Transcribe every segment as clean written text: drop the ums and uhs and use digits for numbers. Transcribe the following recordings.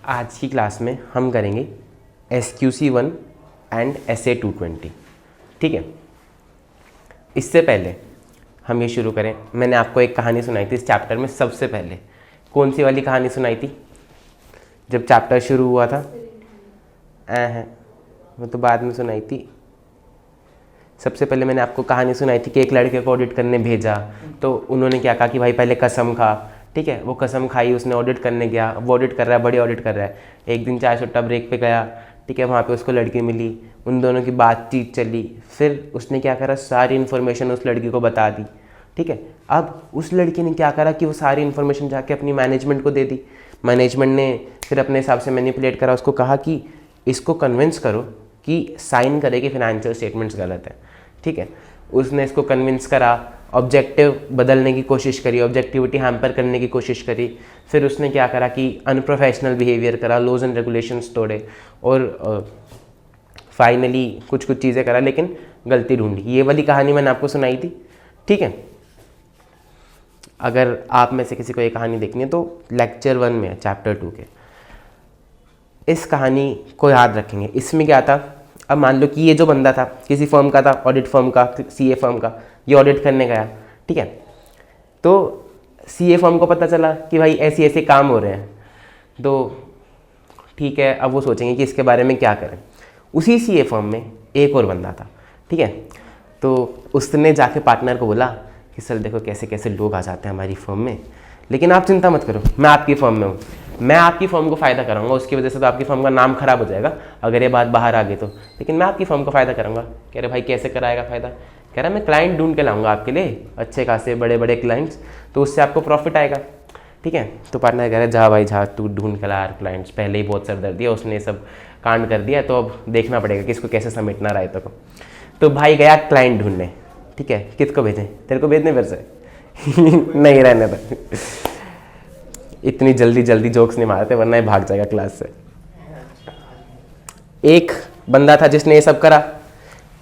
आज की क्लास में हम करेंगे SQC1 एंड SA220। ठीक है, इससे पहले हम ये शुरू करें, मैंने आपको एक कहानी सुनाई थी इस चैप्टर में। सबसे पहले कौन सी वाली कहानी सुनाई थी जब चैप्टर शुरू हुआ था? वो तो बाद में सुनाई थी। सबसे पहले मैंने आपको कहानी सुनाई थी कि एक लड़के को ऑडिट करने भेजा, तो उन्होंने क्या कहा कि भाई पहले कसम खा। ठीक है, वो कसम खाई, उसने ऑडिट करने गया, वो ऑडिट कर रहा है, बड़ी ऑडिट कर रहा है। एक दिन चाय सुट्टा ब्रेक पे गया, ठीक है, वहाँ पे उसको लड़की मिली, उन दोनों की बातचीत चली, फिर उसने क्या करा, सारी इन्फॉर्मेशन उस लड़की को बता दी। ठीक है, अब उस लड़की ने क्या करा कि वो सारी इन्फॉर्मेशन जाके अपनी मैनेजमेंट को दे दी। मैनेजमेंट ने फिर अपने हिसाब से मैनिपुलेट करा, उसको कहा कि इसको कन्विंस करो कि साइन करे कि फाइनेंशियल स्टेटमेंट्स गलत है। ठीक है, उसने इसको कन्विंस करा, ऑब्जेक्टिव बदलने की कोशिश करी, ऑब्जेक्टिविटी हैम्पर करने की कोशिश करी। फिर उसने क्या करा कि अनप्रोफेशनल बिहेवियर करा, लॉज एंड रेगुलेशंस तोड़े और फाइनली कुछ चीज़ें करा, लेकिन गलती ढूंढी। ये वाली कहानी मैंने आपको सुनाई थी। ठीक है, अगर आप में से किसी को ये कहानी देखनी है तो लेक्चर 1 में है, चैप्टर 2 के। इस कहानी को याद रखेंगे। इसमें क्या था, अब मान लो कि ये जो बंदा था किसी फर्म का था, ऑडिट फर्म का, CA फर्म का, ये ऑडिट करने गया। ठीक है, तो CA फर्म को पता चला कि भाई ऐसे ऐसे काम हो रहे हैं, तो ठीक है, अब वो सोचेंगे कि इसके बारे में क्या करें। उसी CA फर्म में एक और बंदा था। ठीक है, तो उसने जाके पार्टनर को बोला कि सर देखो कैसे कैसे लोग आ जाते हैं हमारी फर्म में, लेकिन आप चिंता मत करो, मैं आपकी फर्म में हूँ, मैं आपकी फर्म को फ़ायदा कराऊंगा। उसकी वजह से तो आपकी फर्म का नाम खराब हो जाएगा अगर ये बात बाहर आ गई तो, लेकिन मैं आपकी फर्म को फ़ायदा कराऊंगा। कह रहे भाई कैसे कराएगा फ़ायदा? कह रहा मैं क्लाइंट ढूंढ के लाऊंगा आपके लिए, अच्छे खासे बड़े बड़े क्लाइंट्स, तो उससे आपको प्रॉफिट आएगा। ठीक है, तो पार्टनर कह रहे जा भाई जा, तू ढूंढ के ला यार क्लाइंट्स, पहले ही बहुत सरदर्दी है, उसने सब कांड कर दिया, तो अब देखना पड़ेगा कि इसको कैसे समेटना रायतों को। तो भाई गया क्लाइंट ढूंढने। ठीक है, किसको भेजें? तेरे को भेजने फिर से नहीं रहने दो, इतनी जल्दी जोक्स नहीं मारते वरना ये भाग जाएगा क्लास से। एक बंदा था जिसने ये सब करा,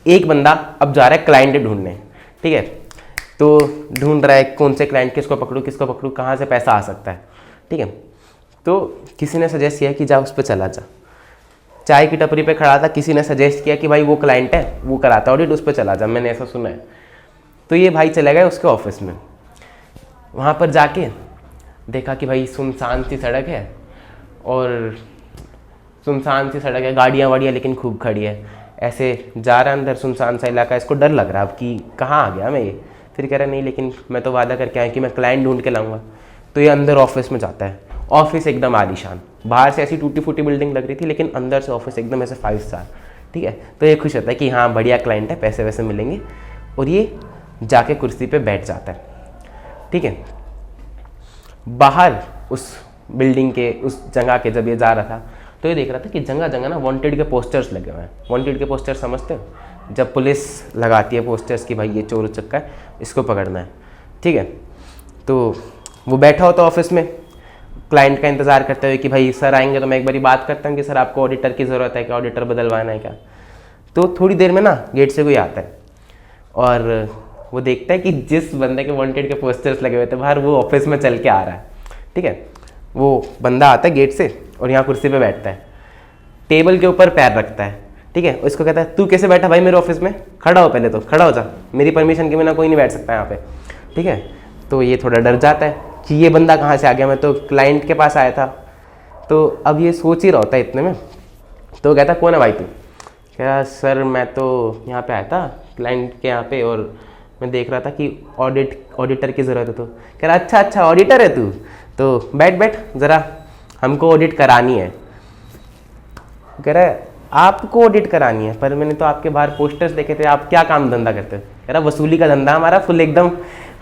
एक बंदा अब जा रहा है क्लाइंट ढूंढने। ठीक है, तो ढूंढ रहा है कौन से क्लाइंट, किसको पकड़ूं, कहाँ से पैसा आ सकता है। ठीक है, तो किसी ने सजेस्ट किया कि जा उस पर चला जा। चाय की टपरी पे खड़ा था, किसी ने सजेस्ट किया कि भाई वो क्लाइंट है, वो कराता ऑडिट, उस पर चला जा, मैंने ऐसा सुना है। तो ये भाई चले गए उसके ऑफिस में। वहाँ पर जाके देखा कि भाई सुनसान सी सड़क है, और सुनसान सी सड़क है, गाड़ियाँ वाड़ियाँ लेकिन खूब खड़ी है। ऐसे जा रहा है अंदर, सुनसान सा इलाका, इसको डर लग रहा अब कि कहाँ आ गया मैं ये। फिर कह रहा नहीं, लेकिन मैं तो वादा करके आया कि मैं क्लाइंट ढूंढ के लाऊंगा। तो ये अंदर ऑफिस में जाता है। ऑफिस एकदम आलीशान, बाहर से ऐसी टूटी फूटी बिल्डिंग लग रही थी, लेकिन अंदर से ऑफिस एकदम ऐसे 5 स्टार। ठीक है, तो ये खुश होता है कि हाँ बढ़िया क्लाइंट है, पैसे वैसे मिलेंगे, और ये जाके कुर्सी पे बैठ जाता है। ठीक है, बाहर उस बिल्डिंग के उस जगह के जब ये जा रहा था, तो ये देख रहा था कि जगह जगह ना वांटेड के पोस्टर्स लगे हुए हैं। वांटेड के पोस्टर समझते हो? जब पुलिस लगाती है पोस्टर्स कि भाई ये चोर उचक्का है, इसको पकड़ना है। ठीक है, तो वो बैठा होता ऑफिस में क्लाइंट का इंतज़ार करते हुए कि भाई सर आएंगे तो मैं एक बारी बात करता हूँ कि सर आपको ऑडिटर की ज़रूरत है, क्या ऑडिटर बदलवाना है क्या। तो थोड़ी देर में ना गेट से कोई आता है, और वो देखता है कि जिस बंदे के वांटेड के पोस्टर्स लगे हुए थे बाहर, वो ऑफिस में चल के आ रहा है। ठीक है, वो बंदा आता है गेट से और यहाँ कुर्सी पे बैठता है, टेबल के ऊपर पैर रखता है। ठीक है, उसको कहता है तू कैसे बैठा भाई मेरे ऑफिस में? खड़ा हो, पहले तो खड़ा हो जा, मेरी परमिशन के बिना कोई नहीं बैठ सकता यहाँ पे। ठीक है, तो ये थोड़ा डर जाता है कि ये बंदा कहाँ से आ गया, मैं तो क्लाइंट के पास आया था। तो अब ये सोच ही रहा होता है इतने में, तो कहता कौन है भाई तू? कह रहा सर मैं तो यहाँ पे आया था क्लाइंट के यहाँ पे, और मैं देख रहा था कि ऑडिटर की ज़रूरत है। तो कह रहा अच्छा ऑडिटर है तू, तो बैठ ज़रा, हमको ऑडिट करानी है। कह रहा है आपको ऑडिट करानी है, पर मैंने तो आपके बाहर पोस्टर्स देखे थे, आप क्या काम धंधा करते हो? कह रहा वसूली का धंधा हमारा, फुल एकदम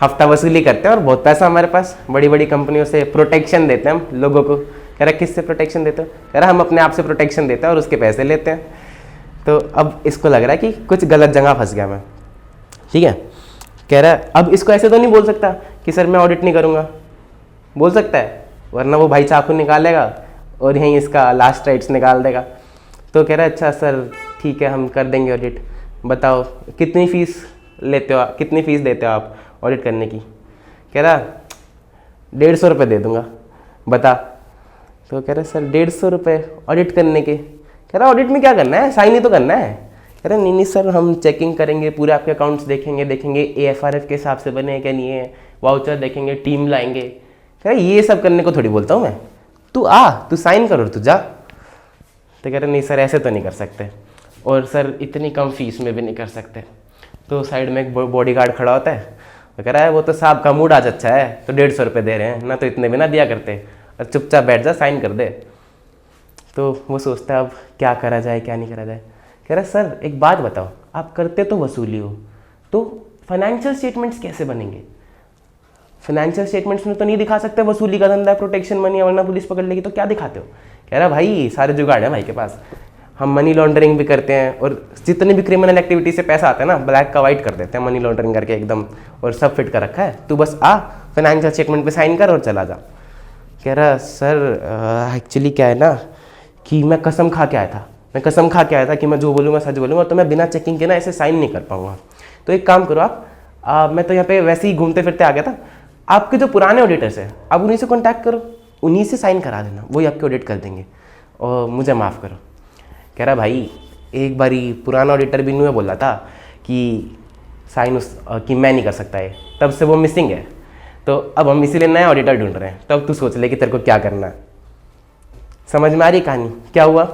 हफ्ता वसूली करते हैं और बहुत पैसा हमारे पास, बड़ी बड़ी कंपनियों से प्रोटेक्शन देते हैं हम लोगों को। कह रहा किससे प्रोटेक्शन देते हो? कह रहा हम अपने आप से प्रोटेक्शन देते हैं और उसके पैसे लेते हैं। तो अब इसको लग रहा है कि कुछ गलत जगह फंस गया मैं। ठीक है, कह रहा है अब इसको ऐसे तो नहीं बोल सकता कि सर मैं ऑडिट नहीं करूँगा। बोल सकता है, वरना वो भाई चाकू निकालेगा और यहीं इसका लास्ट राइट्स निकाल देगा। तो कह रहा है अच्छा सर ठीक है, हम कर देंगे ऑडिट, बताओ कितनी फ़ीस लेते हो, कितनी फ़ीस देते हो आप ऑडिट करने की? कह रहा 150 रुपये दे दूँगा, बता। तो कह रहे सर 150 रुपये ऑडिट करने के। कह रहा ऑडिट में क्या करना है, साइन ही तो करना है। कह रहे नहीं सर, हम चेकिंग करेंगे, पूरे आपके अकाउंट्स देखेंगे AFRF के हिसाब से बने हैं क्या नहीं है, वाउचर देखेंगे, टीम लाएंगे। कह रहे ये सब करने को थोड़ी बोलता हूँ मैं, तू साइन करो, तू जा। तो कह रहे नहीं सर ऐसे तो नहीं कर सकते, और सर इतनी कम फीस में भी नहीं कर सकते। तो साइड में एक बॉडीगार्ड खड़ा होता है, वो कह रहा है वो तो साहब का मूड आज अच्छा है तो 150 रुपये दे रहे हैं ना, तो इतने भी ना दिया करते, और चुपचाप बैठ जा, साइन कर दे। तो वो सोचता है अब क्या करा जाए क्या नहीं करा जाए। कह रहा सर एक बात बताओ, आप करते तो वसूली हो, तो फाइनेंशियल स्टेटमेंट्स कैसे बनेंगे? फाइनेंशियल स्टेटमेंट्स में तो नहीं दिखा सकते वसूली का धंधा, प्रोटेक्शन मनी है, वरना पुलिस पकड़ लेगी, तो क्या दिखाते हो? कह रहा भाई सारे जुगाड़ है भाई के पास, हम मनी लॉन्ड्रिंग भी करते हैं, और जितने भी क्रिमिनल एक्टिविटी से पैसा आता है ना, ब्लैक का वाइट कर देते हैं मनी लॉन्ड्रिंग करके एकदम, और सब फिट कर रखा है, तू बस आ फाइनेंशियल स्टेटमेंट पे साइन कर और चला जा। कह रहा सर एक्चुअली क्या है ना कि मैं कसम खा के आया था कि मैं जो बोलूँगा सच बोलूँगा, तो मैं बिना चेकिंग के ना ऐसे साइन नहीं कर पाऊँगा। तो एक काम करो आप, मैं तो यहाँ पे वैसे ही घूमते फिरते आ गया था, आपके जो पुराने ऑडिटर्स हैं आप उन्हीं से कॉन्टैक्ट करो, उन्हीं से साइन करा देना, वही आपके ऑडिट कर देंगे और मुझे माफ़ करो। कह रहा भाई एक बारी पुराना ऑडिटर भी नहीं बोला था कि साइन कि मैं नहीं कर सकता है, तब से वो मिसिंग है, तो अब हम इसीलिए नया ऑडिटर ढूंढ रहे हैं, तब तू सोच ले कि तेरे को क्या करना है। समझ में आ रही कहानी? क्या हुआ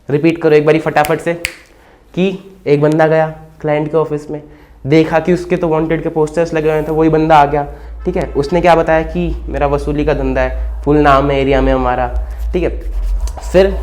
रिपीट करो एक बारी फटाफट से। कि एक बंदा गया क्लाइंट के ऑफिस में, देखा कि उसके तो वांटेड के पोस्टर्स लगे हुए थे, वही बंदा आ गया, ठीक है। उसने क्या बताया कि मेरा वसूली का धंधा है, फुल नाम है एरिया में हमारा, ठीक है। फिर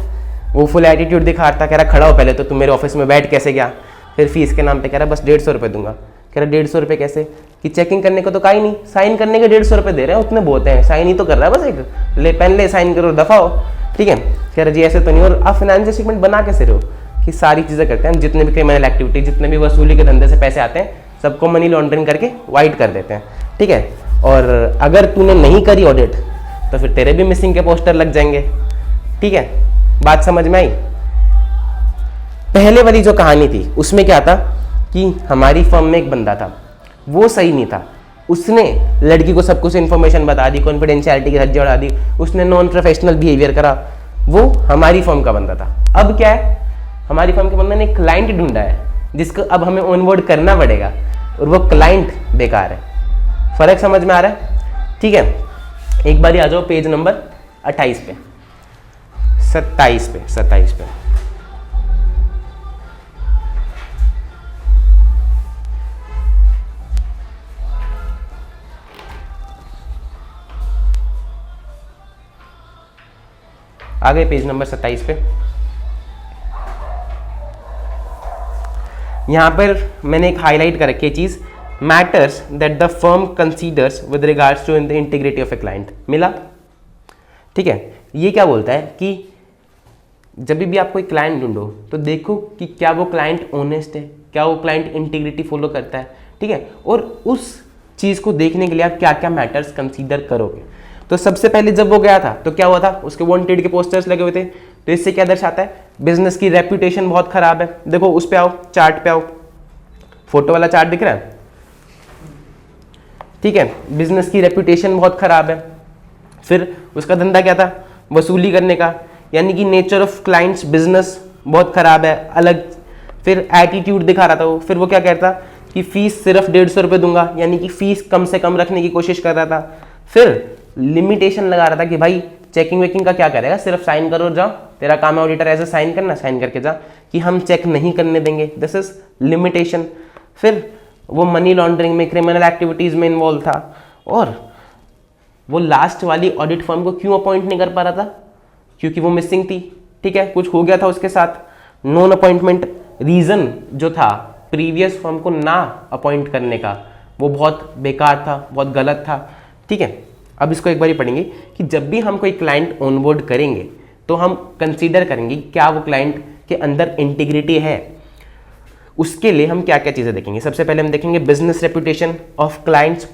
वो फुल एटीट्यूड दिखा रहा था, कह रहा खड़ा हो पहले तो, तुम मेरे ऑफिस में बैठ कैसे गया? फिर फीस के नाम पे कह रहा बस 150 रुपये दूंगा। कह रहा 150 रुपये कैसे? कि चेकिंग करने को तो का ही नहीं, साइन करने के 150 रुपये दे रहे हैं, उतने बहुत हैं, साइन ही तो कर रहा है बस, एक ले पेन ले साइन करो दफा हो, ठीक है। कह रहा जी ऐसे तो नहीं। और आप फाइनेंशियल स्टेटमेंट बना कैसे रहे हो? कि सारी चीज़ें करते हैं, जितने भी क्रिमिनल एक्टिविटी, जितने भी वसूली के धंधे से पैसे आते हैं, सबको मनी लॉन्ड्रिंग करके वाइट कर देते हैं, ठीक है। और अगर तूने नहीं करी ऑडिट तो फिर तेरे भी मिसिंग के पोस्टर लग जाएंगे, ठीक है। बात समझ में आई? पहले वाली जो कहानी थी उसमें क्या था कि हमारी फर्म में एक बंदा था, वो सही नहीं था, उसने लड़की को सब कुछ इन्फॉर्मेशन बता दी, कॉन्फिडेंशियलिटी की धज्जी उड़ा दी, उसने नॉन प्रोफेशनल बिहेवियर करा, वो हमारी फर्म का बंदा था। अब क्या है, हमारी फर्म के बंदे ने एक क्लाइंट ढूंढा है जिसको अब हमें ऑनबोर्ड करना पड़ेगा, और वो क्लाइंट बेकार है। फर्क समझ में आ रहा है? ठीक है। एक बार आ जाओ पेज नंबर 28 पे, 27 पे। आ गए पेज नंबर 27 पे। यहां पर मैंने एक हाईलाइट कर रखी है चीज, matters that the firm considers with regards to in the integrity of a client. मिला? ठीक है। ये क्या बोलता है कि जब भी आप कोई क्लाइंट ढूंढो तो देखो कि क्या वो क्लाइंट ऑनेस्ट है, क्या वो क्लाइंट इंटीग्रिटी फॉलो करता है, ठीक है। और उस चीज को देखने के लिए आप क्या क्या मैटर्स कंसीडर करोगे। तो सबसे पहले जब वो गया था तो क्या हुआ था, उसके वांटेड के पोस्टर्स लगे हुए थे, तो इससे क्या दर्शाता है, बिजनेस की रेप्यूटेशन बहुत खराब है। देखो उस पे आओ, चार्ट पे आओ, फोटो वाला चार्ट दिख रहा है, ठीक है। बिजनेस की रेप्यूटेशन बहुत खराब है। फिर उसका धंधा क्या था, वसूली करने का, यानी कि नेचर ऑफ क्लाइंट्स बिजनेस बहुत खराब है, अलग। फिर एटीट्यूड दिखा रहा था वो। फिर वो क्या कहता कि फीस सिर्फ 150 रुपये दूंगा, यानी कि फीस कम से कम रखने की कोशिश कर रहा था। फिर लिमिटेशन लगा रहा था कि भाई चेकिंग वेकिंग का क्या करेगा, सिर्फ साइन करो जाओ, तेरा काम है ऑडिटर ऐसे साइन करना, साइन करके जा, कि हम चेक नहीं करने देंगे, दिस इज लिमिटेशन। फिर वो मनी लॉन्ड्रिंग में, क्रिमिनल एक्टिविटीज में इन्वॉल्व था। और वो लास्ट वाली ऑडिट फर्म को क्यों अपॉइंट नहीं कर पा रहा था, क्योंकि वो मिसिंग थी, ठीक है, कुछ हो गया था उसके साथ, नॉन अपॉइंटमेंट। रीजन जो था प्रीवियस फर्म को ना अपॉइंट करने का, वो बहुत बेकार था, बहुत गलत था, ठीक है। अब इसको एक बार ही पढ़ेंगे कि जब भी हम कोई क्लाइंट ऑनबोर्ड करेंगे तो हम कंसीडर करेंगे क्या वो क्लाइंट के अंदर इंटीग्रिटी है। उसके लिए हम क्या क्या चीज़ें देखेंगे। सबसे पहले हम देखेंगे business reputation of clients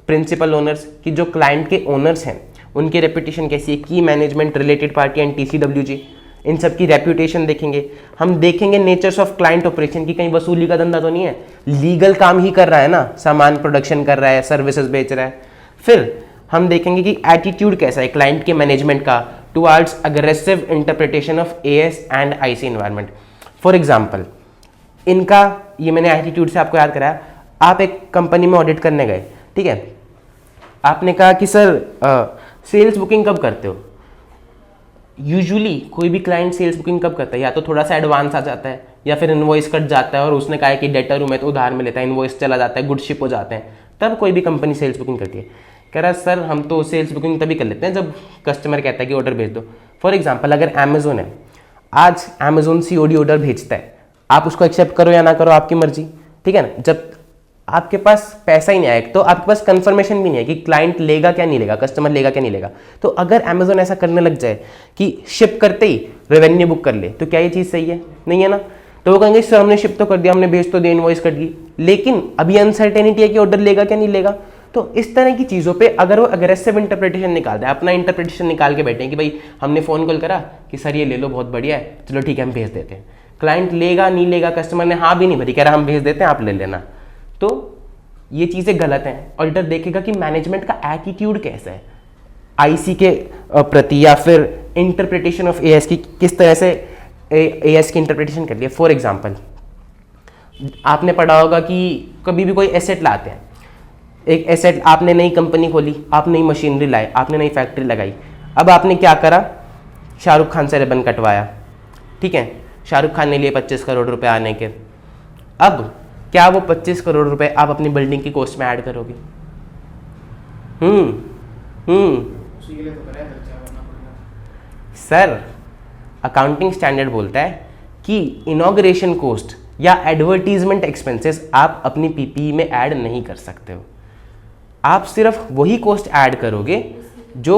principal owners, कि जो क्लाइंट के ओनर्स हैं उनकी रेपुटेशन कैसी है, की management, related party and TCWG, इन सब की रेपुटेशन देखेंगे। हम देखेंगे नेचर्स ऑफ क्लाइंट ऑपरेशन, की कहीं वसूली का धंधा तो नहीं है, लीगल काम ही कर रहा है ना, सामान प्रोडक्शन कर रहा है, सर्विसेज बेच रहा है। फिर हम देखेंगे कि एटीट्यूड कैसा है क्लाइंट के मैनेजमेंट का, towards aggressive interpretation of AS and IC environment. For example, इनका ये मैंने एटीट्यूड से आपको याद कराया, आप एक कंपनी में ऑडिट करने गए, ठीक है, आपने कहा कि सर सेल्स बुकिंग कब करते हो। यूजुअली कोई भी क्लाइंट सेल्स बुकिंग कब करता है, या तो थोड़ा सा एडवांस आ जाता है या फिर इनवॉइस कट जाता है और उसने कहा है कि डेटर हूँ मैं तो उधार में लेता है, इनवॉइस चला जाता है, गुड शिप हो जाते हैं, तब कोई भी कंपनी सेल्स बुकिंग करती है। कह रहा सर हम तो सेल्स बुकिंग तभी कर लेते हैं जब कस्टमर कहता है कि ऑर्डर भेज दो। फॉर एग्जाम्पल अगर अमेजोन है, आज अमेजोन COD ऑर्डर भेजता है, आप उसको एक्सेप्ट करो या ना करो आपकी मर्जी, ठीक है ना। जब आपके पास पैसा ही नहीं आएगा तो आपके पास कंफर्मेशन भी नहीं है कि क्लाइंट लेगा क्या नहीं लेगा, कस्टमर लेगा क्या नहीं लेगा। तो अगर अमेजोन ऐसा करने लग जाए कि शिप करते ही रेवेन्यू बुक कर ले, तो क्या ये चीज़ सही है? नहीं है ना। तो वो कहेंगे सर हमने शिप तो कर दिया, हमने भेज तो दिया, इनवॉइस कट गई, लेकिन अभी अनसर्टेनिटी है कि ऑर्डर लेगा क्या नहीं लेगा। तो इस तरह की चीज़ों पे अगर वो अग्रेसिव इंटरप्रिटेशन निकालते हैं, अपना इंटरप्रिटेशन निकाल के बैठे हैं कि भाई हमने फ़ोन कॉल करा कि सर ये ले लो बहुत बढ़िया है, चलो ठीक है हम भेज देते हैं, क्लाइंट लेगा नहीं लेगा, कस्टमर ने हाँ भी नहीं भरी, कह रहा हम भेज देते हैं आप ले लेना, तो ये चीज़ें गलत हैं। ऑडिटर देखेगा कि मैनेजमेंट का एटीट्यूड कैसा है आईसी के प्रति, या फिर इंटरप्रिटेशन ऑफ एएस की किस तरह से एएस की इंटरप्रिटेशन कर लिया। फॉर एग्जांपल आपने पढ़ा होगा कि कभी भी कोई एसेट लाते हैं, एक एसेट आपने नई कंपनी खोली, आप नई मशीनरी लाए, आपने नई फैक्ट्री लगाई, अब आपने क्या करा, शाहरुख खान से रिबन कटवाया, ठीक है, शाहरुख खान ने लिए 25 करोड़ रुपए आने के। अब क्या वो 25 करोड़ रुपए आप अपनी बिल्डिंग की कॉस्ट में ऐड करोगे? सर अकाउंटिंग स्टैंडर्ड बोलता है कि इनॉग्रेशन कॉस्ट या एडवर्टीजमेंट एक्सपेंसेस आप अपनी पीपीई में ऐड नहीं कर सकते हो। आप सिर्फ वही कॉस्ट ऐड करोगे जो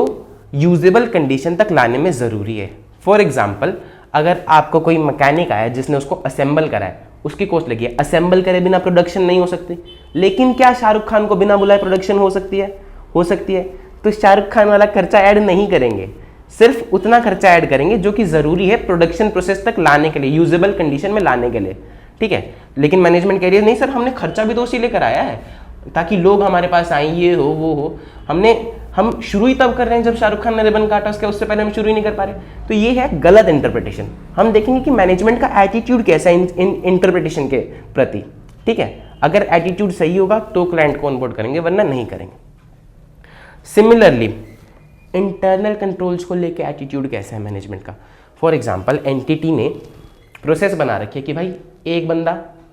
यूजेबल कंडीशन तक लाने में ज़रूरी है। फॉर एग्जाम्पल अगर आपको कोई मैकेनिक आया जिसने उसको असेंबल करा है, उसकी कॉस्ट लगी है। असेंबल करे बिना प्रोडक्शन नहीं हो सकती, लेकिन क्या शाहरुख खान को बिना बुलाए प्रोडक्शन हो सकती है? हो सकती है। तो शाहरुख खान वाला खर्चा ऐड नहीं करेंगे, सिर्फ उतना खर्चा ऐड करेंगे जो कि ज़रूरी है प्रोडक्शन प्रोसेस तक लाने के लिए, यूजेबल कंडीशन में लाने के लिए, ठीक है। लेकिन मैनेजमेंट कह रही है नहीं सर हमने खर्चा भी तो उसी लिए कराया है ताकि लोग हमारे पास आए, ये हो वो हो। हम शुरू ही तब कर रहे हैं जब शाहरुख खान ने रिबन काटा, उससे पहले हम शुरू ही नहीं कर पा रहे। तो ये है गलत इंटरप्रिटेशन। हम देखेंगे कि मैनेजमेंट का एटीट्यूड कैसा है इन इंटरप्रिटेशन के प्रति, ठीक है। अगर एटीट्यूड सही होगा तो क्लाइंट को ऑनबोर्ड करेंगे, वरना नहीं करेंगे। सिमिलरली इंटरनल कंट्रोल्स को लेके एटीट्यूड कैसा है मैनेजमेंट का। फॉर एग्जांपल एंटिटी ने प्रोसेस बना रखी है कि भाई एक बंदा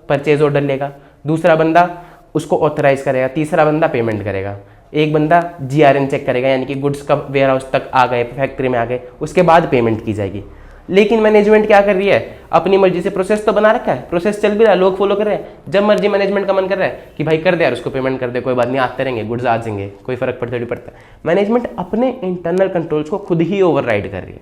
परचेज ऑर्डर लेगा, दूसरा बंदा उसको ऑथराइज करेगा, तीसरा बंदा पेमेंट करेगा, एक बंदा GRN चेक करेगा, यानी कि गुड्स कब वेयर हाउस तक आ गए, फैक्ट्री में आ गए, उसके बाद पेमेंट की जाएगी। लेकिन मैनेजमेंट क्या कर रही है, अपनी मर्जी से प्रोसेस तो बना रखा है, प्रोसेस चल भी रहा है, लोग फॉलो कर रहे हैं। जब मर्जी मैनेजमेंट का मन कर रहा है कि भाई कर दे यार, उसको पेमेंट कर दे, कोई बात नहीं, आते रहेंगे, गुड्स आ जाएंगे, कोई फर्क पड़ता नहीं पड़ता। मैनेजमेंट अपने इंटरनल कंट्रोल्स को खुद ही ओवरराइड कर रही है।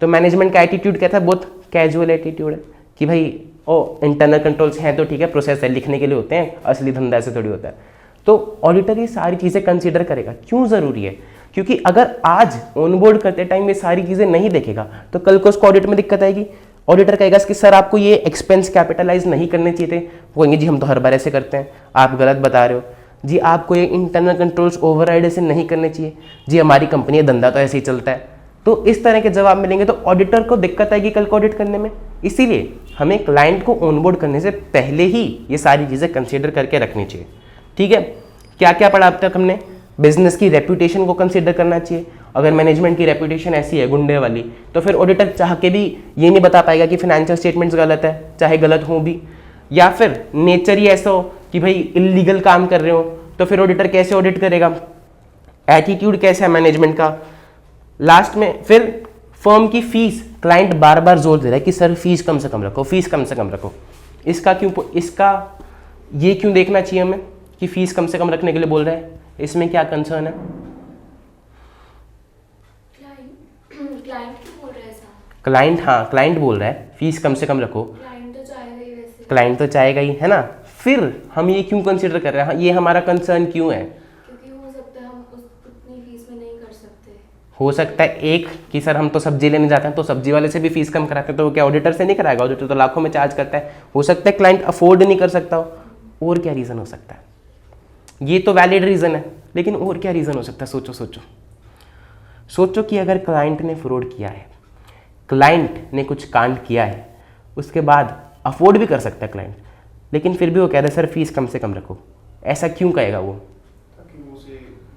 तो मैनेजमेंट का एटीट्यूड क्या था, बहुत कैजुअल एटीट्यूड है कि भाई इंटरनल कंट्रोल्स हैं तो ठीक है, प्रोसेस है, लिखने के लिए होते हैं, असली धंधा ऐसे थोड़ी होता है। तो ऑडिटर ये सारी चीज़ें कंसीडर करेगा। क्यों ज़रूरी है? क्योंकि अगर आज ऑनबोर्ड करते टाइम ये सारी चीज़ें नहीं देखेगा तो कल को उसको ऑडिट में दिक्कत आएगी। ऑडिटर कहेगा कि सर आपको ये एक्सपेंस कैपिटलाइज नहीं करने चाहिए थे, वो कहेंगे जी हम तो हर बार ऐसे करते हैं, आप गलत बता रहे हो जी, आपको ये इंटरनल कंट्रोल्स ओवरराइड ऐसे नहीं करने चाहिए जी, हमारी कंपनी धंधा तो ऐसे ही चलता है। तो इस तरह के जवाब मिलेंगे तो ऑडिटर को दिक्कत आएगी कल को ऑडिट करने में। इसीलिए हमें क्लाइंट को ऑनबोर्ड करने से पहले ही ये सारी चीज़ें कंसीडर करके रखनी चाहिए, ठीक है। क्या क्या पढ़ा अब तक हमने? बिजनेस की रेपुटेशन को कंसीडर करना चाहिए। अगर मैनेजमेंट की रेपुटेशन ऐसी है गुंडे वाली, तो फिर ऑडिटर चाह के भी ये नहीं बता पाएगा कि फाइनेंशियल स्टेटमेंट्स गलत है, चाहे गलत हो भी, या फिर नेचर ही ऐसा हो कि भाई इलीगल काम कर रहे हो, तो फिर ऑडिटर कैसे ऑडिट करेगा? एटीट्यूड कैसा है मैनेजमेंट का? लास्ट में फिर फर्म की फीस, क्लाइंट बार बार जोर दे रहा है कि सर फीस कम से कम रखो, फीस कम से कम रखो। इसका ये क्यों देखना चाहिए हमें कि फीस कम से कम रखने के लिए बोल रहे हैं? इसमें क्या कंसर्न है? क्लाइंट क्यों बोल रहा है ऐसा? क्लाइंट, हाँ क्लाइंट बोल रहा है फीस कम से कम रखो। क्लाइंट तो चाहेगा ही वैसे। क्लाइंट तो चाहेगा ही, है ना। फिर हम ये क्यों कंसीडर कर रहे हैं, ये हमारा कंसर्न क्यों है? क्योंकि हो सकता है हम उतनी फीस में नहीं कर सकते। हो सकता है एक कि सर हम तो सब्जी लेने जाते हैं तो सब्जी वाले से भी फीस कम कराते हैं, तो क्या ऑडिटर से नहीं कराएगा? ऑडिटर तो लाखों में चार्ज करता है। हो सकता है क्लाइंट अफोर्ड नहीं कर सकता हो। और क्या रीज़न हो सकता है? ये तो वैलिड रीज़न है, लेकिन और क्या रीज़न हो सकता है? सोचो सोचो। सोचो कि अगर क्लाइंट ने फ्रॉड किया है, क्लाइंट ने कुछ कांड किया है, उसके बाद अफोर्ड भी कर सकता है क्लाइंट, लेकिन फिर भी वो कह रहा है सर फीस कम से कम रखो। ऐसा क्यों कहेगा वो? ताकि वो उसे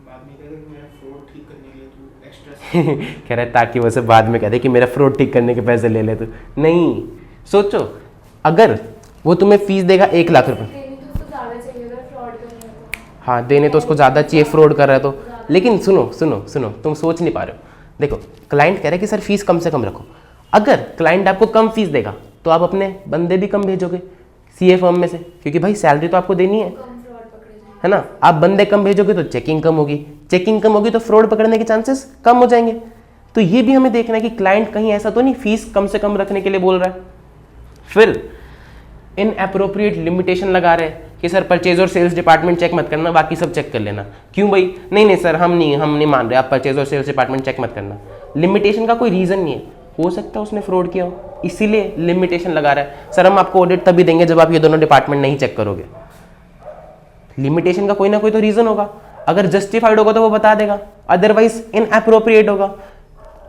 बाद में कहे कि मेरा फ्रॉड ठीक करने के लिए तू एक्स्ट्रा कह रहा है ताकि वो उसे बाद में कह दे कि मेरा फ्रॉड ठीक करने के पैसे ले ले तू। नहीं, सोचो अगर वो तुम्हें फीस देगा 1 लाख रुपए, देने तो उसको ज़्यादा चाहिए अगर फ्रॉड करना है तो। हाँ देने तो उसको ज़्यादा चाहिए फ्रॉड कर रहा है तो, लेकिन सुनो सुनो सुनो, तुम सोच नहीं पा रहे हो। देखो क्लाइंट कह रहा है कि सर फीस कम से कम रखो। अगर क्लाइंट आपको कम फीस देगा तो आप अपने बंदे भी कम भेजोगे सीए फर्म में से, क्योंकि भाई सैलरी तो आपको देनी है, कम फ्रॉड पकड़े जाए। है ना। आप बंदे कम भेजोगे तो चेकिंग कम होगी, चेकिंग कम होगी तो फ्रॉड पकड़ने के चांसेस कम हो जाएंगे। तो ये भी हमें देखना है कि क्लाइंट कहीं ऐसा तो नहीं फीस कम से कम रखने के लिए बोल रहा है। फिर इन अप्रोप्रिएट लिमिटेशन लगा रहे हैं कि सर परचेज और सेल्स डिपार्टमेंट चेक मत करना, बाकी सब चेक कर लेना। क्यों भाई? नहीं नहीं सर हम नहीं मान रहे, आप परचेज और सेल्स डिपार्टमेंट चेक मत करना। लिमिटेशन का कोई रीज़न नहीं है, हो सकता है उसने फ्रॉड किया हो, इसीलिए लिमिटेशन लगा रहा है। सर हम आपको ऑडिट तभी देंगे जब आप ये दोनों डिपार्टमेंट नहीं चेक करोगे। लिमिटेशन का कोई ना कोई तो रीज़न होगा, अगर जस्टिफाइड होगा तो वो बता देगा, अदरवाइज इनअप्रोप्रिएट होगा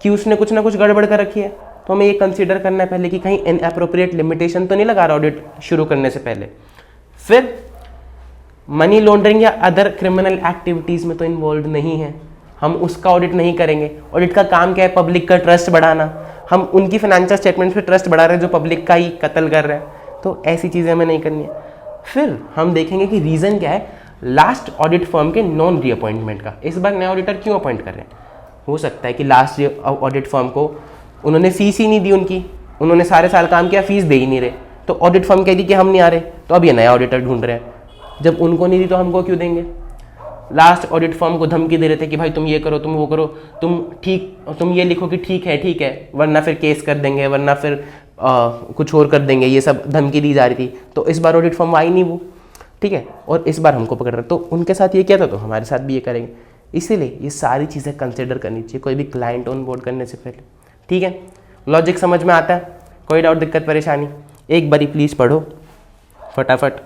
कि उसने कुछ ना कुछ गड़बड़ कर रखी है। तो हमें ये कंसीडर करना है पहले कि कहीं इनअप्रोप्रिएट लिमिटेशन तो नहीं लगा रहा ऑडिट शुरू करने से पहले। फिर मनी लॉन्ड्रिंग या अदर क्रिमिनल एक्टिविटीज़ में तो इन्वॉल्व नहीं है, हम उसका ऑडिट नहीं करेंगे। ऑडिट का काम क्या है? पब्लिक का ट्रस्ट बढ़ाना। हम उनकी फाइनेंशियल स्टेटमेंट पे ट्रस्ट बढ़ा रहे हैं जो पब्लिक का ही कत्ल कर रहे हैं, तो ऐसी चीज़ें हमें नहीं करनी है। फिर हम देखेंगे कि रीज़न क्या है लास्ट ऑडिट फर्म के नॉन रीअपॉइंटमेंट का। इस बार नया ऑडिटर क्यों अपॉइंट कर रहे हैं? हो सकता है कि लास्ट ऑडिट फर्म को उन्होंने फीस ही नहीं दी, उन्होंने सारे साल काम किया, फीस दे ही नहीं रहे, तो ऑडिट फर्म कह दी कि हम नहीं आ रहे, तो अब ये नया ऑडिटर ढूंढ रहे हैं। जब उनको नहीं दी तो हमको क्यों देंगे? लास्ट ऑडिट फर्म को धमकी दे रहे थे कि भाई तुम ये करो, तुम वो करो, तुम ये लिखो कि ठीक है, वरना फिर केस कर देंगे, वरना फिर कुछ और कर देंगे, ये सब धमकी दी जा रही थी। तो इस बार ऑडिट फर्म आई नहीं वो, ठीक है, और इस बार हमको पकड़ रहे, तो उनके साथ ये किया था तो हमारे साथ भी ये करेंगे। इसीलिए ये सारी चीज़ें कंसिडर करनी चाहिए कोई भी क्लाइंट ऑन बोर्ड करने से पहले, ठीक है। लॉजिक समझ में आता है? कोई डाउट, दिक्कत, परेशानी? एक बारी प्लीज़ पढ़ो फटाफट।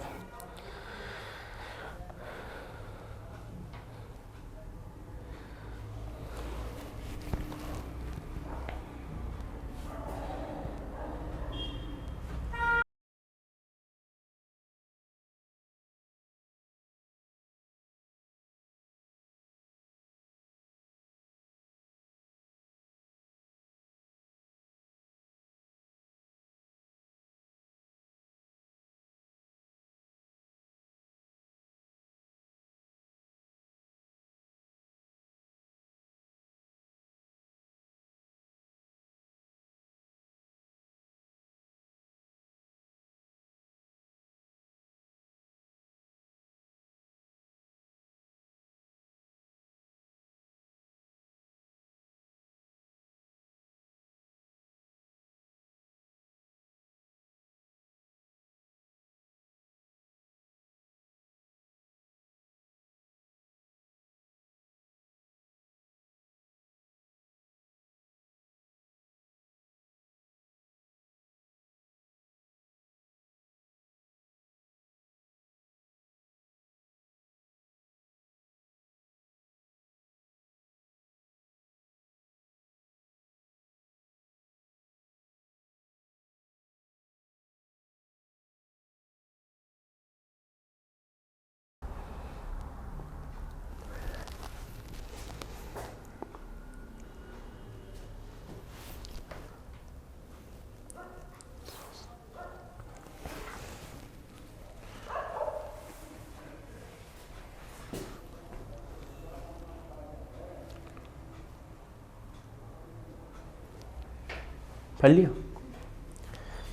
पढ़ लिया?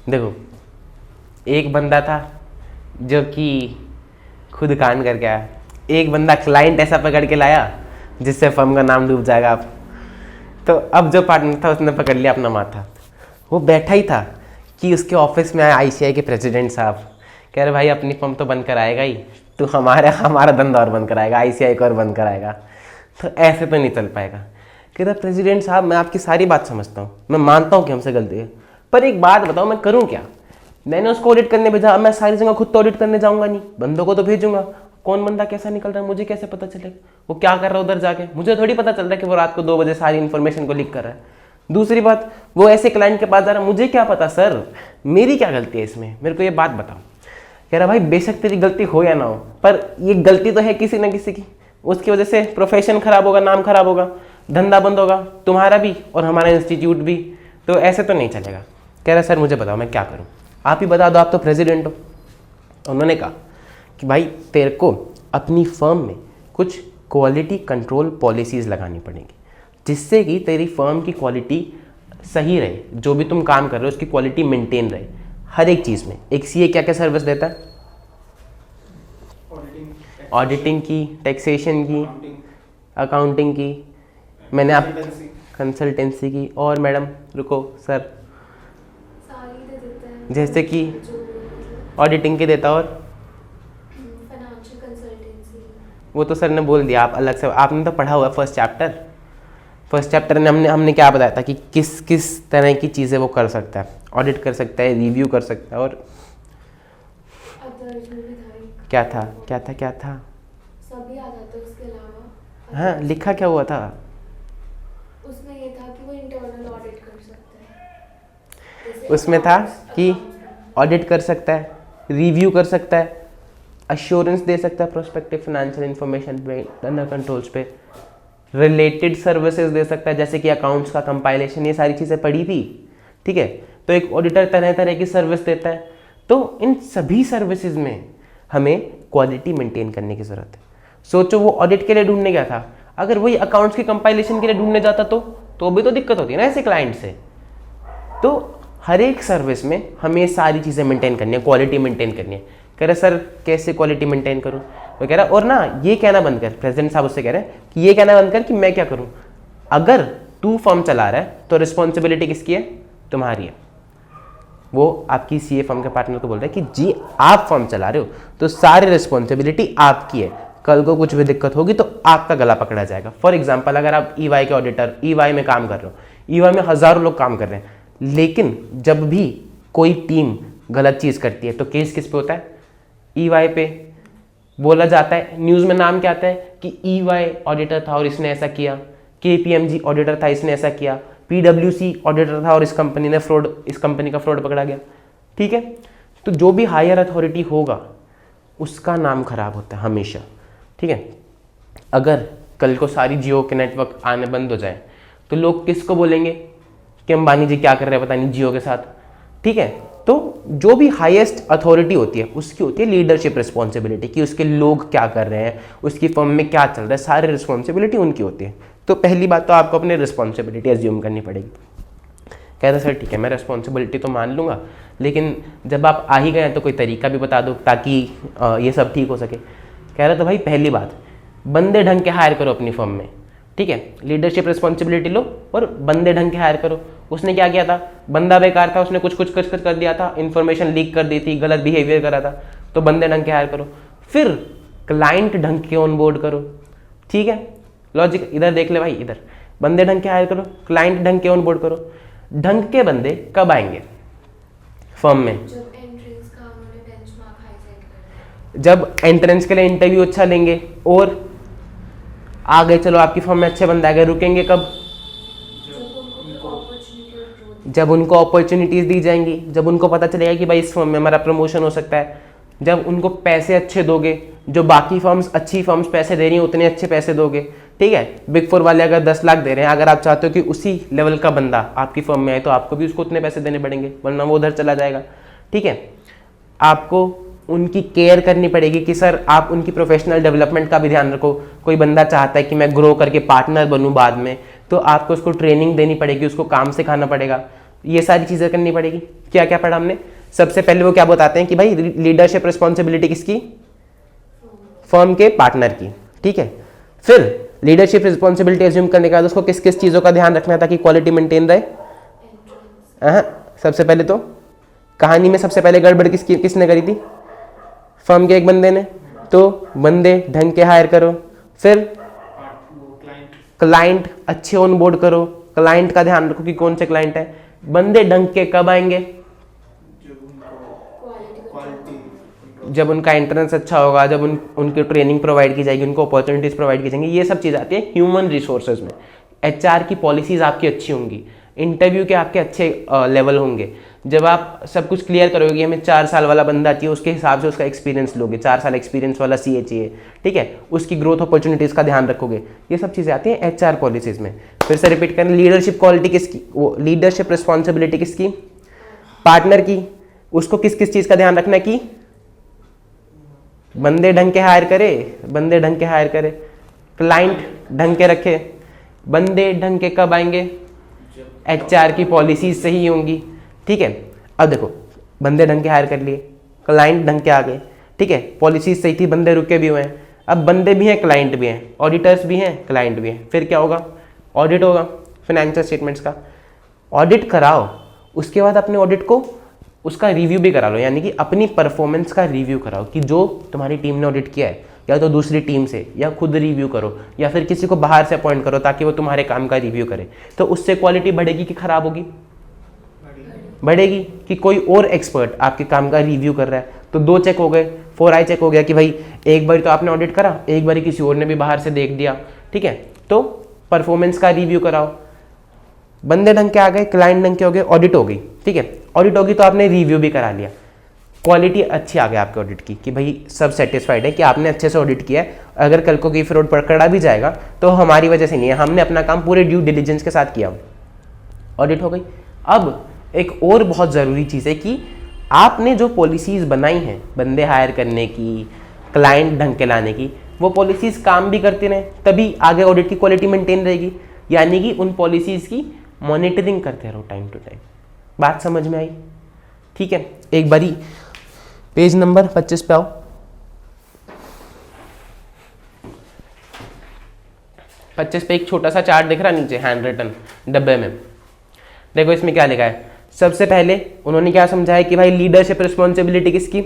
देखो एक बंदा था जो कि खुद कांड करके आया, एक बंदा क्लाइंट ऐसा पकड़ के लाया जिससे फर्म का नाम डूब जाएगा आप। तो अब जो पार्टनर था उसने पकड़ लिया अपना माथा, वो बैठा ही था कि उसके ऑफिस में आए आईसीआई के प्रेसिडेंट साहब, कह रहे भाई अपनी फर्म तो बंद कराएगा ही, तो हमारा धंधा और बंद कराएगा, आईसीआई को और बंद कराएगा, तो ऐसे तो नहीं चल पाएगा। कह रहा प्रेसिडेंट साहब मैं आपकी सारी बात समझता हूँ, मैं मानता हूँ कि हमसे गलती है, पर एक बात बताओ मैं करूँ क्या? मैंने उसको ऑडिट करने भेजा, अब मैं सारी जगह खुद तो ऑडिट करने जाऊँगा नहीं, बंदों को तो भेजूंगा, कौन बंदा कैसा निकल रहा है मुझे कैसे पता चलेगा? वो क्या कर रहा है उधर जाके, मुझे थोड़ी पता चल रहा है कि वो रात को 2 बजे सारी इन्फॉर्मेशन को लीक कर रहा है। दूसरी बात, वो ऐसे क्लाइंट के पास जा रहा है, मुझे क्या पता सर, मेरी क्या गलती है इसमें, मेरे को ये बात बताओ। कह रहा भाई बेशक तेरी गलती हो या ना हो, पर ये गलती तो है किसी ना किसी की, उसकी वजह से प्रोफेशन खराब होगा, नाम खराब होगा, धंधा बंद होगा, तुम्हारा भी और हमारा इंस्टीट्यूट भी, तो ऐसे तो नहीं चलेगा। कह रहा सर मुझे बताओ मैं क्या करूँ, आप ही बता दो, आप तो प्रेसिडेंट हो। उन्होंने कहा कि भाई तेरे को अपनी फर्म में कुछ क्वालिटी कंट्रोल पॉलिसीज़ लगानी पड़ेंगी, जिससे कि तेरी फर्म की क्वालिटी सही रहे, जो भी तुम काम कर रहे हो उसकी क्वालिटी मेंटेन रहे हर एक चीज़ में। एक सीए क्या क्या सर्विस देता है? ऑडिटिंग की, टैक्सेशन की, अकाउंटिंग की, मैंने आप कंसल्टेंसी की, और मैडम रुको सर, सारी दे देता है, जैसे कि जो भी ऑडिटिंग के देता, और फाइनेंशियल कंसल्टेंसी। वो तो सर ने बोल दिया, आप अलग से, आपने तो पढ़ा हुआ है फर्स्ट चैप्टर में हमने क्या बताया था कि किस किस तरह की चीज़ें वो कर सकता है, ऑडिट कर सकता है, रिव्यू कर सकता है, और अदर्स में भी था एक, क्या था सभी आ जाता है उसके अलावा। हाँ लिखा क्या हुआ था? उसमें ये था कि वो इंटरनल ऑडिट कर सकता है, जैसे उसमें था accounts- कि accounts ऑडिट कर सकता है, रिव्यू कर सकता है, अश्योरेंस दे सकता है प्रोस्पेक्टिव फाइनेंशियल इंफॉर्मेशन पे, अंडर कंट्रोल्स पे, रिलेटेड सर्विसेज दे सकता है जैसे कि अकाउंट्स का कंपाइलेशन, ये सारी चीज़ें पढ़ी थी, ठीक है। तो एक ऑडिटर तरह तरह की सर्विस देता है, तो इन सभी सर्विसेज में हमें क्वालिटी मेंटेन करने की ज़रूरत है। सोचो वो ऑडिट के लिए ढूंढने गया था, अगर वही अकाउंट्स की कंपाइलेशन के लिए ढूंढने जाता तो भी तो दिक्कत होती है ना ऐसे क्लाइंट से। तो हर एक सर्विस में हमें सारी चीज़ें मेंटेन करनी है, क्वालिटी मेंटेन करनी है। कह रहे सर कैसे क्वालिटी मेंटेन करूं? वो कह रहा और ना ये कहना बंद कर, प्रेसिडेंट साहब उससे कह रहे हैं कि ये कहना बंद कर कि मैं क्या करूं, अगर तू फर्म चला रहा है तो रिस्पॉन्सिबिलिटी किसकी है? तुम्हारी है। वो आपकी सीए फर्म के पार्टनर को बोल रहा है कि जी आप फर्म चला रहे हो तो सारी रिस्पॉन्सिबिलिटी आपकी है, कल को कुछ भी दिक्कत होगी तो आपका गला पकड़ा जाएगा। फॉर एग्जाम्पल अगर आप ईवाई के ऑडिटर, ईवाई में काम कर रहे हो, ईवाई में हज़ारों लोग काम कर रहे हैं, लेकिन जब भी कोई टीम गलत चीज़ करती है तो केस किस पे होता है? ईवाई पे। बोला जाता है, न्यूज़ में नाम क्या आता है कि ईवाई ऑडिटर था और इसने ऐसा किया, केपीएमजी ऑडिटर था इसने ऐसा किया, पीडब्ल्यूसी ऑडिटर था और इस कंपनी का फ्रॉड पकड़ा गया, ठीक है। तो जो भी हायर अथॉरिटी होगा उसका नाम खराब होता है हमेशा, ठीक है। अगर कल को सारी जियो के नेटवर्क आने बंद हो जाए तो लोग किसको बोलेंगे कि अंबानी जी क्या कर रहे हैं पता नहीं जियो के साथ, ठीक है। तो जो भी हाईएस्ट अथॉरिटी होती है उसकी होती है लीडरशिप रिस्पॉन्सिबिलिटी कि उसके लोग क्या कर रहे हैं, उसकी फर्म में क्या चल रहा है, सारी रिस्पॉन्सिबिलिटी उनकी होती है। तो पहली बात तो आपको अपनी रिस्पॉन्सिबिलिटी एज्यूम करनी पड़ेगी। कहता सर ठीक है मैं रिस्पॉन्सिबिलिटी तो मान लूँगा, लेकिन जब आप आ ही गए तो कोई तरीका भी बता दो ताकि ये सब ठीक हो सके। कह रहा तो भाई पहली बात, बंदे ढंग के हायर करो अपनी फर्म में, ठीक है। लीडरशिप रिस्पॉन्सिबिलिटी लो और बंदे ढंग के हायर करो। उसने क्या किया था, बंदा बेकार था, उसने कुछ कर दिया था, इन्फॉर्मेशन लीक कर दी थी, गलत बिहेवियर करा था, तो बंदे ढंग के हायर करो। फिर क्लाइंट ढंग के ऑन बोर्ड करो, ठीक है। लॉजिक इधर देख ले भाई, इधर बंदे ढंग के हायर करो, क्लाइंट ढंग के ऑन बोर्ड करो। ढंग के बंदे कब आएंगे फर्म में? जब एंट्रेंस का उन्होंने बेंचमार्क हाई सेट कर दिया, जब एंट्रेंस के लिए इंटरव्यू अच्छा लेंगे और आ गए, चलो आपकी फर्म में अच्छे बंदे आ गए, रुकेंगे कब? जब उनको अपॉर्चुनिटीज़ दी जाएंगी, जब उनको पता चलेगा कि भाई इस फर्म में हमारा प्रमोशन हो सकता है, जब उनको पैसे अच्छे दोगे, जो बाकी फर्म्स अच्छी फर्म्स पैसे दे रही हैं उतने अच्छे पैसे दोगे, ठीक है। बिग 4 वाले अगर 10 लाख दे रहे हैं, अगर आप चाहते हो कि उसी लेवल का बंदा आपकी फर्म में आए तो आपको भी उसको उतने पैसे देने पड़ेंगे, वरना वो उधर चला जाएगा, ठीक है। आपको उनकी केयर करनी पड़ेगी कि सर आप उनकी प्रोफेशनल डेवलपमेंट का भी ध्यान रखो। कोई बंदा चाहता है कि मैं ग्रो करके पार्टनर बनूं बाद में, तो आपको उसको ट्रेनिंग देनी पड़ेगी, उसको काम सिखाना पड़ेगा, ये सारी चीज़ें करनी पड़ेगी। क्या क्या पढ़ा हमने? सबसे पहले वो क्या बताते हैं कि भाई लीडरशिप रिस्पॉन्सिबिलिटी किसकी? फर्म के पार्टनर की, ठीक है। फिर लीडरशिप रिस्पॉन्सिबिलिटी एज्यूम करने के बाद उसको किस किस चीज़ों का ध्यान रखना था कि क्वालिटी मेंटेन रहे? सबसे पहले तो कहानी में सबसे पहले गड़बड़ किसने करी थी? फर्म के एक बंदे ने। तो बंदे ढंग के हायर करो, फिर क्लाइंट अच्छे ऑन बोर्ड करो, क्लाइंट का ध्यान रखो कि कौन से क्लाइंट है। बंदे ढंग के कब आएंगे? जब उनका एंट्रेंस अच्छा होगा, जब उनकी ट्रेनिंग प्रोवाइड की जाएगी, उनको अपॉर्चुनिटीज़ प्रोवाइड की जाएंगी, ये सब चीज़ आती है ह्यूमन रिसोर्सेज में। एचआर की पॉलिसीज़ आपकी अच्छी होंगी, इंटरव्यू के आपके अच्छे लेवल होंगे। जब आप सब कुछ क्लियर करोगे कि हमें 4 साल वाला बंदा चाहिए, उसके हिसाब से उसका एक्सपीरियंस लोगे, 4 साल एक्सपीरियंस वाला सीए चाहिए, ठीक है, उसकी ग्रोथ अपॉर्चुनिटीज़ का ध्यान रखोगे। ये सब चीज़ें आती हैं एचआर पॉलिसीज़ में। फिर से रिपीट करें, लीडरशिप क्वालिटी किसकी, वो लीडरशिप रिस्पॉन्सिबिलिटी किसकी, पार्टनर की। उसको किस किस चीज़ का ध्यान रखना है कि बंदे ढंग के हायर करे, बंदे ढंग के हायर करे, क्लाइंट ढंग के रखे। बंदे ढंग के कब आएंगे, एचआर की पॉलिसीज सही होंगी, ठीक है। अब देखो, बंदे ढंग के हायर कर लिए, क्लाइंट ढंग के आ गए, ठीक है, पॉलिसीज सही थी, बंदे रुके भी हुए हैं। अब बंदे भी हैं, क्लाइंट भी हैं, ऑडिटर्स भी हैं, क्लाइंट भी हैं, फिर क्या होगा, ऑडिट होगा फाइनेंशियल स्टेटमेंट्स का। ऑडिट कराओ, उसके बाद अपने ऑडिट को उसका रिव्यू भी करा लो, यानी कि अपनी परफॉर्मेंस का रिव्यू कराओ कि जो तुम्हारी टीम ने ऑडिट किया है, या तो दूसरी टीम से, या खुद रिव्यू करो, या फिर किसी को बाहर से अपॉइंट करो ताकि वो तुम्हारे काम का रिव्यू करे। तो उससे क्वालिटी बढ़ेगी कि खराब होगी, बढ़ेगी। कि कोई और एक्सपर्ट आपके काम का रिव्यू कर रहा है, तो 2 चेक हो गए, 4 आई चेक हो गया कि भाई एक बार तो आपने ऑडिट करा, एक बार किसी और ने भी बाहर से देख दिया, ठीक है। तो परफॉर्मेंस का रिव्यू कराओ, बंदे ढंग के आ गए, क्लाइंट ढंग के हो गए, ऑडिट हो गई, ठीक है। ऑडिट होगी तो आपने रिव्यू भी करा लिया, क्वालिटी अच्छी आ गई आपके ऑडिट की कि भाई सब सेटिस्फाइड है कि आपने अच्छे से ऑडिट किया है। अगर कल को कोई फ्रॉड पकड़ा भी जाएगा तो हमारी वजह से नहीं है, हमने अपना काम पूरे ड्यू डिलिजेंस के साथ किया, ऑडिट हो गई। अब एक और बहुत ज़रूरी चीज़ है कि आपने जो पॉलिसीज़ बनाई हैं बंदे हायर करने की, क्लाइंट ढंग के लाने की, वो पॉलिसीज़ काम भी करते रहें, तभी आगे ऑडिट की क्वालिटी मेंटेन रहेगी। यानी कि उन पॉलिसीज़ की मॉनिटरिंग करते रहो टाइम टू टाइम। बात समझ में आई, ठीक है। एक बारी पेज नंबर 25 पे आओ। पच्चीस पे एक छोटा सा चार्ट दिख रहा नीचे, हैंड रिटन डब्बे में, देखो इसमें क्या लिखा है। सबसे पहले उन्होंने क्या समझाया कि भाई लीडरशिप रिस्पॉन्सिबिलिटी किसकी,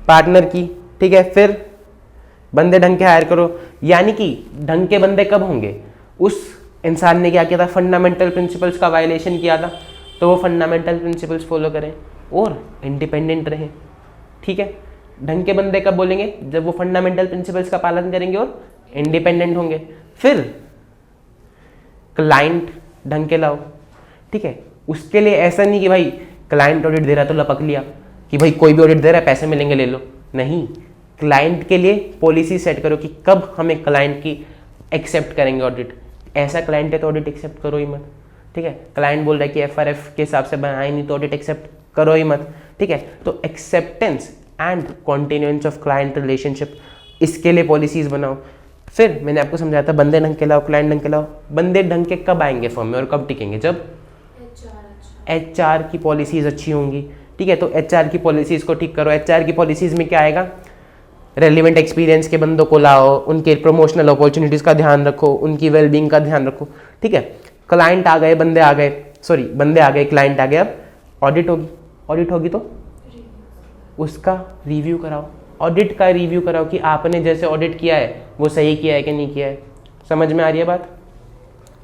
पार्टनर की, ठीक है। फिर बंदे ढंग के हायर करो, यानी कि ढंग के बंदे कब होंगे, उस इंसान ने क्या किया था, फंडामेंटल प्रिंसिपल्स का वायलेशन किया था, तो वो फंडामेंटल प्रिंसिपल्स फॉलो करें और इंडिपेंडेंट रहें, ठीक है। ढंग के बंदे कब बोलेंगे, जब वो फंडामेंटल प्रिंसिपल्स का पालन करेंगे और इंडिपेंडेंट होंगे। फिर क्लाइंट ढंग के लाओ, ठीक है। उसके लिए ऐसा नहीं कि भाई क्लाइंट ऑडिट दे रहा है तो लपक लिया कि भाई कोई भी ऑडिट दे रहा है पैसे मिलेंगे ले लो, नहीं। क्लाइंट के लिए पॉलिसी सेट करो कि कब हमें क्लाइंट की एक्सेप्ट करेंगे ऑडिट। ऐसा क्लाइंट है तो ऑडिट एक्सेप्ट करो ही मत, ठीक है। क्लाइंट बोल रहा है कि एफआरएफ के हिसाब से बनाए नहीं तो ऑडिट एक्सेप्ट करो ही मत, ठीक है। तो acceptance and continuance of client relationship, इसके लिए पॉलिसीज बनाओ। फिर मैंने आपको समझाया था बंदे ढंग के लाओ, क्लाइंट ढंग के लाओ। बंदे ढंग के कब आएंगे फर्म में और कब टिकेंगे, जब एचआर की पॉलिसीज अच्छी होंगी, ठीक है। तो एचआर की पॉलिसीज को ठीक करो। एचआर की पॉलिसीज में क्या आएगा, रेलिवेंट एक्सपीरियंस के बंदों को लाओ, उनके प्रोमोशनल अपॉर्चुनिटीज़ का ध्यान रखो, उनकी वेलबींग का ध्यान रखो, ठीक है। क्लाइंट आ गए, बंदे आ गए, सॉरी बंदे आ गए, क्लाइंट आ गए, अब ऑडिट होगी। ऑडिट होगी तो उसका रिव्यू कराओ, ऑडिट का रिव्यू कराओ कि आपने जैसे ऑडिट किया है वो सही किया है कि नहीं किया है। समझ में आ रही है बात,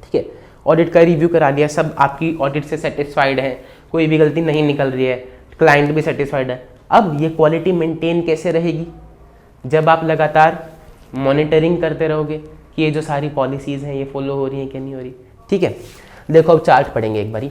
ठीक है। ऑडिट का रिव्यू करा लिया, सब आपकी ऑडिट से सेटिस्फाइड है, कोई भी गलती नहीं निकल रही है, क्लाइंट भी सेटिस्फाइड है। अब ये क्वालिटी मेंटेन कैसे रहेगी, जब आप लगातार मॉनिटरिंग करते रहोगे कि ये जो सारी पॉलिसीज़ हैं ये फॉलो हो रही हैं कि नहीं हो रही, ठीक है। देखो अब चार्ट पढ़ेंगे एक बारी।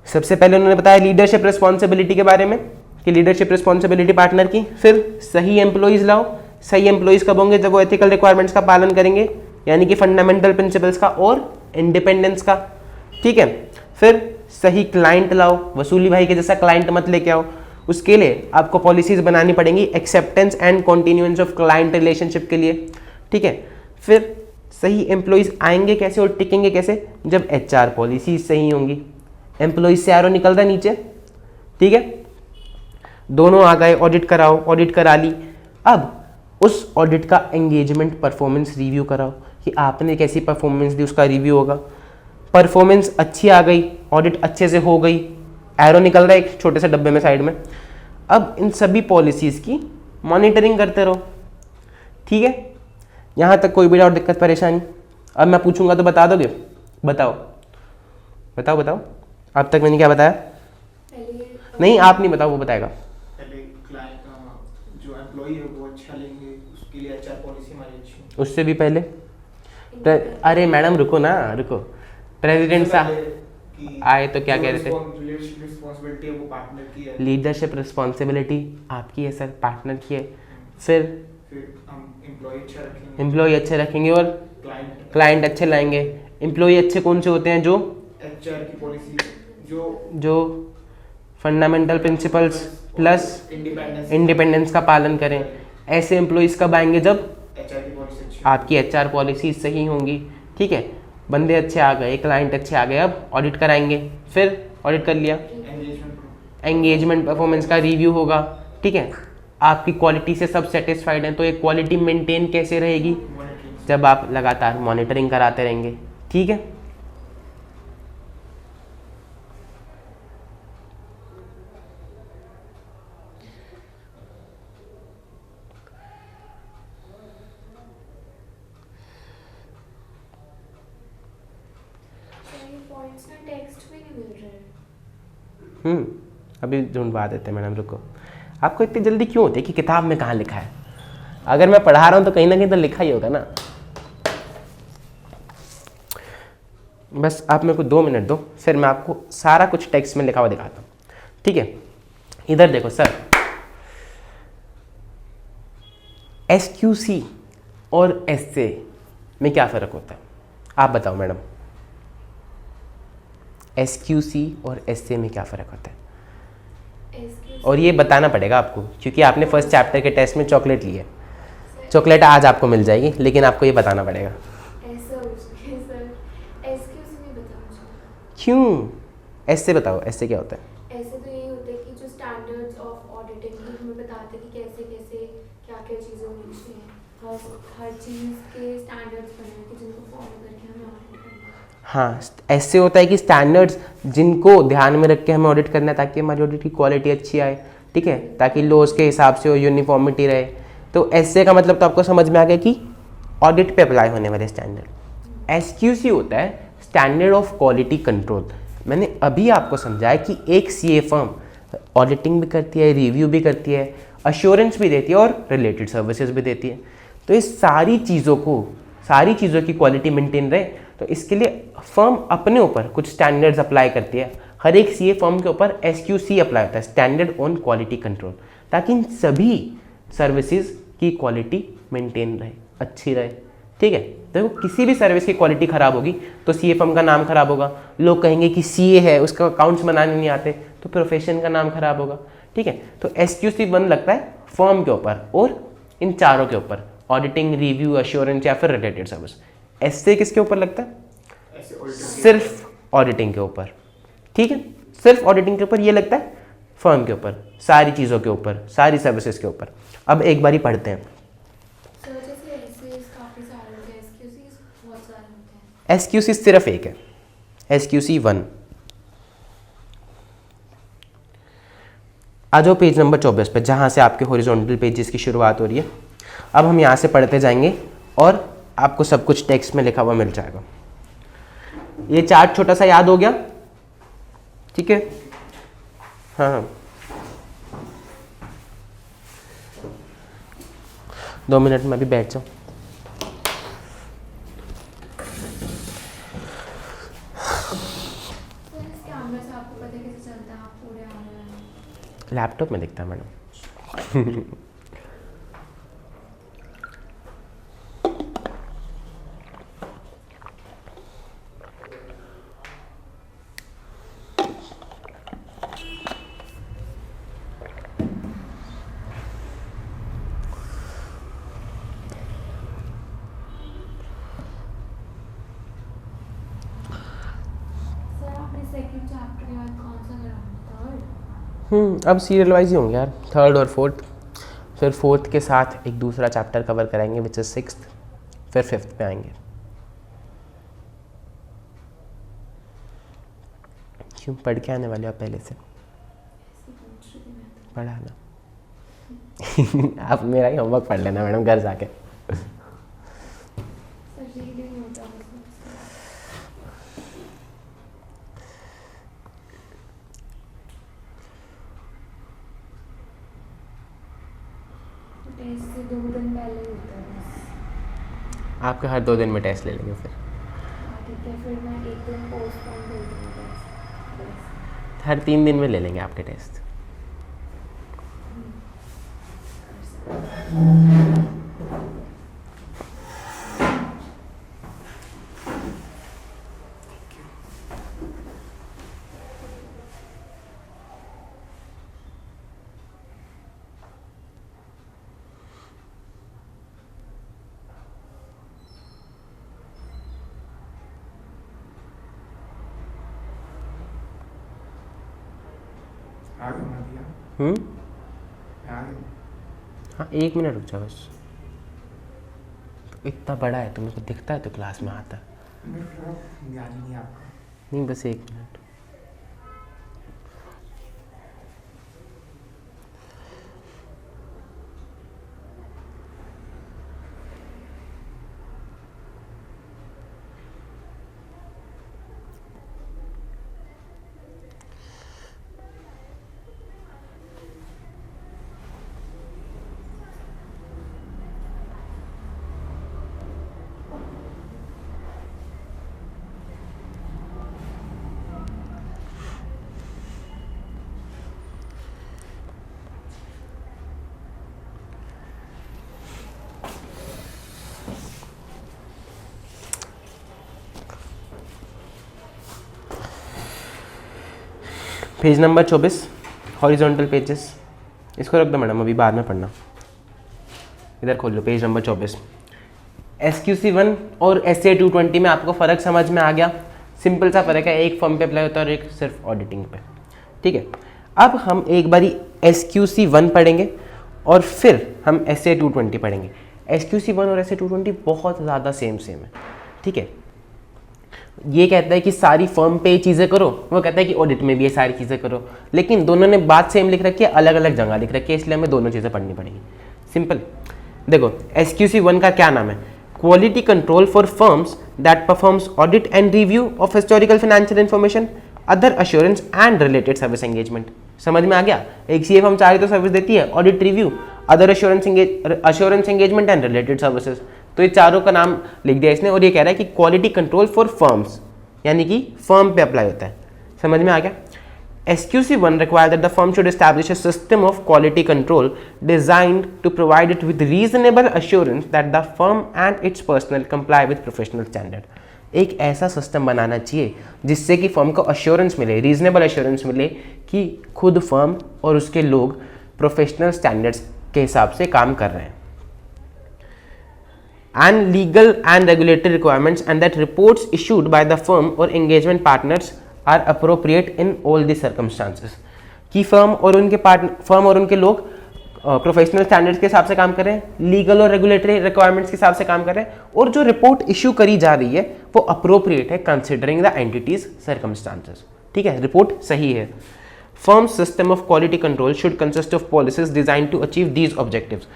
सबसे पहले उन्होंने बताया लीडरशिप रिस्पॉन्सिबिलिटी के बारे में कि लीडरशिप रिस्पॉन्सिबिलिटी पार्टनर की। फिर सही एम्प्लॉइज लाओ। सही एम्प्लॉइज कब होंगे, जब वो एथिकल रिक्वायरमेंट्स का पालन करेंगे, यानी कि फंडामेंटल प्रिंसिपल्स का और इंडिपेंडेंस का, ठीक है। फिर सही क्लाइंट लाओ, वसूली भाई के जैसा क्लाइंट मत लेके आओ। उसके लिए आपको पॉलिसीज बनानी पड़ेंगी acceptance and continuance of client relationship के लिए, ठीक है। फिर सही एम्प्लॉइज आएंगे कैसे और टिकेंगे कैसे, जब एचआर पॉलिसीज सही होंगी। एम्प्लॉइज से आरो निकल रहा नीचे, ठीक है। दोनों आ गए, ऑडिट कराओ, ऑडिट करा ली। अब उस ऑडिट का एंगेजमेंट परफॉर्मेंस रिव्यू कराओ कि आपने कैसी परफॉर्मेंस दी, उसका रिव्यू होगा। परफॉर्मेंस अच्छी आ गई, ऑडिट अच्छे से हो गई, एरो निकल रहा है एक छोटे से डब्बे में साइड में। अब इन सभी पॉलिसीज़ की मॉनिटरिंग करते रहो, ठीक है। यहाँ तक कोई भी और दिक्कत परेशानी? अब मैं पूछूंगा तो बता दोगे? बताओ बताओ बताओ। अब तक मैंने क्या बताया? पहले नहीं, आप नहीं बताओ, वो बताएगा। पहले क्लाइंट जो एम्प्लॉई है वो अच्छा लेंगे, उसके लिए एचआर पॉलिसी हमारी अच्छी है। उससे भी पहले अरे मैडम रुको ना, रुको। प्रेसिडेंट साहब आए तो क्या कह रहे थे? लीडरशिप रिस्पॉन्सिबिलिटी है वो पार्टनर की है। लीडरशिप रिस्पॉन्सिबिलिटी आपकी है सर, पार्टनर की है। फिर हम एम्प्लॉय अच्छा रखेंगे, एम्प्लॉय अच्छे रखेंगे और क्लाइंट अच्छे लाएंगे। एम्प्लॉय अच्छे कौन से होते हैं? जो एचआर की पॉलिसी जो फंडामेंटल प्रिंसिपल्स प्लस इंडिपेंडेंस का पालन करें। ऐसे एम्प्लॉयज़ कब आएंगे? जब एचआर की पॉलिसी अच्छी आपकी एचआर पॉलिसी सही होंगी। ठीक है, बंदे अच्छे आ गए, क्लाइंट अच्छे आ गए, अब ऑडिट कराएंगे। फिर ऑडिट कर लिया, एंगेजमेंट परफॉर्मेंस का रिव्यू होगा। ठीक है, आपकी क्वालिटी से सब सेटिस्फाइड हैं, तो एक क्वालिटी मेंटेन कैसे रहेगी? जब आप लगातार मॉनिटरिंग कराते रहेंगे। ठीक है, पॉइंट्स ना टेक्स्ट में नहीं मिल रहे हैं। अभी ढूंढवा देते हैं मैडम, रुको। आपको इतनी जल्दी क्यों होती है कि किताब में कहाँ लिखा है? अगर मैं पढ़ा रहा हूँ तो कहीं ना कहीं तो लिखा ही होगा ना। बस आप मेरे को 2 मिनट दो, फिर मैं आपको सारा कुछ टेक्स्ट में लिखा हुआ दिखाता हूँ। ठीक है, इधर देखो सर, SQC और SA में क्या फ़र्क होता है? आप बताओ मैडम, SQC और SA में क्या फ़र्क होता है? और ये बताना पड़ेगा आपको, क्योंकि आपने फर्स्ट चैप्टर के टेस्ट में चॉकलेट ली है। चॉकलेट आज आपको मिल जाएगी, लेकिन आपको ये बताना पड़ेगा। क्यों? ऐसे बताओ, ऐसे क्या होता है? ऐसे तो यही होता है कि जो स्टैंडर्ड्स ऑफ ऑडिटिंग की हमें बताते हैं कि कैसे कैसे क्या क्या चीज़ें होनी चाहिए, हर चीज़ के स्टैंडर्ड्स बने हैं कि जिनको फॉलो करके हमें ऑडिट करना है। हाँ, ऐसे होता है कि स्टैंडर्ड्स जिनको ध्यान में रख के हमें ऑडिट करना है, ताकि हमारी ऑडिट की क्वालिटी अच्छी आए। ठीक है, ताकि लॉज के हिसाब से हो, यूनिफॉर्मिटी रहे। तो ऐसे का मतलब तो आपको समझ में आ गया कि ऑडिट पे अप्लाई होने वाले स्टैंडर्ड। SQC होता है स्टैंडर्ड ऑफ क्वालिटी कंट्रोल। मैंने अभी आपको समझाया कि एक CA फर्म ऑडिटिंग भी करती है, रिव्यू भी करती है, अश्योरेंस भी देती है और रिलेटेड सर्विसेज भी देती है। तो इस सारी चीज़ों की क्वालिटी मेंटेन रहे, तो इसके लिए फर्म अपने ऊपर कुछ स्टैंडर्ड्स अप्लाई करती है। हर एक CA फर्म के ऊपर SQC अप्लाई होता है, स्टैंडर्ड ऑन क्वालिटी कंट्रोल, ताकि इन सभी सर्विसेज की क्वालिटी मेंटेन रहे, अच्छी रहे। ठीक है, देखो किसी भी सर्विस की क्वालिटी ख़राब होगी तो CA फर्म का नाम खराब होगा। लोग कहेंगे कि CA है, उसका अकाउंट्स बनाने नहीं आते, तो प्रोफेशन का नाम खराब होगा। ठीक है, तो SQC बन लगता है फर्म के ऊपर और इन चारों के ऊपर, ऑडिटिंग, रिव्यू, अश्योरेंस या फिर रिलेटेड सर्विस। SA किसके ऊपर लगता है? सिर्फ ऑडिटिंग के ऊपर। ठीक है, सिर्फ ऑडिटिंग के ऊपर ये लगता है, फर्म के ऊपर, सारी चीज़ों के ऊपर, सारी सर्विसेज के ऊपर। अब एक बारी पढ़ते हैं। SQC सिर्फ एक है, SQC 1। आ जाओ पेज नंबर 24 पे, जहाँ से आपके हॉरिजॉन्टल पेजेस की शुरुआत हो रही है। अब हम यहाँ से पढ़ते जाएंगे और आपको सब कुछ टेक्स्ट में लिखा हुआ मिल जाएगा। ये चार्ट छोटा सा याद हो गया? ठीक है, हाँ 2 मिनट में अभी बैठ जाओ। लैपटॉप में दिखता है मैडम। अब सीरियल वाइज ही होंगे यार, 3rd और 4th। फिर 4th के साथ एक दूसरा चैप्टर कवर कराएंगे विच इज़ 6th, फिर 5th पे आएंगे। क्यों, पढ़ के आने वाले हो पहले से? पढ़ा ना। आप मेरा ही होमवर्क पढ़ लेना मैडम घर जाके। आपके हर 2 दिन में टेस्ट ले लेंगे फिर। ठीक है, फिर मैं एक दिन पोस्टपोन कर दूँगा टेस्ट। हर 3 दिन में ले लेंगे आपके टेस्ट। आगे बढ़ा दिया। आगे हाँ 1 मिनट रुक जाओ बस। इतना बड़ा है तो मेरे को दिखता है तो क्लास में आता है। मेरे को ध्यान ही नहीं आपका। नहीं बस 1 minute. Page number 24 horizontal pages, इसको रख दो मैडम, अभी बाद में पढ़ना। इधर खोल लो पेज नंबर 24। SQC1 और SA 220 में आपको फ़र्क समझ में आ गया। सिंपल सा फ़र्क है, एक फर्म पे अप्लाई होता है और एक सिर्फ ऑडिटिंग पे। ठीक है, अब हम एक बारी SQC1 पढ़ेंगे और फिर हम SA 220 पढ़ेंगे। SQC1 और SA 220 बहुत ज़्यादा सेम है। ठीक है, ये कहता है कि सारी फर्म पे ये चीज़ें करो, वो कहता है कि ऑडिट में भी ये सारी चीज़ें करो, लेकिन दोनों ने बात सेम लिख रखी है, अलग अलग जगह लिख रखी है, इसलिए हमें दोनों चीज़ें पढ़नी पड़ेंगी। सिंपल। देखो SQC1 का क्या नाम है? Quality control for firms that performs audit and review of historical financial information, other assurance and related service engagement. समझ में आ गया? एक CA फर्म चाह रही तो सर्विस देती है, audit, review, other assurance engagement and related services. तो ये चारों का नाम लिख दिया इसने, और ये कह रहा है कि क्वालिटी कंट्रोल फॉर फर्म्स, यानी कि फर्म पे अप्लाई होता है। समझ में आ गया? SQC1 requires that the firm should establish a system of quality control designed to provide it with reasonable assurance that the firm and its personnel comply with professional standard. एक ऐसा system बनाना चाहिए जिससे कि फर्म को assurance मिले, reasonable assurance मिले कि खुद फर्म और उसके लोग प्रोफेशनल स्टैंडर्ड्स के हिसाब से काम कर रहे हैं। And legal and regulatory requirements and that reports issued by the firm or engagement partners are appropriate in all the circumstances. कि फर्म और उनके लोग प्रोफेशनल स्टैंडर्ड्स के हिसाब से काम कर रहे हैं, लीगल और रेगुलेटरी रिक्वायरमेंट्स के हिसाब से काम कर रहे हैं, और जो रिपोर्ट इशू करी जा रही है वो अप्रोप्रिएट है कंसिडरिंग द एंटिटीज सर्कमस्टांसेस। ठीक है, रिपोर्ट सही है। Firm system of quality control should consist of policies design to achieve these objectives.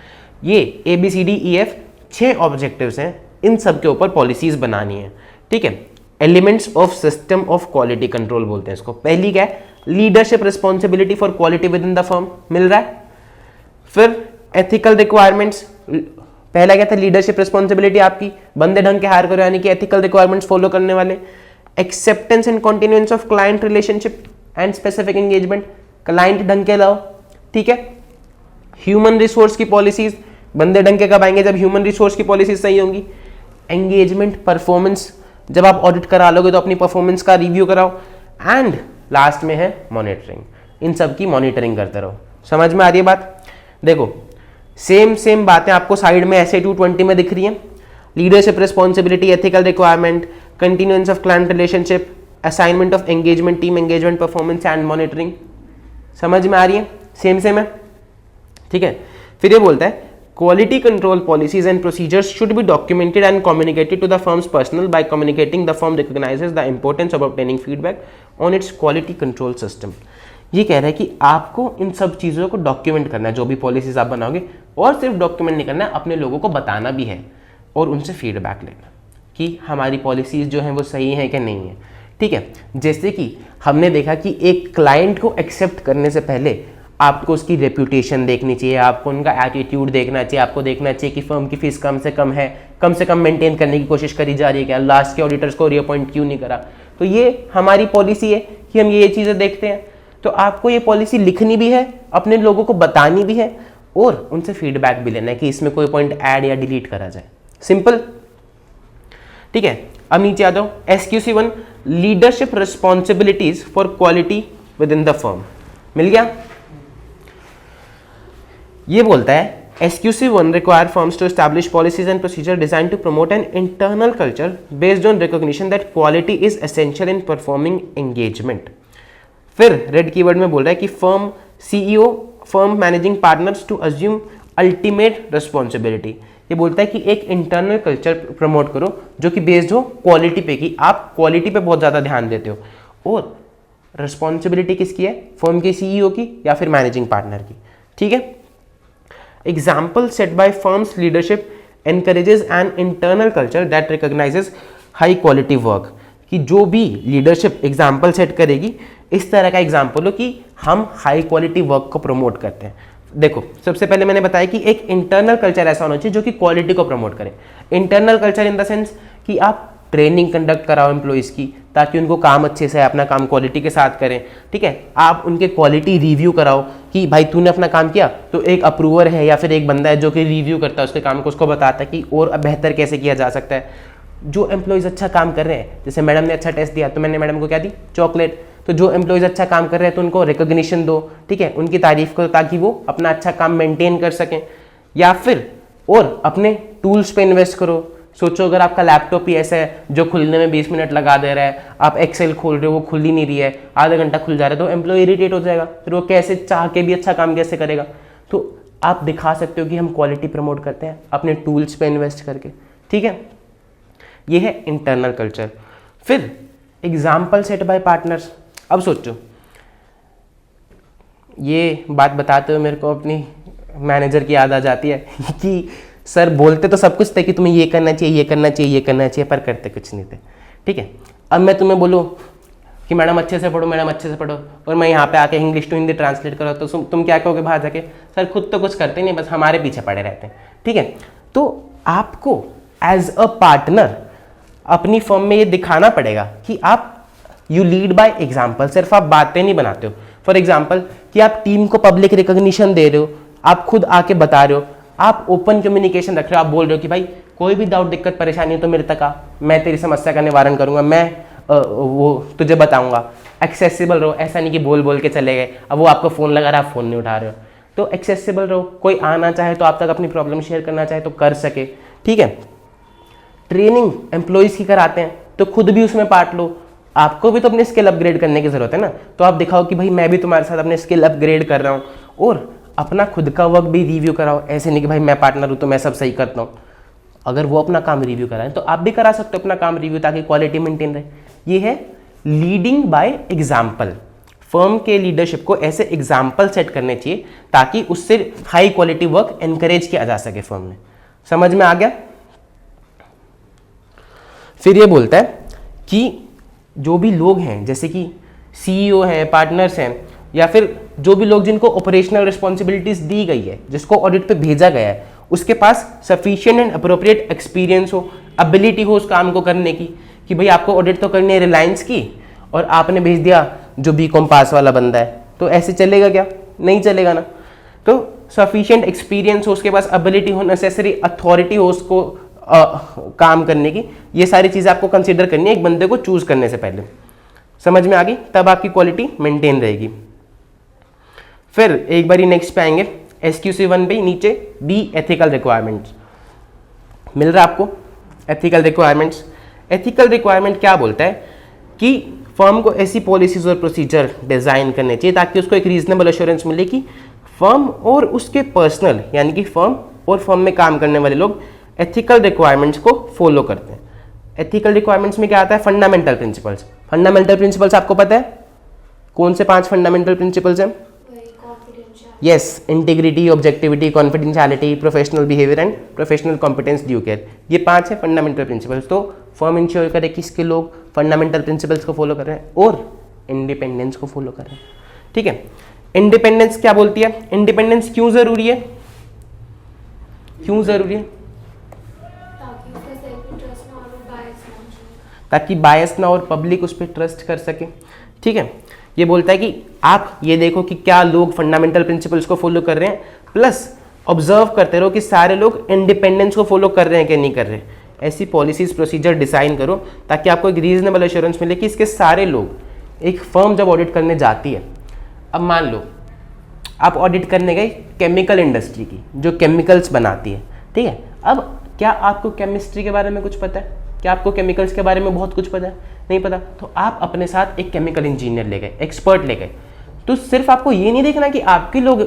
ये ABCDEF 6 ऑब्जेक्टिव्स हैं, इन सब के ऊपर पॉलिसीज बनानी है। ठीक है, elements of system of quality control बोलते हैं इसको। पहली क्या है? Leadership responsibility for quality within the firm, मिल रहा है। फिर एथिकल रिक्वायरमेंट्स, पहला क्या था? लीडरशिप रिस्पॉन्सिबिलिटी आपकी, बंदे ढंग के हायर करो, यानी कि एथिकल रिक्वायरमेंट्स फॉलो करने वाले। Acceptance and continuance of client relationship and specific engagement, client ढंग के लाओ। ठीक है, ह्यूमन रिसोर्स की पॉलिसीज, बंदे ढंग के कब आएंगे? जब ह्यूमन रिसोर्स की पॉलिसीज सही होंगी। एंगेजमेंट, परफॉर्मेंस, जब आप ऑडिट करा लोगे तो अपनी परफॉर्मेंस का रिव्यू कराओ। एंड लास्ट में है मॉनिटरिंग, इन सब की मॉनिटरिंग करते रहो। समझ में आ रही है बात? देखो सेम बातें आपको साइड में SA 220 में दिख रही हैं। Leadership responsibility, ethical requirement, continuance of client relationship, assignment of engagement, team engagement, performance and monitoring. समझ में आ रही है? सेम है। ठीक है, फिर ये बोलता है quality control policies and procedures should be documented and communicated to the firm's personnel. By communicating, the firm recognizes the importance of obtaining feedback on its quality control system. ये कह रहा है कि आपको इन सब चीज़ों को डॉक्यूमेंट करना है, जो भी पॉलिसीज आप बनाओगे, और सिर्फ डॉक्यूमेंट नहीं करना है, अपने लोगों को बताना भी है और उनसे फीडबैक लेना कि हमारी पॉलिसीज जो हैं वो सही हैं कि नहीं है। ठीक है, जैसे कि हमने देखा कि एक क्लाइंट को एक्सेप्ट करने से पहले आपको उसकी रेपुटेशन देखनी चाहिए, आपको उनका एटीट्यूड देखना चाहिए, आपको देखना चाहिए कि फर्म की फीस कम से कम मेंटेन करने की कोशिश करी जा रही है क्या, लास्ट के ऑडिटर्स को रीअपॉइंट क्यों नहीं करा। तो ये हमारी पॉलिसी है कि हम ये चीज़ें देखते हैं। तो आपको ये पॉलिसी लिखनी भी है, अपने लोगों को बतानी भी है और उनसे फीडबैक भी लेना है कि इसमें कोई पॉइंट ऐड या डिलीट करा जाए। सिंपल, ठीक है। अब नीचे आ जाओ, SQC1 leadership responsibilities for quality within the firm. मिल गया। ये बोलता है SQC1 require firms to establish policies and procedure designed to promote an internal culture based on recognition that quality is essential in performing engagement। फिर red keyword में बोल रहा है कि firm CEO, firm managing partners to assume ultimate responsibility. ये बोलता है कि एक इंटरनल कल्चर प्रमोट करो जो कि बेस्ड हो क्वालिटी पे, कि आप क्वालिटी पे बहुत ज़्यादा ध्यान देते हो। और रिस्पॉन्सिबिलिटी किसकी है, फर्म के CEO की या फिर मैनेजिंग पार्टनर की। ठीक है। Example set by firm's leadership encourages an internal culture that recognizes high quality work। कि जो भी लीडरशिप एग्जाम्पल सेट करेगी, इस तरह का एग्जाम्पल हो कि हम हाई क्वालिटी वर्क को प्रमोट करते हैं। देखो, सबसे पहले मैंने बताया कि एक इंटरनल कल्चर ऐसा होना चाहिए जो कि क्वालिटी को प्रमोट करे। Internal culture in the sense कि आप ट्रेनिंग कंडक्ट कराओ एम्प्लॉइज़ की, ताकि उनको काम अच्छे से, अपना काम क्वालिटी के साथ करें। ठीक है। आप उनके क्वालिटी रिव्यू कराओ कि भाई तूने अपना काम किया, तो एक अप्रूवर है या फिर एक बंदा है जो कि रिव्यू करता है उसके काम को, उसको बताता है कि और बेहतर कैसे किया जा सकता है। जो एम्प्लॉइज़ अच्छा काम कर रहे हैं, जैसे मैडम ने अच्छा टेस्ट दिया तो मैंने मैडम को क्या दी, चॉकलेट। तो जो एम्प्लॉइज़ अच्छा काम कर रहे हैं तो उनको रिकॉग्निशन दो, ठीक है, उनकी तारीफ करो ताकि वो अपना अच्छा काम मेंटेन कर सकें। या फिर और अपने टूल्स पे इन्वेस्ट करो। सोचो अगर आपका लैपटॉप ही ऐसा है जो खुलने में 20 मिनट लगा दे रहा है, आप एक्सेल खोल रहे हो वो खुल ही नहीं रही है, आधा घंटा खुल जा रहा है, तो एम्प्लॉय इरिटेट हो जाएगा, फिर वो कैसे चाह के भी अच्छा काम कैसे करेगा। तो आप दिखा सकते हो कि हम क्वालिटी प्रमोट करते हैं अपने टूल्स पे इन्वेस्ट करके। ठीक है। ये है इंटरनल कल्चर। फिर एग्जाम्पल सेट बाय पार्टनर्स। अब सोचो, ये बात बताते हुए मेरे को अपनी मैनेजर की याद आ जाती है कि सर बोलते तो सब कुछ थे कि तुम्हें ये करना चाहिए, ये करना चाहिए, ये करना चाहिए, पर करते कुछ नहीं थे। ठीक है। अब मैं तुम्हें बोलूँ कि मैडम अच्छे से पढ़ो, मैडम अच्छे से पढ़ो, और मैं यहाँ पे आके इंग्लिश टू हिंदी ट्रांसलेट करो, तो तुम क्या कहोगे बाहर जाके, सर खुद तो कुछ करते नहीं, बस हमारे पीछे पड़े रहते हैं। ठीक है। तो आपको एज अ पार्टनर अपनी फर्म में ये दिखाना पड़ेगा कि आप यू लीड बाय एग्जाम्पल। सिर्फ आप बातें नहीं बनाते हो। फॉर एग्जाम्पल कि आप टीम को पब्लिक रिकॉग्निशन दे रहे हो, आप खुद आके बता रहे हो, आप ओपन कम्युनिकेशन रख रहे हो, आप बोल रहे हो कि भाई कोई भी डाउट दिक्कत परेशानी है तो मेरे तक आ, मैं तेरी समस्या का निवारण करूंगा, मैं वो तुझे बताऊंगा। एक्सेसिबल रहो, ऐसा नहीं कि बोल बोल के चले गए, अब वो आपको फ़ोन लगा रहा है, आप फ़ोन नहीं उठा रहे हो। तो एक्सेसिबल रहो, कोई आना चाहे तो आप तक अपनी प्रॉब्लम शेयर करना चाहे तो कर सके। ठीक है। ट्रेनिंग एम्प्लॉयज़ की कराते हैं तो खुद भी उसमें पार्ट लो। आपको भी तो अपने स्किल अपग्रेड करने की ज़रूरत है ना, तो आप दिखाओ कि भाई मैं भी तुम्हारे साथ अपने स्किल अपग्रेड कर रहा हूँ, और अपना खुद का वर्क भी रिव्यू कराओ। ऐसे नहीं कि भाई मैं पार्टनर हूँ तो मैं सब सही करता हूँ। अगर वो अपना काम रिव्यू कराएं तो आप भी करा सकते हो अपना काम रिव्यू, ताकि क्वालिटी मेंटेन रहे। ये है लीडिंग बाय एग्जाम्पल। फर्म के लीडरशिप को ऐसे एग्जाम्पल सेट करने चाहिए ताकि उससे हाई क्वालिटी वर्क एनकरेज किया जा सके फर्म में। समझ में आ गया। फिर ये बोलता है कि जो भी लोग हैं, जैसे कि CEO हैं, पार्टनर्स हैं, या फिर जो भी लोग जिनको ऑपरेशनल रिस्पॉन्सिबिलिटीज दी गई है, जिसको ऑडिट पे भेजा गया है, उसके पास सफिशिएंट एंड अप्रोप्रिएट एक्सपीरियंस हो, एबिलिटी हो उस काम को करने की। कि भाई आपको ऑडिट तो करनी है रिलायंस की, और आपने भेज दिया जो BCom पास वाला बंदा है, तो ऐसे चलेगा क्या? नहीं चलेगा ना। तो सफिशिएंट एक्सपीरियंस हो, उसके पास एबिलिटी हो, नेसेसरी अथॉरिटी हो उसको काम करने की। ये सारी चीज़ें आपको कंसिडर करनी है एक बंदे को चूज करने से पहले। समझ में आ गई? तब आपकी क्वालिटी मेंटेन रहेगी। फिर एक बारी नेक्स्ट पे आएंगे, SQC1 पे नीचे डी एथिकल रिक्वायरमेंट्स मिल रहा है आपको। एथिकल रिक्वायरमेंट्स, एथिकल रिक्वायरमेंट क्या बोलता है कि फर्म को ऐसी पॉलिसीज और प्रोसीजर डिज़ाइन करने चाहिए ताकि उसको एक रीजनेबल एश्योरेंस मिले कि फर्म और उसके पर्सनल, यानी कि फर्म और फर्म में काम करने वाले लोग एथिकल रिक्वायरमेंट्स को फॉलो करते हैं। एथिकल रिक्वायरमेंट्स में क्या आता है? Fundamental principles. फंडामेंटल प्रिंसिपल्स आपको पता है कौन से 5 फंडामेंटल प्रिंसिपल्स हैं? Yes, integrity, objectivity, confidentiality, professional behaviour and professional competence, due care. ये 5 है फंडामेंटल प्रिंसिपल्स। तो फर्म इंश्योर करे कि इसके लोग फंडामेंटल प्रिंसिपल्स को फॉलो कर रहे हैं और इंडिपेंडेंस को फॉलो कर रहे हैं। ठीक है। इंडिपेंडेंस क्या बोलती है, इंडिपेंडेंस क्यों जरूरी है, क्यों जरूरी है? ताकि उसका सेल्फ इंटरेस्ट ना और बायस ना हो जाए। ताकि बायस ना और पब्लिक उस पर ट्रस्ट कर सके। ठीक है, ये बोलता है कि आप ये देखो कि क्या लोग फंडामेंटल प्रिंसिपल्स को फॉलो कर रहे हैं, प्लस ऑब्जर्व करते रहो कि सारे लोग इंडिपेंडेंस को फॉलो कर रहे हैं कि नहीं कर रहे। ऐसी पॉलिसीज प्रोसीजर डिजाइन करो ताकि आपको एक रीजनेबल एश्योरेंस मिले कि इसके सारे लोग, एक फर्म जब ऑडिट करने जाती है, अब मान लो आप ऑडिट करने गए केमिकल इंडस्ट्री की जो केमिकल्स बनाती है, ठीक है, अब क्या आपको केमिस्ट्री के बारे में कुछ पता है, क्या आपको केमिकल्स के बारे में बहुत कुछ पता है, नहीं पता, तो आप अपने साथ एक केमिकल इंजीनियर ले गए, एक्सपर्ट ले गए, तो सिर्फ आपको ये नहीं देखना कि आपके लोग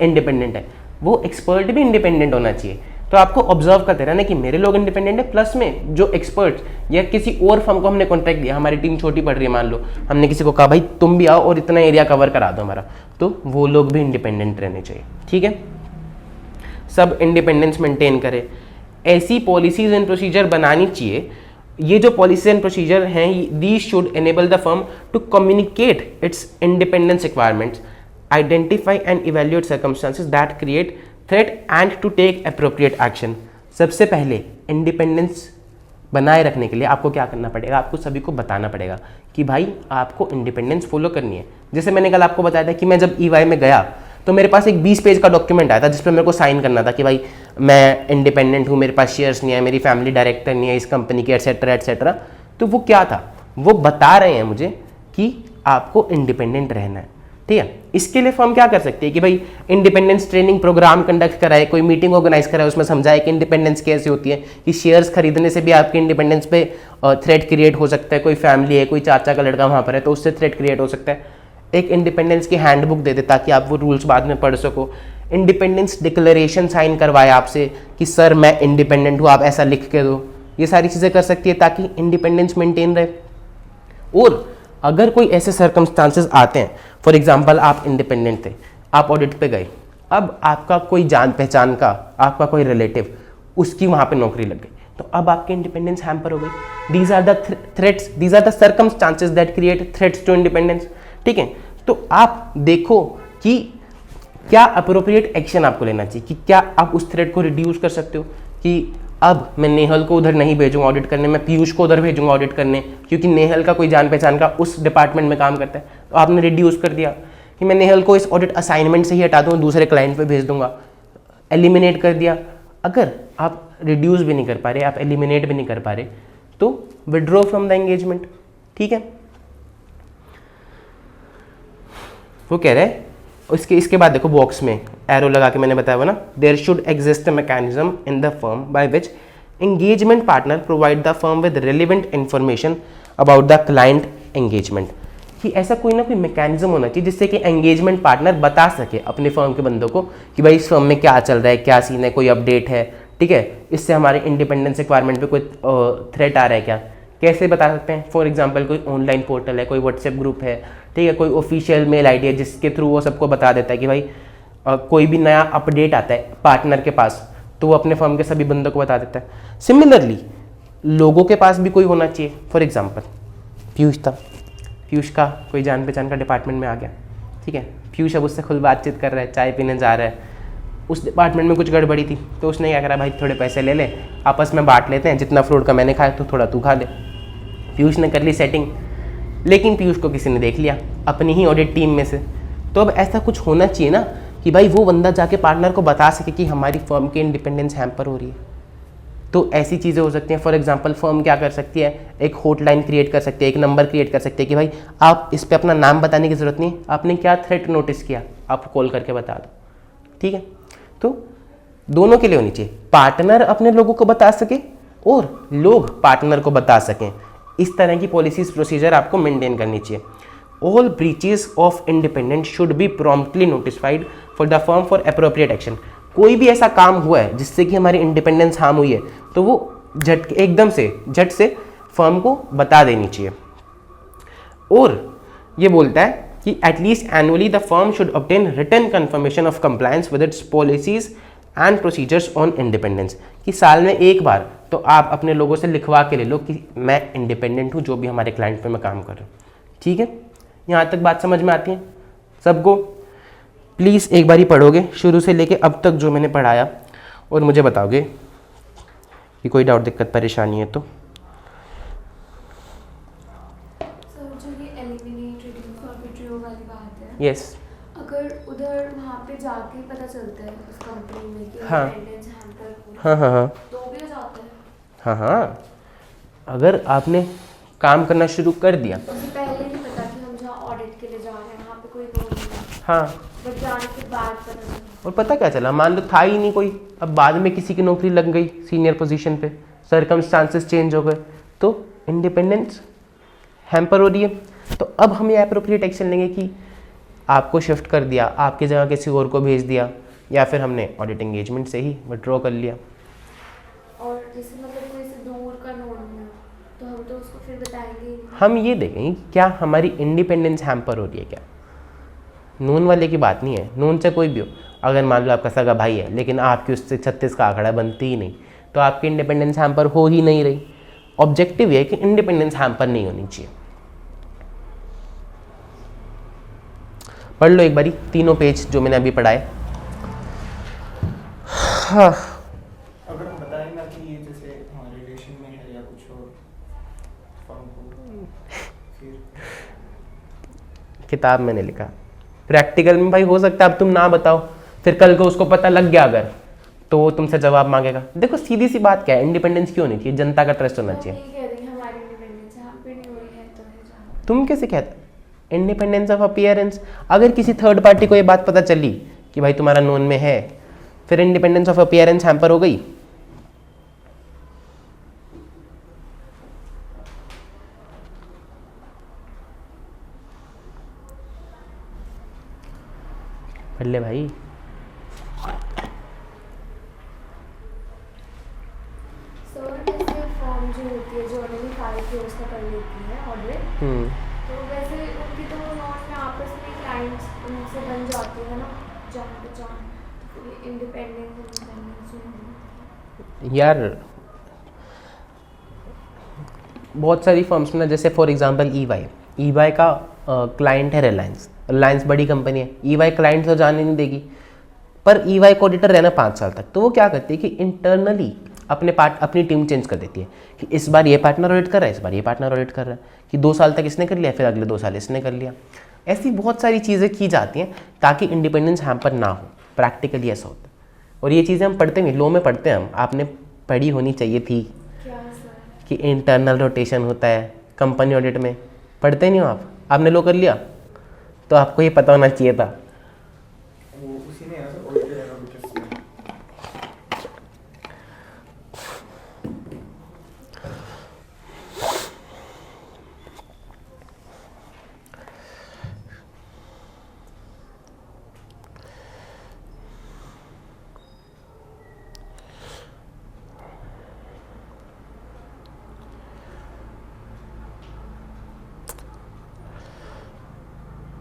इंडिपेंडेंट है, वो एक्सपर्ट भी इंडिपेंडेंट होना चाहिए। तो आपको ऑब्जर्व करते रहना कि मेरे लोग इंडिपेंडेंट है, प्लस में जो एक्सपर्ट्स या किसी और फर्म को हमने कॉन्ट्रैक्ट दिया, हमारी टीम छोटी पड़ रही है, मान लो हमने किसी को कहा भाई तुम भी आओ और इतना एरिया कवर करा दो हमारा, तो वो लोग भी इंडिपेंडेंट रहने चाहिए। ठीक है, सब इंडिपेंडेंस मेंटेन करें, ऐसी पॉलिसीज एंड प्रोसीजर बनानी चाहिए। ये जो पॉलिसीज एंड प्रोसीजर हैं, these should enable the firm to communicate its independence requirements, identify and evaluate circumstances that create threat and to take appropriate action. सबसे पहले इंडिपेंडेंस बनाए रखने के लिए आपको क्या करना पड़ेगा, आपको सभी को बताना पड़ेगा कि भाई आपको इंडिपेंडेंस फॉलो करनी है। जैसे मैंने कल आपको बताया था कि मैं जब EY में गया तो मेरे पास एक 20 पेज का डॉक्यूमेंट आया था जिस पर मेरे को साइन करना था कि भाई मैं इंडिपेंडेंट हूँ, मेरे पास शेयर्स नहीं है, मेरी फैमिली डायरेक्टर नहीं है इस कंपनी की, एटसेट्रा एटसेट्रा। तो वो क्या था, वो बता रहे हैं मुझे कि आपको इंडिपेंडेंट रहना है। ठीक है, इसके लिए फर्म क्या कर सकती है कि भाई इंडिपेंडेंस ट्रेनिंग प्रोग्राम कंडक्ट कराए, कोई मीटिंग ऑर्गेनाइज कराए, उसमें समझाए कि इंडिपेंडेंस कैसे होती है, कि शेयर्स खरीदने से भी आपके इंडिपेंडेंस पे थ्रेट क्रिएट हो सकता है, कोई फैमिली है, कोई चाचा का लड़का वहाँ पर है तो उससे थ्रेट क्रिएट हो सकता है। एक इंडिपेंडेंस की हैंडबुक दे दे ताकि आप वो रूल्स बाद में पढ़ सको। इंडिपेंडेंस डिक्लेरेशन साइन करवाए आपसे कि सर मैं इंडिपेंडेंट हूँ, आप ऐसा लिख के दो। ये सारी चीज़ें कर सकती है ताकि इंडिपेंडेंस मेंटेन रहे। और अगर कोई ऐसे सर्कमस्टांसेस आते हैं, फॉर एग्जांपल आप इंडिपेंडेंट थे, आप ऑडिट पे गए, अब आपका कोई जान पहचान का, आपका कोई रिलेटिव, उसकी वहाँ पे नौकरी लग गई, तो अब आपकी इंडिपेंडेंस हैम्पर हो गई। These are the threats, these are the circumstances that create threats to independence. ठीक है, तो आप देखो कि क्या अप्रोप्रिएट एक्शन आपको लेना चाहिए, कि क्या आप उस थ्रेट को रिड्यूस कर सकते हो कि अब मैं नेहल को उधर नहीं भेजूंगा ऑडिट करने, मैं पीयूष को उधर भेजूंगा ऑडिट करने, क्योंकि नेहल का कोई जान पहचान का उस डिपार्टमेंट में काम करता है। तो आपने रिड्यूस कर दिया कि मैं नेहल को इस ऑडिट असाइनमेंट से ही हटा दूँ, दूसरे क्लाइंट पे भेज दूंगा, एलिमिनेट कर दिया। अगर आप रिड्यूस भी नहीं कर पा रहे, आप एलिमिनेट भी नहीं कर पा रहे, तो विड्रॉ फ्रॉम द एंगेजमेंट। ठीक है, वो कह रहे हैं इसके बाद देखो बॉक्स में एरो लगा के मैंने बताया हुआ ना, there should exist a mechanism in the firm by which engagement partner provide the firm with relevant information about the client engagement. कि ऐसा कोई ना कोई मैकेनिज्म होना चाहिए जिससे कि एंगेजमेंट पार्टनर बता सके अपने फर्म के बंदों को कि भाई इस फर्म में क्या चल रहा है, क्या सीन है, कोई अपडेट है, ठीक है, इससे हमारे इंडिपेंडेंस रिक्वायरमेंट पे कोई थ्रेट आ रहा है क्या, कैसे बता सकते हैं। फॉर एग्जांपल कोई ऑनलाइन पोर्टल है, कोई व्हाट्सएप ग्रुप है, ठीक है, कोई ऑफिशियल मेल आईडी है जिसके थ्रू वो सबको बता देता है कि भाई कोई भी नया अपडेट आता है पार्टनर के पास तो वो अपने फर्म के सभी बंदों को बता देता है। सिमिलरली लोगों के पास भी कोई होना चाहिए। फॉर एग्जांपल पीयूष था, पीयूष का कोई जान पहचान का डिपार्टमेंट में आ गया, ठीक है, पीयूष अब उससे खुद बातचीत कर रहा है, चाय पीने जा रहा है, उस डिपार्टमेंट में कुछ गड़बड़ी थी तो उसने क्या करा, भाई थोड़े पैसे ले ले, आपस में बांट लेते हैं, जितना फ्रूट का मैंने खाया तो थोड़ा तू खा ले। पीयूष ने कर ली सेटिंग, लेकिन पीयूष को किसी ने देख लिया अपनी ही ऑडिट टीम में से। तो अब ऐसा कुछ होना चाहिए ना कि भाई वो बंदा जाके पार्टनर को बता सके कि हमारी फर्म की इंडिपेंडेंस हैम्पर हो रही है। तो ऐसी चीज़ें हो सकती हैं। फॉर एग्जांपल फर्म क्या कर सकती है, एक हॉटलाइन क्रिएट कर सकती है, एक नंबर क्रिएट कर सकती है कि भाई आप इस पर अपना नाम बताने की ज़रूरत नहीं, आपने क्या थ्रेट नोटिस किया आप कॉल करके बता दो। ठीक है, तो दोनों के लिए होनी चाहिए, पार्टनर अपने लोगों को बता सके और लोग पार्टनर को बता सकें। इस तरह की पॉलिसीज प्रोसीजर आपको मेंटेन करनी चाहिए। All breaches of independence should be promptly notified for the firm for appropriate action. कोई भी ऐसा काम हुआ है जिससे कि हमारी इंडिपेंडेंस हार्म हुई है तो वो झट से फर्म को बता देनी चाहिए। और ये बोलता है कि at least annually the firm should obtain written confirmation of compliance with its policies and procedures on independence. कि साल में एक बार तो आप अपने लोगों से लिखवा के ले लो कि मैं इंडिपेंडेंट हूँ जो भी हमारे क्लाइंट पे मैं काम कर रहा हूँ। ठीक है, यहाँ तक बात समझ में आती है सबको। प्लीज़ एक बार ही पढ़ोगे शुरू से लेके अब तक जो मैंने पढ़ाया और मुझे बताओगे कि कोई डाउट दिक्कत परेशानी है तो। सर जो ये एलिमिनेट रिड्यूस और विड्रॉ वाली बात है, यस अगर उधर वहाँ पे जाके पता चलता है उस कंपनी में कि हाँ। अटेंडेंस हैम्पर हो हाँ हाँ हाँ तो भी हो जाता है। हाँ हाँ, अगर आपने काम करना शुरू कर दिया, उससे पहले नहीं पता कि हम जहाँ ऑडिट के लिए जा रहे हैं वहाँ पे कोई लोग नहीं है, हाँ, बट जाने के बाद पता चला। और पता क्या चला, मान लो था ही नहीं कोई, अब बाद में किसी की नौकरी लग गई सीनियर पोजीशन पे, सर्कमस्टांसेस चेंज हो गए, तो इंडिपेंडेंस हैम्पर हो रही है। तो अब हम ये एप्रोप्रिएट एक्शन लेंगे कि आपको शिफ्ट कर दिया, आपकी जगह किसी और को भेज दिया, या फिर हमने ऑडिट एंगेजमेंट से ही विड्रॉ कर लिया। और जैसे मतलब कोई से दूर का नोन है तो हम तो उसको फिर बताएंगे ही नहीं। हम ये देखेंगे कि क्या हमारी इंडिपेंडेंस हैम्पर हो रही है क्या। नून वाले की बात नहीं है, नून से कोई भी हो, अगर मान लो आपका सगा भाई है लेकिन आपकी उससे 36 का आंकड़ा बनती ही नहीं, तो आपकी इंडिपेंडेंस हैम्पर हो ही नहीं रही। ऑब्जेक्टिव ये है कि इंडिपेंडेंस हैम्पर नहीं होनी चाहिए। पढ़ लो एक बारी तीनों पेज जो मैंने अभी पढ़ाए। हाँ, अगर हम बताएं ना कि ये जैसे हमारे रिलेशन में है या कुछ और फर्म को, फिर किताब मैंने लिखा, प्रैक्टिकल में भाई हो सकता है अब तुम ना बताओ, फिर कल को उसको पता लग गया अगर, तो वो तुमसे जवाब मांगेगा। देखो सीधी सी बात क्या है, इंडिपेंडेंस क्यों होनी चाहिए, जनता का ट्रस्ट होना चाहिए। नहीं कह रही हमारी इंडिपेंडेंस यहाँ पे नहीं हुई है तो है जहाँ। तुम कैसे कहते, इंडिपेंडेंस ऑफ अपीयरेंस, अगर किसी थर्ड पार्टी को ये बात पता चली कि भाई तुम्हारा नोन में है, फिर इंडिपेंडेंस ऑफ अपीयरेंस हैम्पर हो गई। पढ़ ले भाई। सर जैसे फॉर्म जो होती है जो उन्होंने 5 ईयर्स का कर लेती है ऑडिट, तो वैसे उनकी तो नॉन में आपस में क्लाइंट्स उनसे बन जाती है ना जान पहचान, तो ये इंडिपेंडेंस यार बहुत सारी फर्म्स में, जैसे फॉर एग्जांपल ईवाई का क्लाइंट है रिलायंस, रिलायंस बड़ी कंपनी है, ईवाई क्लाइंट तो जाने नहीं देगी, पर ईवाई को ऑडिटर रहना 5 साल तक, तो वो क्या करती है कि इंटरनली अपनी टीम चेंज कर देती है कि इस बार ये पार्टनर ऑडिट कर रहा है, इस बार ये पार्टनर ऑडिट कर रहा है, कि 2 साल तक इसने कर लिया, फिर अगले 2 साल इसने कर लिया। ऐसी बहुत सारी चीज़ें की जाती हैं ताकि इंडिपेंडेंस हैम्पर ना हो। प्रैक्टिकली ऐसा होता है, और ये चीज़ें हम पढ़ते नहीं, लॉ में पढ़ते हैं हम, आपने पढ़ी होनी चाहिए थी क्या सर? कि इंटरनल रोटेशन होता है कंपनी ऑडिट में, पढ़ते नहीं हो आप, आपने लो कर लिया तो आपको ये पता होना चाहिए था। वो उसी में है सर, ऑडिटर एंड ऑडिटर्स में।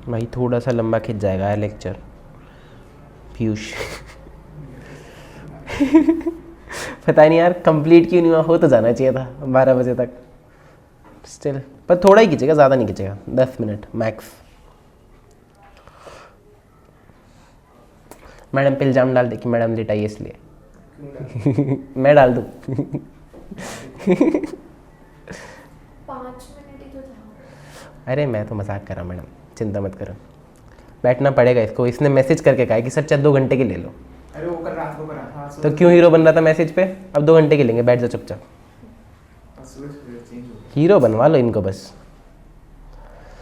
भाई थोड़ा सा लंबा खिंच जाएगा है लेक्चर पीयूष। पता नहीं यार कंप्लीट क्यों नहीं हुआ, हो तो जाना चाहिए था 12 बजे तक, स्टिल पर थोड़ा ही खींचेगा, ज़्यादा नहीं खींचेगा, 10 मिनट मैक्स। मैडम पे इल्ज़ाम डाल दे कि मैडम लेट आई इसलिए। मैं डाल दूँ। 5 मिनट ही तो था। अरे मैं तो मजाक कर रहा हूँ मैडम, चिंता मत करो, बैठना पड़ेगा इसको, इसने मैसेज करके कहा है कि सर चाहे 2 घंटे के ले लो, अरे वो कर रहा था, हाँ, तो क्यों हीरो बन रहा था मैसेज पे, अब 2 घंटे के लेंगे, बैठ जाओ चुपचाप। चेंज हो गया। हीरो बनवा लो इनको बस।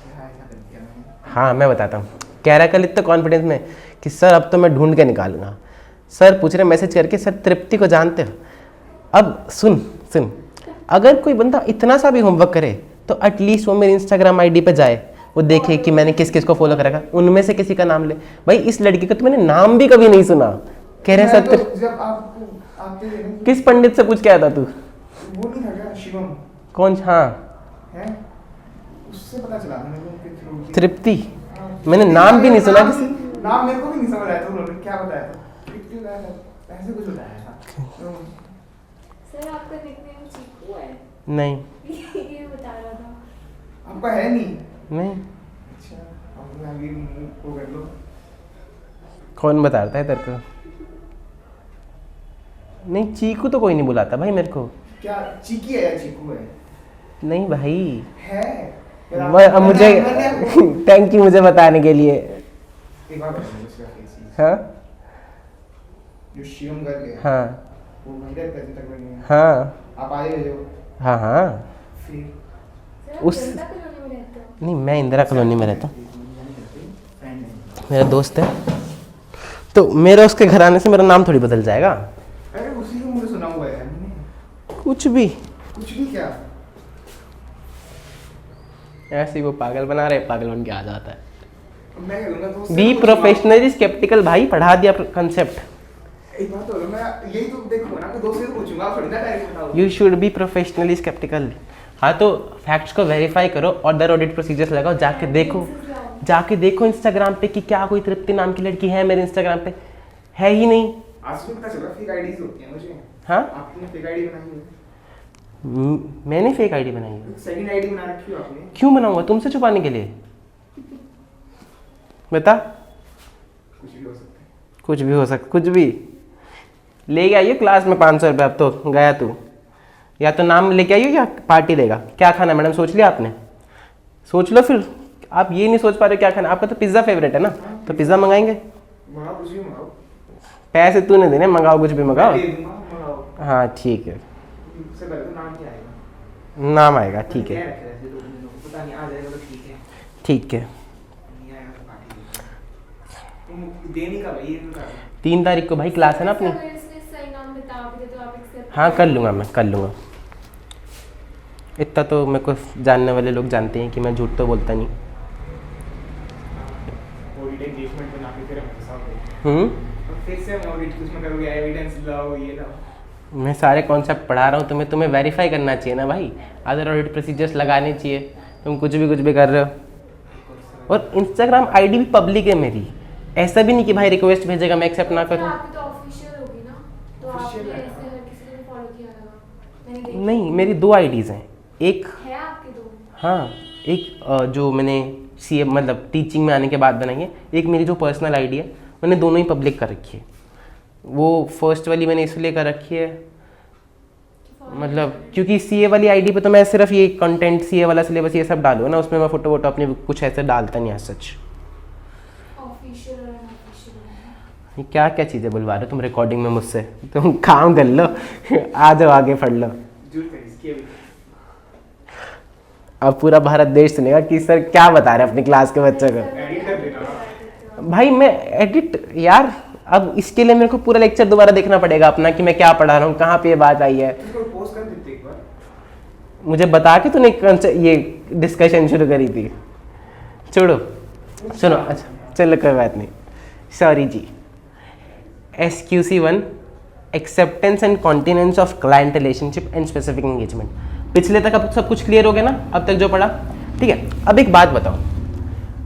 हाँ, ऐसा कर दिया मैंने। हाँ मैं बताता हूँ, कह रहा कल इतने कॉन्फिडेंस में कि सर अब तो मैं ढूंढ के निकालूंगा। सर पूछ रहे मैसेज करके, सर तृप्ति को जानते हो? अब सुन, अगर कोई बंदा इतना सा भी होमवर्क करे तो एटलीस्ट वो मेरी इंस्टाग्राम आईडी पे जाए, वो देखे कि मैंने किस किस को फॉलो कर रखा, उनमें से किसी का नाम ले। भाई इस लड़की का तो मैंने नाम भी कभी नहीं सुना, कह रहे मैं सर तो जब आपको आपके किस पंडित से पूछ के आया था तू? वो नहीं था क्या शिवम कौन? हाँ है, उससे पता चला मैंने उनके थ्रू। तृप्ति, हाँ, मैंने नाम भी नहीं सुना नाम- किसी। नाम मेरे को भी नहीं समझ आया था, उन्होंने क्या बताया था, तृप्ति बताया था, ऐसे कुछ बताया था। तो सर आपका निकनेम चीकू है? नहीं ये बता रहा था। आपका है नहीं? नहीं अच्छा, अब आगे वो कर लो। कौन बताता है तेरे को? नहीं, चीकू तो कोई नहीं बुलाता भाई मेरे को। क्या चीकी है या चीकू है? नहीं भाई है अब मुझे थैंक यू मुझे बताने के लिए। एक बात बताओ मुझे एक चीज। हाँ जो शिवम कर गया हाँ वो महीने तक तक नहीं है। हाँ आप आए हो हाँ हाँ फिर सर, उस- जनता कॉलोनी में रहते हो? नहीं, मैं इंदिरा कॉलोनी में रहता हूँ, फ्रेंड है। मेरा दोस्त है। तो मेरा उसके घर आने से मेरा नाम थोड़ी बदल जाएगा। अरे उसी को मुझे सुना हुआ है मैंने। कुछ भी कुछ भी क्या? ऐसे ही वो पागल बना रहे, पागल बन के आ जाता है। अब मैं कह दूंगा तो बी प्रोफेशनली स्केप्टिकल भाई, पढ़ा दिया कंसेप्ट। एक बात बोलो, मैं यही तो देखूंगा ना कि दोस्त से तो पूछूंगा, आप थोड़ी ना डायरेक्ट बताओ। You should be professionally sceptical. हाँ तो फैक्ट्स को वेरीफाई करो, ऑर्डर ऑडिट प्रोसीजर्स लगाओ, जाके देखो, जाके देखो इंस्टाग्राम पे कि क्या कोई तृप्ति नाम की लड़की है मेरे इंस्टाग्राम पे, है ही नहीं। आज भी पता चला फेक आईडीज होती हैं मुझे। हाँ आपने फेक आईडी बनाई है? मैंने फेक आईडी बनाई है। सेकंड आईडी बना रखी हो आपने? क्यों बनाऊंगा? तुमसे छुपाने के लिए। बता। कुछ भी हो सकता है। कुछ भी हो सकता, कुछ भी। लेके आइयो क्लास में 500 रुपये, अब तो गया तू। या तो नाम लेके आइयो या पार्टी देगा। क्या खाना मैडम, सोच लिया आपने? सोच लो फिर। आप ये नहीं सोच पा रहे हो क्या खाना। आपका तो पिज़्ज़ा फेवरेट है ना, तो पिज़्ज़ा मंगाएंगे। मंगाओ, कुछ भी मंगाओ। पैसे तूने देने, मंगाओ कुछ भी मंगाओ। मैं दे दूंगा, मंगाओ। हाँ ठीक है, सबसे पहले तो नाम ही आएगा। नाम आएगा, ठीक है क्या रखे ऐसे 2 दिनों को, पता नहीं आ जाएगा तो ठीक है। ठीक है। नहीं आएगा तो पार्टी तुम देने का भाई, ये बता दो। 3 तारीख को भाई क्लास है ना अपनी। अगर इसने सही नाम बता भी दे तो आप accept हाँ कर लूँगा, मैं कर लूँगा। इतना तो मेरे को जानने वाले लोग जानते हैं कि मैं झूठ तो बोलता नहीं। ऑडिट एंगेजमेंट बना के फिर हम फंसाओगे। अब फिर से हम ऑडिट कुछ में करोगे, एविडेंस लाओ, ये लाओ। मैं सारे कॉन्सेप्ट पढ़ा रहा हूँ, तुम्हें वेरीफाई करना चाहिए ना भाई। अदर ऑडिट प्रोसीजर्स लगाने चाहिए। तुम कुछ भी कर रहे हो। और इंस्टाग्राम आईडी भी पब्लिक है मेरी। ऐसा भी नहीं कि भाई रिक्वेस्ट भेजेगा मैं एक्सेप्ट ना फिर करूँ। आपकी तो ऑफिशियल होगी ना, तो Official आपने है। ऐसे हर किसी को फॉलो किया होगा। मैंने देखी नहीं, मेरी 2 आईडीज़ हैं। एक है आपके 2। हाँ, एक जो मैंने सीए मतलब टीचिंग में आने के बाद बनाई है। एक मेरी जो पर्सनल आईडी है, मैंने दोनों ही पब्लिक कर रखी है। वो फर्स्ट वाली मैंने इसलिए कर रखी है, मतलब क्योंकि सीए वाली आईडी पे तो मैं सिर्फ ये कंटेंट, सीए वाला सिलेबस ये सब डालूँ ना, उसमें मैं फोटो वोटो अपने कुछ ऐसे डालता नहीं है सच। ऑफिशियल और अनऑफिशियल। ये क्या क्या चीज़ें बुलवा रहे हो तुम रिकॉर्डिंग में मुझसे? तुम काम कर लो, आ जाओ आगे पढ़ लो। जूल कर इसकी अभी। अब पूरा भारत देश सुनेगा कि सर क्या बता रहे हैं अपनी क्लास के बच्चों को। एडिट कर देना। भाई मैं एडिट यार, अब इसके लिए मेरे को पूरा लेक्चर दोबारा देखना पड़ेगा अपना कि मैं क्या पढ़ा रहा हूँ, कहाँ पे ये बात आई है। इसको पोस्ट कर देते एक बार। मुझे बता के तूने ये डिस्कशन शुरू करी थी। छोड़ो, सुनो, अच्छा चलो कोई बात नहीं, सॉरी जी। SQC1 acceptance and continuance of client relationship and specific engagement. पिछले तक अब सब कुछ क्लियर हो गया ना, अब तक जो पढ़ा? ठीक है। अब एक बात बताओ,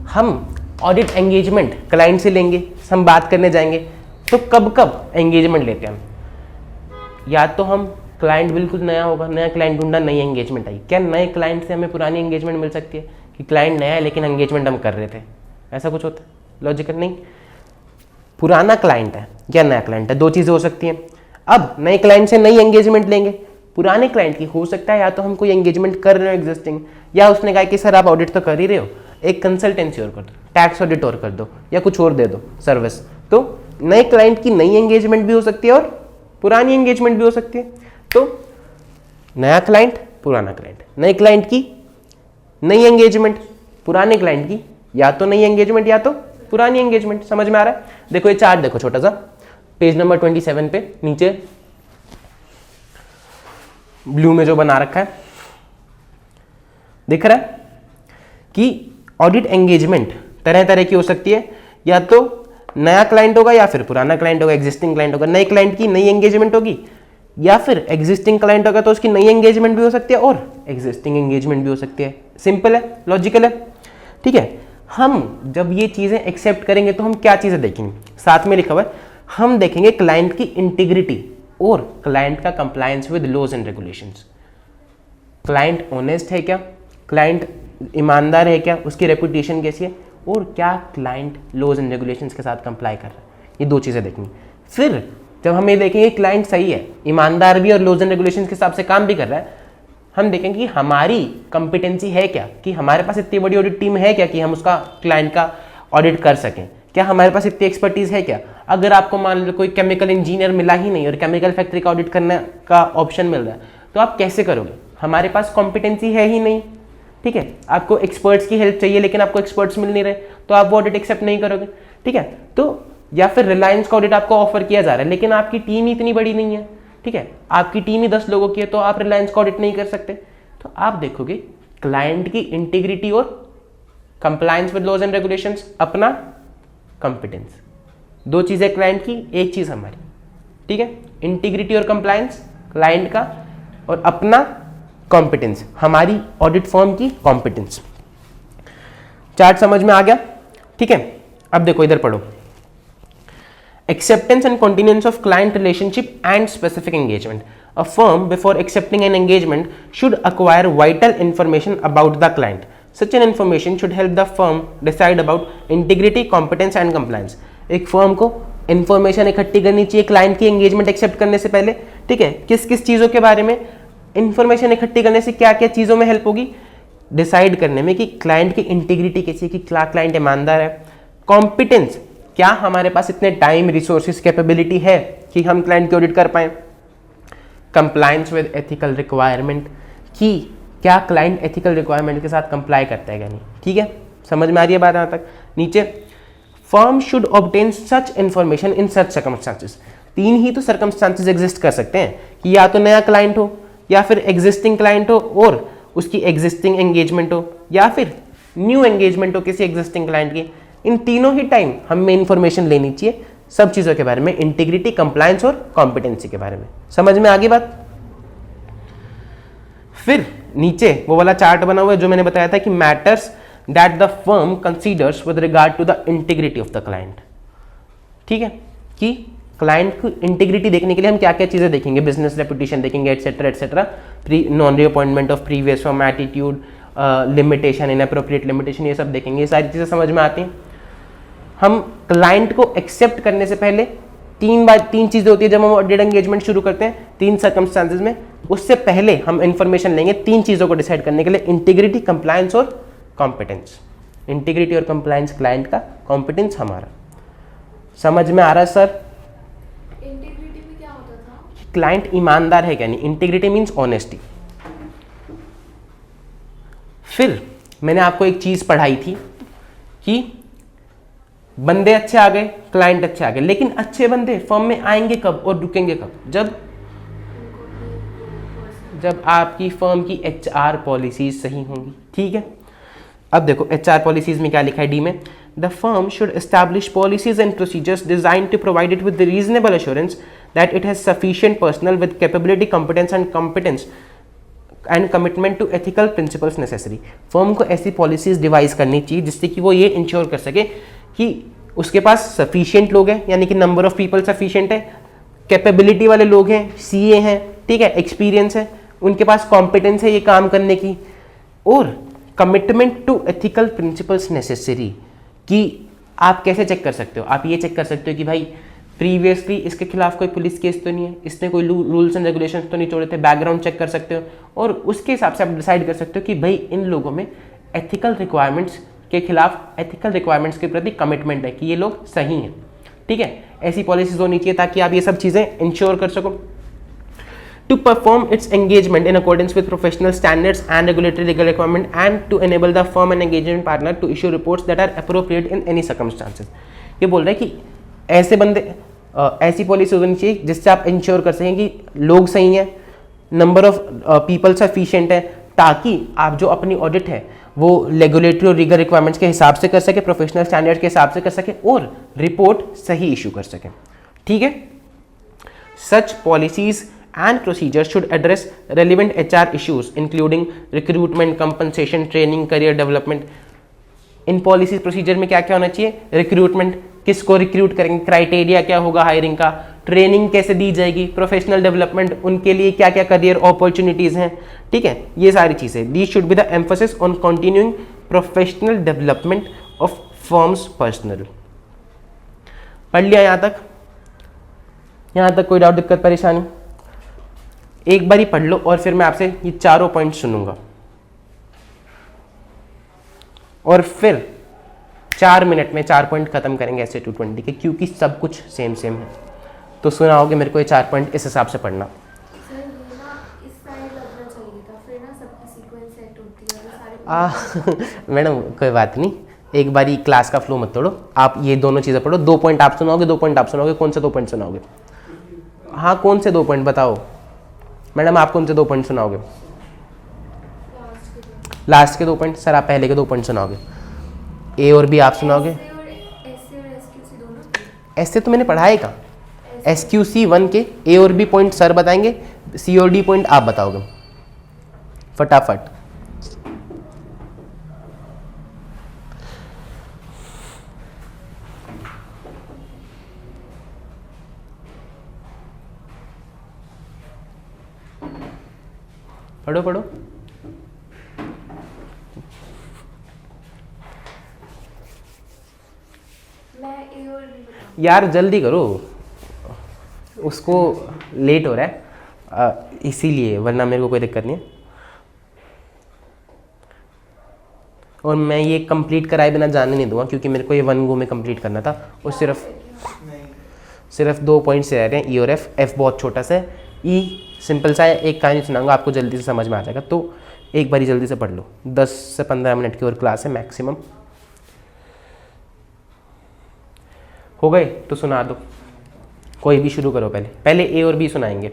हम ऑडिट एंगेजमेंट क्लाइंट से लेंगे, हम बात करने जाएंगे, तो कब कब एंगेजमेंट लेते हैं हम? या तो हम क्लाइंट बिल्कुल नया होगा, नया क्लाइंट ढूंढा, नई एंगेजमेंट आई। क्या नए क्लाइंट से हमें पुरानी एंगेजमेंट मिल सकती है कि क्लाइंट नया है लेकिन एंगेजमेंट हम कर रहे थे? ऐसा कुछ होता है? लॉजिकल नहीं। पुराना क्लाइंट है या नया क्लाइंट है, 2 चीज़ें हो सकती हैं। अब नए क्लाइंट से नई एंगेजमेंट लेंगे, पुराने क्लाइंट की हो सकता है या तो हम कोई एंगेजमेंट कर रहे हो एग्जिस्टिंग, या उसने कहा कि सर आप ऑडिट तो कर ही रहे हो, एक कंसल्टेंसी और कर दो, टैक्स ऑडिट और कर दो, या कुछ और दे दो सर्विस। तो नए क्लाइंट की नई एंगेजमेंट भी हो सकती है और पुरानी एंगेजमेंट भी हो सकती है। तो नया क्लाइंट, पुराना क्लाइंट, नए क्लाइंट की नई एंगेजमेंट, पुराने क्लाइंट की या तो नई एंगेजमेंट या तो पुरानी एंगेजमेंट। समझ में आ रहा है? देखो ये चार्ट देखो छोटा सा, पेज नंबर 27 पे नीचे ब्लू में जो बना रखा है, दिख रहा है कि ऑडिट एंगेजमेंट तरह तरह की हो सकती है। या तो नया क्लाइंट होगा या फिर पुराना क्लाइंट होगा, एग्जिस्टिंग क्लाइंट होगा, नए क्लाइंट की नई एंगेजमेंट होगी, या फिर एग्जिस्टिंग क्लाइंट होगा तो उसकी नई एंगेजमेंट भी हो सकती है और एग्जिस्टिंग एंगेजमेंट भी हो सकती है। सिंपल है, लॉजिकल है। ठीक है। हम जब ये चीज़ें एक्सेप्ट करेंगे तो हम क्या चीज़ें देखेंगे? साथ में लिखा हुआ है, हम देखेंगे क्लाइंट की इंटीग्रिटी और क्लाइंट का compliance with laws and regulations. Client honest है क्या, क्लाइंट ईमानदार है क्या, उसकी रेपुटेशन कैसी है, और क्या क्लाइंट लॉज एंड रेगुलेशंस के साथ कंप्लाई कर रहा है। ये 2 चीज़ें देखनी। फिर जब हम ये देखेंगे क्लाइंट सही है, ईमानदार भी और लॉज एंड रेगुलेशन के हिसाब से काम भी कर रहा है, हम देखेंगे कि हमारी कंपिटेंसी है क्या, कि हमारे पास इतनी बड़ी ऑडिट टीम है क्या कि हम उसका क्लाइंट का ऑडिट कर सकें, क्या हमारे पास इतनी एक्सपर्टीज है क्या। अगर आपको मान लो कोई केमिकल इंजीनियर मिला ही नहीं और केमिकल फैक्ट्री का ऑडिट करने का ऑप्शन मिल रहा है, तो आप कैसे करोगे, हमारे पास कॉम्पिटेंसी है ही नहीं, ठीक है। आपको एक्सपर्ट्स की हेल्प चाहिए लेकिन आपको एक्सपर्ट्स मिल नहीं रहे, तो आप वो ऑडिट एक्सेप्ट नहीं करोगे, ठीक है। तो या फिर रिलायंस का ऑडिट आपको ऑफर किया जा रहा है लेकिन आपकी टीम ही इतनी बड़ी नहीं है, ठीक है, आपकी टीम ही 10 लोगों की है, तो आप रिलायंस का ऑडिट नहीं कर सकते। तो आप देखोगे क्लाइंट की इंटीग्रिटी और compliance with laws and regulations, अपना कॉम्पिटेंस, 2 चीजें क्लाइंट की, 1 चीज हमारी, ठीक है। इंटीग्रिटी और कंप्लायंस क्लाइंट का और अपना कॉम्पिटेंस, हमारी ऑडिट फर्म की कॉम्पिटेंस। चार्ट समझ में आ गया, ठीक है। अब देखो इधर पढ़ो, acceptance and continuance of client relationship and specific engagement. A firm before accepting an engagement should acquire vital information about the client. Such an information should help the firm decide about integrity, competence and compliance. एक firm को information इकट्ठी करनी चाहिए client की engagement accept करने से पहले, ठीक है। किस किस चीज़ों के बारे में इंफॉर्मेशन इकट्ठी करने से क्या क्या चीज़ों में हेल्प होगी, डिसाइड करने में कि क्लाइंट की इंटीग्रिटी कैसी है, कि क्या क्लाइंट ईमानदार है। कॉम्पिटेंस, क्या हमारे पास इतने टाइम, रिसोर्सेज, कैपेबिलिटी है कि हम क्लाइंट की ऑडिट कर पाए। कंप्लायंस विद एथिकल रिक्वायरमेंट, कि क्या क्लाइंट एथिकल रिक्वायरमेंट के साथ कंप्लाई करता है क्या नहीं, ठीक है। समझ में आ रही है बात यहाँ तक। नीचे, firm should obtain such information in such circumstances. 3 ही तो सर्कमस्टांसेस एग्जिस्ट कर सकते हैं कि या तो नया क्लाइंट हो, या फिर एग्जिस्टिंग क्लाइंट हो और उसकी एग्जिस्टिंग एंगेजमेंट हो, या फिर न्यू एंगेजमेंट हो किसी एग्जिस्टिंग क्लाइंट की। इन तीनों ही टाइम हमें इंफॉर्मेशन लेनी चाहिए सब चीज़ों के बारे में, इंटीग्रिटी, कंप्लायंस और कॉम्पिटेंसी के बारे में। समझ में आ गई बात। फिर नीचे वो वाला चार्ट बना हुआ है जो मैंने बताया था कि matters that the firm considers with regard to the integrity of the client, ठीक है, कि क्लाइंट की इंटीग्रिटी देखने के लिए हम क्या क्या चीज़ें देखेंगे, बिजनेस रेपुटेशन देखेंगे, etcetera etcetera, non reappointment of previous firm, attitude, limitation, inappropriate limitation, ये सब देखेंगे। ये सारी चीज़ें समझ में आती हैं। हम क्लाइंट को एक्सेप्ट करने से पहले 3 चीज़ें होती है जब हम ऑडिट एंगेजमेंट शुरू करते हैं, 3 सर्कमस्टांसेस में। उससे पहले हम इंफॉर्मेशन लेंगे 3 चीज़ों को डिसाइड करने के लिए, इंटीग्रिटी, कंप्लायंस और कॉम्पिटेंस। इंटीग्रिटी और कंप्लायंस क्लाइंट का, कॉम्पिटेंस हमारा। समझ में आ रहा है सर? इंटीग्रिटी में क्या होता था? क्लाइंट ईमानदार है क्या नहीं, इंटीग्रिटी मीन्स ऑनेस्टी। फिर मैंने आपको एक चीज़ पढ़ाई थी कि बंदे अच्छे आ गए, क्लाइंट अच्छे आ गए, लेकिन अच्छे बंदे फर्म में आएंगे कब और रुकेंगे कब, जब आपकी फर्म की HR पॉलिसीज सही होंगी, ठीक है। अब देखो HR पॉलिसीज में क्या लिखा है, डी में, the firm should establish policies and procedures designed to provide it with reasonable assurance that it has sufficient personnel with capability, competence and competence and commitment to ethical principles necessary. Firm को ऐसी policies device करनी चाहिए जिससे कि वो ये ensure कर सके कि उसके पास सफिशिएंट लोग हैं, यानी कि नंबर ऑफ पीपल सफिशिएंट है, कैपेबिलिटी वाले लोग हैं, CA हैं, ठीक है, एक्सपीरियंस है, उनके पास कॉम्पिटेंस है ये काम करने की, और commitment to ethical principles necessary. कि आप कैसे चेक कर सकते हो, आप ये चेक कर सकते हो कि भाई प्रीवियसली इसके खिलाफ कोई पुलिस केस तो नहीं है, इसने कोई रूल्स एंड रेगुलेशंस तो नहीं छोड़े थे, बैकग्राउंड चेक कर सकते हो, और उसके हिसाब से आप डिसाइड कर सकते हो कि भाई इन लोगों में एथिकल रिक्वायरमेंट्स के खिलाफ, एथिकल रिक्वायरमेंट्स के प्रति कमिटमेंट है कि ये लोग सही हैं, ठीक है। ऐसी पॉलिसीज होनी चाहिए ताकि आप ये सब चीज़ें इंश्योर कर सको। To perform its engagement in accordance with professional standards and regulatory legal requirement, and to enable the firm and engagement partner to issue reports that are appropriate in any circumstances। ये बोल रहे हैं कि ऐसे बंदे, ऐसी पॉलिसी होनी चाहिए जिससे आप इंश्योर कर सकें कि लोग सही हैं, नंबर ऑफ पीपल सफिशिएंट है, ताकि आप जो अपनी ऑडिट है वो रेगुलेटरी और लीगल रिक्वायरमेंट्स के हिसाब से कर सके, प्रोफेशनल स्टैंडर्ड के हिसाब से कर सके, और रिपोर्ट सही इशू कर सके, ठीक है। सच policies and procedures should address relevant HR issues including recruitment, compensation, training, career development। In policy procedure में क्या क्या होना चाहिए, रिक्रूटमेंट, किसको रिक्रूट करेंगे, क्राइटेरिया क्या होगा हायरिंग का, ट्रेनिंग कैसे दी जाएगी, प्रोफेशनल डेवलपमेंट, उनके लिए क्या क्या करियर अपॉर्चुनिटीज हैं, ठीक है, ये सारी चीज़ें। दी should be the emphasis on continuing professional development of firm's personnel. पढ़ लिया यहाँ तक? यहाँ तक कोई डाउट, दिक्कत, परेशानी? एक बार ही पढ़ लो और फिर मैं आपसे ये चारों पॉइंट सुनूंगा और फिर 4 मिनट में 4 पॉइंट खत्म करेंगे ऐसे 220 के, क्योंकि सब कुछ सेम सेम है। तो सुनाओगे मेरे को ये 4 पॉइंट, इस हिसाब से पढ़ना। सर ये ना इस साइड लगना चाहिए था, फिर ना सबकी सीक्वेंस सेट होती है, वो सारे मैडम कोई बात नहीं, एक बारी क्लास का फ्लो मत तोड़ो, आप ये दोनों चीज़ें पढ़ो। 2 पॉइंट आप सुनाओगे, 2 पॉइंट आप सुनाओगे। कौन से 2 पॉइंट सुनाओगे? हाँ, कौन से 2 पॉइंट बताओ मैडम, आप कौन से 2 पॉइंट सुनाओगे? लास्ट के 2 पॉइंट। सर आप पहले के 2 पॉइंट सुनाओगे, ए और बी आप सुनाओगे। ऐसे तो मैंने पढ़ाए का, SQC 1 के ए और बी पॉइंट सर बताएंगे, सी और डी पॉइंट आप बताओगे फटाफट। पढ़ो पढ़ो। मैं ए और बी बताऊँ? यार जल्दी करो, उसको लेट हो रहा है इसीलिए, वरना मेरे को कोई दिक्कत नहीं है। और मैं ये कंप्लीट कराए बिना जाने नहीं दूंगा, क्योंकि मेरे को ये 1 गो में कंप्लीट करना था। और सिर्फ 2 पॉइंट्स रह रहे हैं, ई और एफ। एफ बहुत छोटा सा है, ई सिंपल सा है। एक कहानी सुनाऊंगा, आपको जल्दी से समझ में आ जाएगा। तो एक बारी जल्दी से पढ़ लो, 10 से 15 मिनट की और क्लास है मैक्सिमम। हो गए तो सुना दो, कोई भी शुरू करो। पहले ए और बी सुनाएंगे।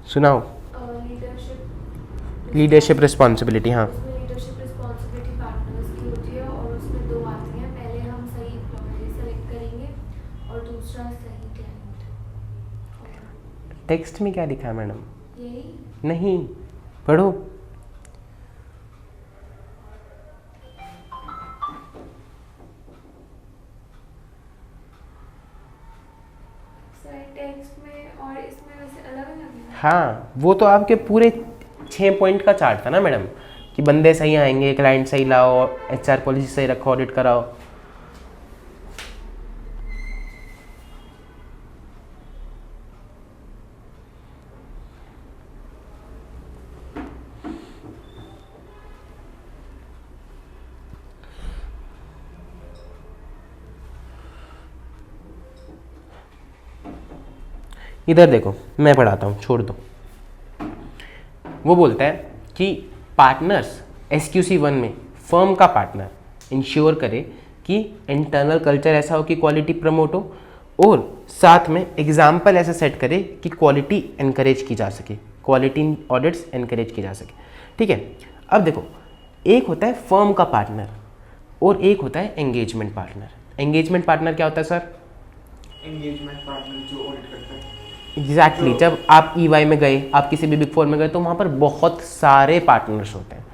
सुनाओ। लीडरशिप रिस्पॉन्सिबिलिटी, हाँ। उसमें लीडरशिप रिस्पॉन्सिबिलिटी पार्टनर्स की होती है और उसमें 2 आती हैं। पहले हम सही एम्प्लॉय सेलेक्ट करेंगे और दूसरा सही क्लाइंट। टेक्स्ट में क्या लिखा है मैडम? यही नहीं, पढ़ो। सर टेक्स्ट में और इसमें वैसे अलग अलग है। हाँ, वो तो आपके पूरे 6 पॉइंट का चार्ट था ना मैडम, कि बंदे सही आएंगे, क्लाइंट सही लाओ, HR पॉलिसी सही रखो, ऑडिट कराओ। इधर देखो, मैं पढ़ाता हूँ, छोड़ दो। वो बोलता है कि पार्टनर्स SQC 1 में फर्म का पार्टनर इंश्योर करे कि इंटरनल कल्चर ऐसा हो कि क्वालिटी प्रमोट हो, और साथ में एग्जाम्पल ऐसा सेट करे कि क्वालिटी एनकरेज की जा सके, क्वालिटी ऑडिट्स एनकरेज की जा सके। ठीक है, अब देखो, एक होता है फर्म का पार्टनर और एक होता है एंगेजमेंट पार्टनर। एंगेजमेंट पार्टनर क्या होता है सर? एंगेजमेंट पार्टनर जो ऑडिट करता है। एग्जैक्टली जब आप EY में गए, आप किसी भी बिग 4 में गए, तो वहाँ पर बहुत सारे पार्टनर्स होते हैं।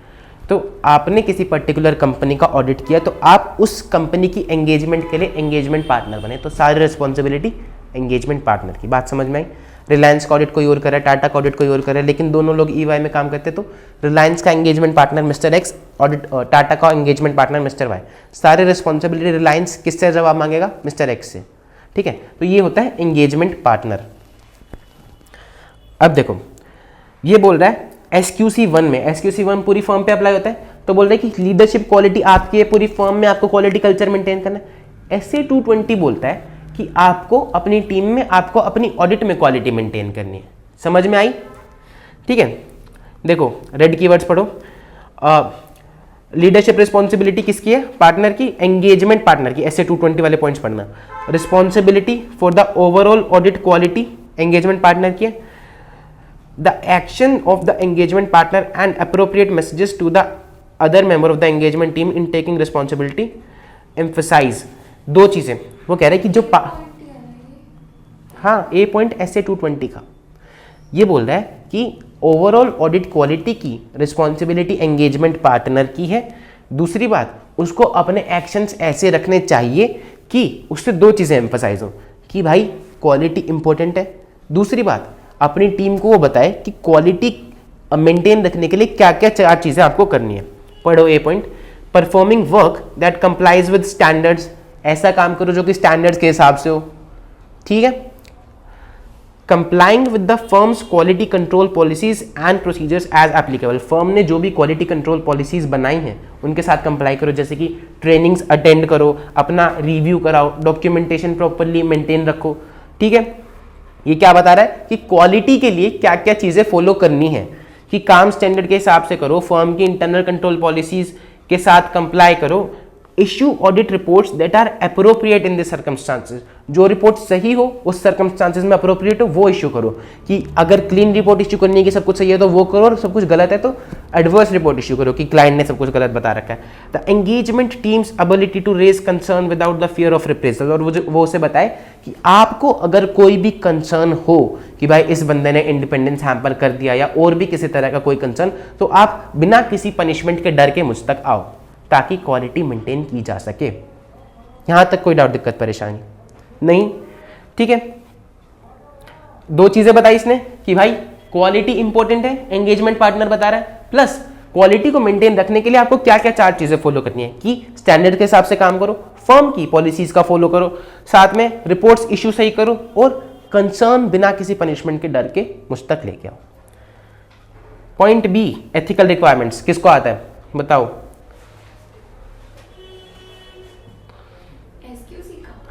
तो आपने किसी पर्टिकुलर कंपनी का ऑडिट किया, तो आप उस कंपनी की एंगेजमेंट के लिए एंगेजमेंट पार्टनर बने, तो सारी रिस्पॉन्सिबिलिटी एंगेजमेंट पार्टनर की। बात समझ में आई? रिलायंस का ऑडिट कोई और करे, टाटा का ऑडिट कोई और करे, लेकिन दोनों लोग EY में काम करते, तो रिलायंस का engagement partner mister X, audit Tata का एंगेजमेंट पार्टनर मिस्टर Y। सारी रिस्पॉन्सिबिलिटी रिलायंस किससे जवाब मांगेगा? मिस्टर X से। ठीक है, तो ये होता है एंगेजमेंट पार्टनर। अब देखो, ये बोल रहा है SQC 1 में, SQC 1 पूरी फर्म पे अप्लाई होता है, तो बोल रहा है कि लीडरशिप क्वालिटी आपकी है, पूरी फर्म में आपको क्वालिटी कल्चर मेंटेन करना है। SA 220 बोलता है कि आपको अपनी टीम में, आपको अपनी ऑडिट में क्वालिटी मेंटेन करनी है। समझ में आई? ठीक है, देखो रेड कीवर्ड्स पढ़ो। लीडरशिप रिस्पॉन्सिबिलिटी किसकी है? पार्टनर की। एंगेजमेंट पार्टनर की, SA 220 वाले पॉइंट्स पढ़ना। Responsibility for the overall audit quality engagement partner की है। The action of the engagement partner and appropriate messages to the other member of the engagement team in taking responsibility emphasise. दो चीज़ें वो कह रहे हैं कि जो हाँ ए पॉइंट ऐसे 220 का ये बोल रहा है कि ओवरऑल ऑडिट क्वालिटी की रिस्पॉन्सिबिलिटी एंगेजमेंट पार्टनर की है। दूसरी बात, उसको अपने एक्शंस ऐसे रखने चाहिए कि उससे दो चीज़ें एम्फसाइज हो कि भाई क्वालिटी इंपॉर्टेंट है, दूसरी बात अपनी टीम को वो बताए कि क्वालिटी मेंटेन रखने के लिए क्या क्या 4 चीज़ें आपको करनी है। पढ़ो a point, performing work that complies with standards, ऐसा काम करो जो कि स्टैंडर्ड्स के हिसाब से हो, ठीक है। Complying with the firm's quality control policies and procedures as applicable, firm ने जो भी क्वालिटी कंट्रोल पॉलिसीज बनाई हैं उनके साथ कंप्लाई करो, जैसे कि ट्रेनिंग्स अटेंड करो, अपना रिव्यू कराओ, डॉक्यूमेंटेशन प्रॉपरली मेंटेन रखो, ठीक है। ये क्या बता रहा है कि क्वालिटी के लिए क्या क्या चीज़ें फॉलो करनी है, कि काम स्टैंडर्ड के हिसाब से करो, फर्म की इंटरनल कंट्रोल पॉलिसीज के साथ कंप्लाई करो, issue audit reports that are appropriate in this circumstances, जो रिपोर्ट सही हो उस सर्कमस्टांसेस में अप्रोप्रिएट हो वो इश्यू करो, कि अगर क्लीन रिपोर्ट इश्यू करनी है कि सब कुछ सही है तो वो करो, और सब कुछ गलत है तो एडवर्स रिपोर्ट इश्यू करो कि क्लाइंट ने सब कुछ गलत बता रखा है। The engagement team's ability to raise concern without the fear of reprisal, और वो उसे बताए कि आपको अगर कोई भी कंसर्न हो कि भाई इस बंदे ने इंडिपेंडेंस हैम्पर कर दिया या और भी किसी तरह का कोई कंसर्न, तो आप बिना किसी पनिशमेंट के डर के मुझ तक आओ ताकि क्वालिटी मेंटेन की जा सके। यहां तक कोई डाउट दिक्कत परेशानी नहीं, ठीक है। दो चीजें बताई इसने कि भाई क्वालिटी इंपॉर्टेंट है, एंगेजमेंट पार्टनर बता रहा है, प्लस क्वालिटी को मेंटेन रखने के लिए आपको क्या क्या 4 चीजें फॉलो करनी है, कि स्टैंडर्ड के हिसाब से काम करो, फर्म की पॉलिसीज का फॉलो करो, साथ में रिपोर्ट्स इश्यू सही करो, और कंसर्न बिना किसी पनिशमेंट के डर के मुझ तक लेके आओ। पॉइंट बी, एथिकल रिक्वायरमेंट्स, किसको आता है बताओ?